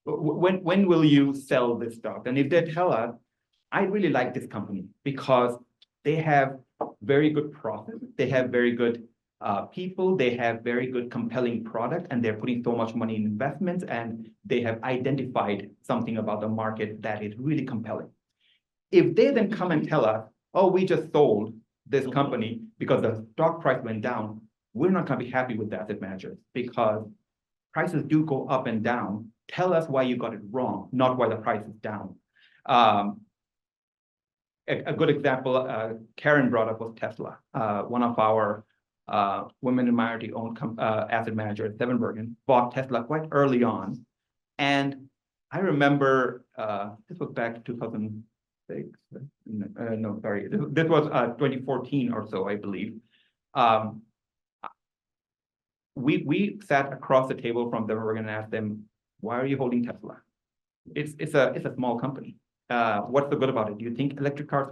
when will you sell this stock? And if they tell us, I really like this company because they have very good profit, they have very good people, they have very good compelling product, and they're putting so much money in investments, and they have identified something about the market that is really compelling. If they then come and tell us, oh, we just sold this company because the stock price went down, we're not going to be happy with the asset managers, because prices do go up and down. Tell us why you got it wrong, not why the price is down. A good example Karen brought up was Tesla. One of our women in minority owned asset manager, Seven Bergen, bought Tesla quite early on. And I remember this was back in 2006. No, sorry. This was 2014 or so, I believe. We sat across the table from them. We're going to ask them, why are you holding Tesla? It's a small company. What's the good about it? Do you think electric cars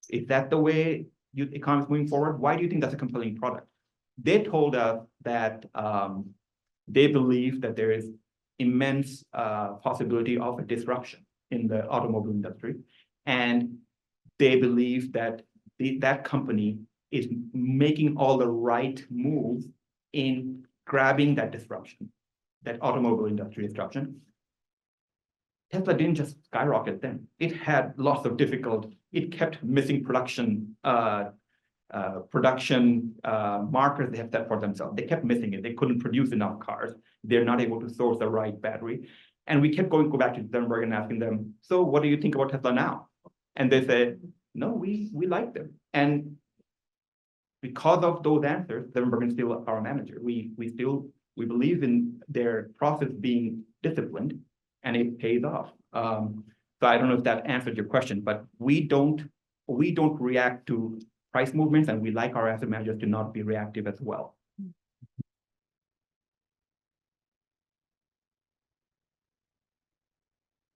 is that the way economy is moving forward? Why do you think that's a compelling product? They told us that they believe that there is immense possibility of a disruption in the automobile industry. And they believe that that company is making all the right moves in grabbing that disruption, that automobile industry disruption. Tesla didn't just skyrocket then. It had lots of difficulty. It kept missing production markers they have set for themselves. They kept missing it. They couldn't produce enough cars. They're not able to source the right battery. And we kept go back to Denver and asking them, so what do you think about Tesla now? And they said, no, we like them. And because of those answers, Devin Bergen is still our manager. We believe in their process being disciplined, and it pays off. So I don't know if that answered your question, but we don't react to price movements, and we like our asset managers to not be reactive as well.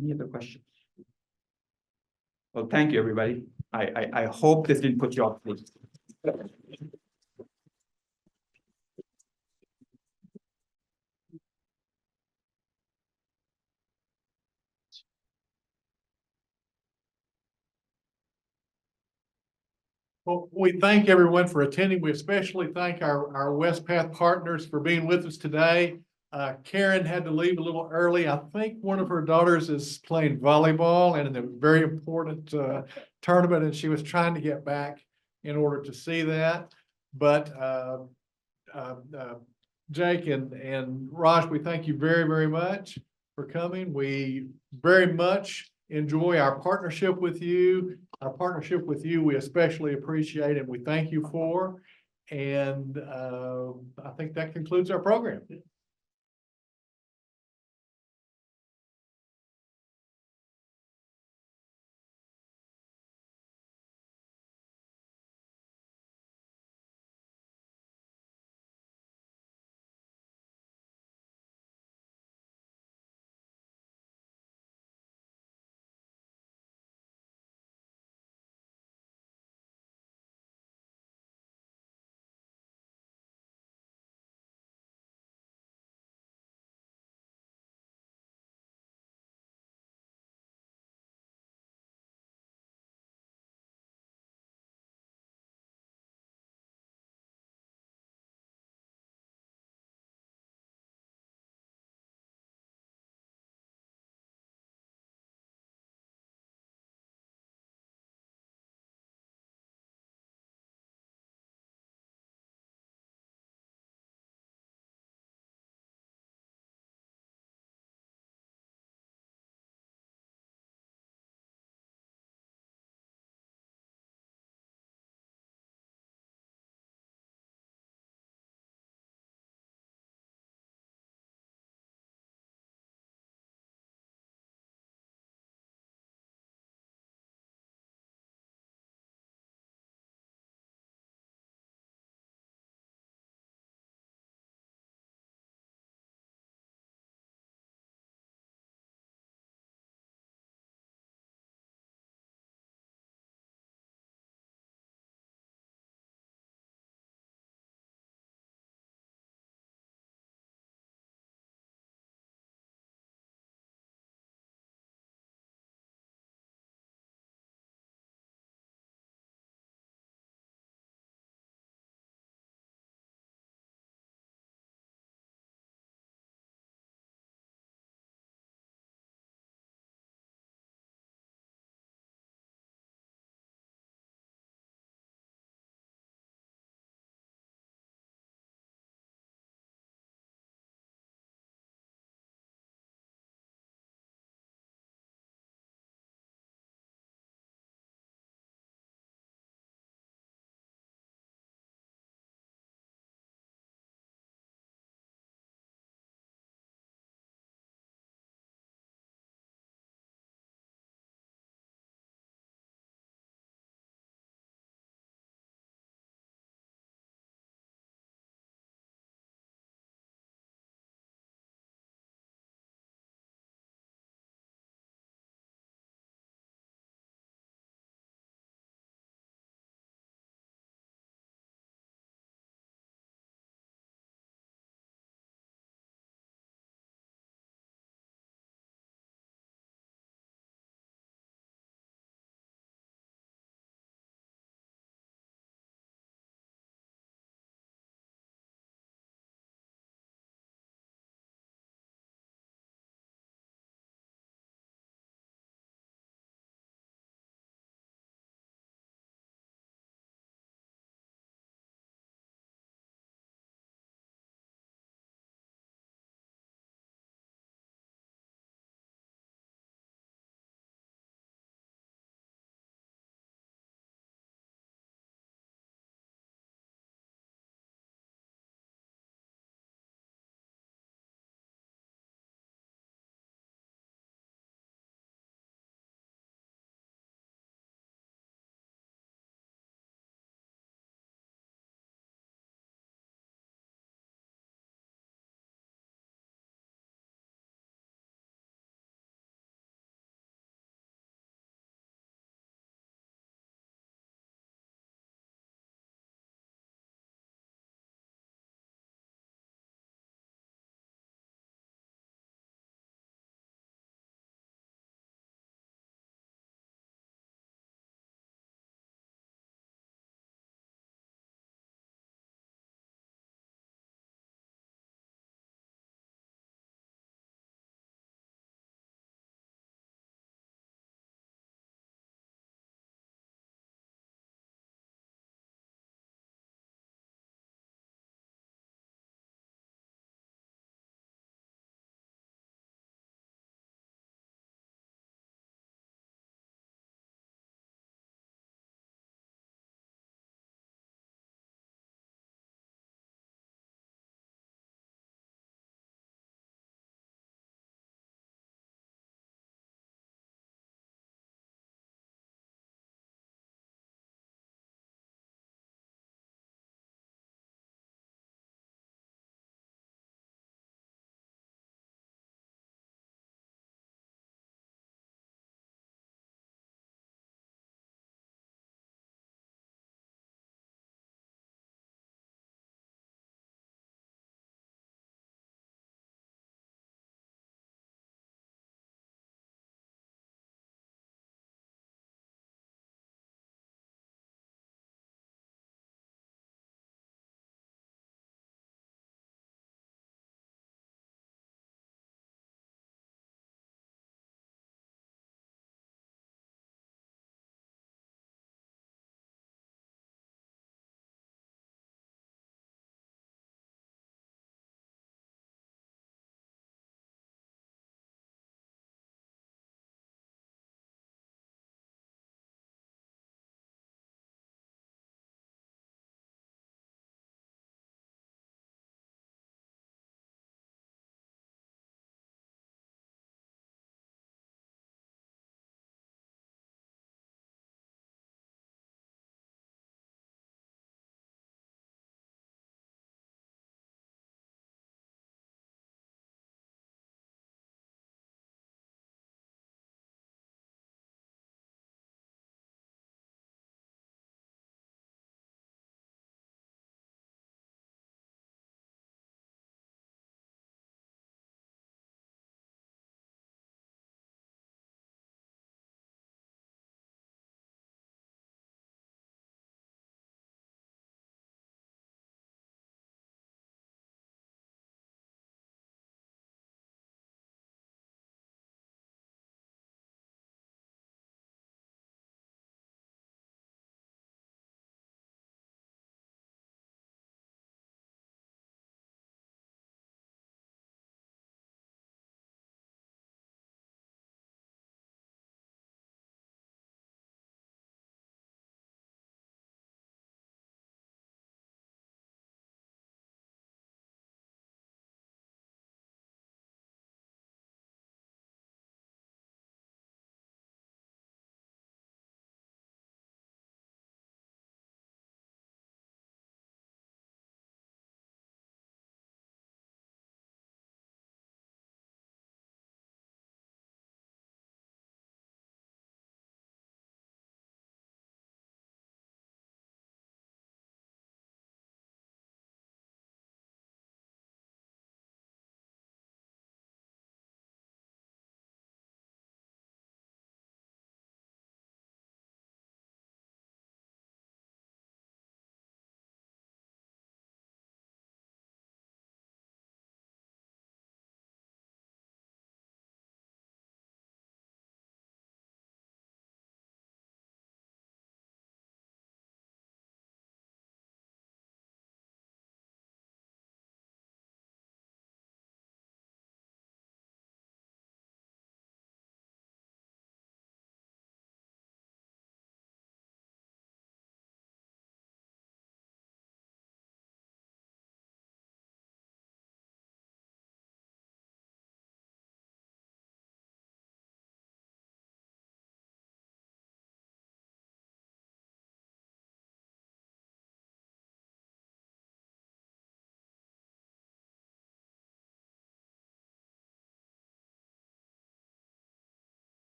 Any other questions? Well, thank you, everybody. I hope this didn't put you off, please. Well, we thank everyone for attending. We especially thank our WestPath partners for being with us today. Karen had to leave a little early. I think one of her daughters is playing volleyball and in a very important tournament, and she was trying to get back in order to see that. But Jake and Raj, we thank you very, very much for coming. We very much enjoy our partnership with you. Our partnership with you, we especially appreciate and we thank you for. And I think that concludes our program.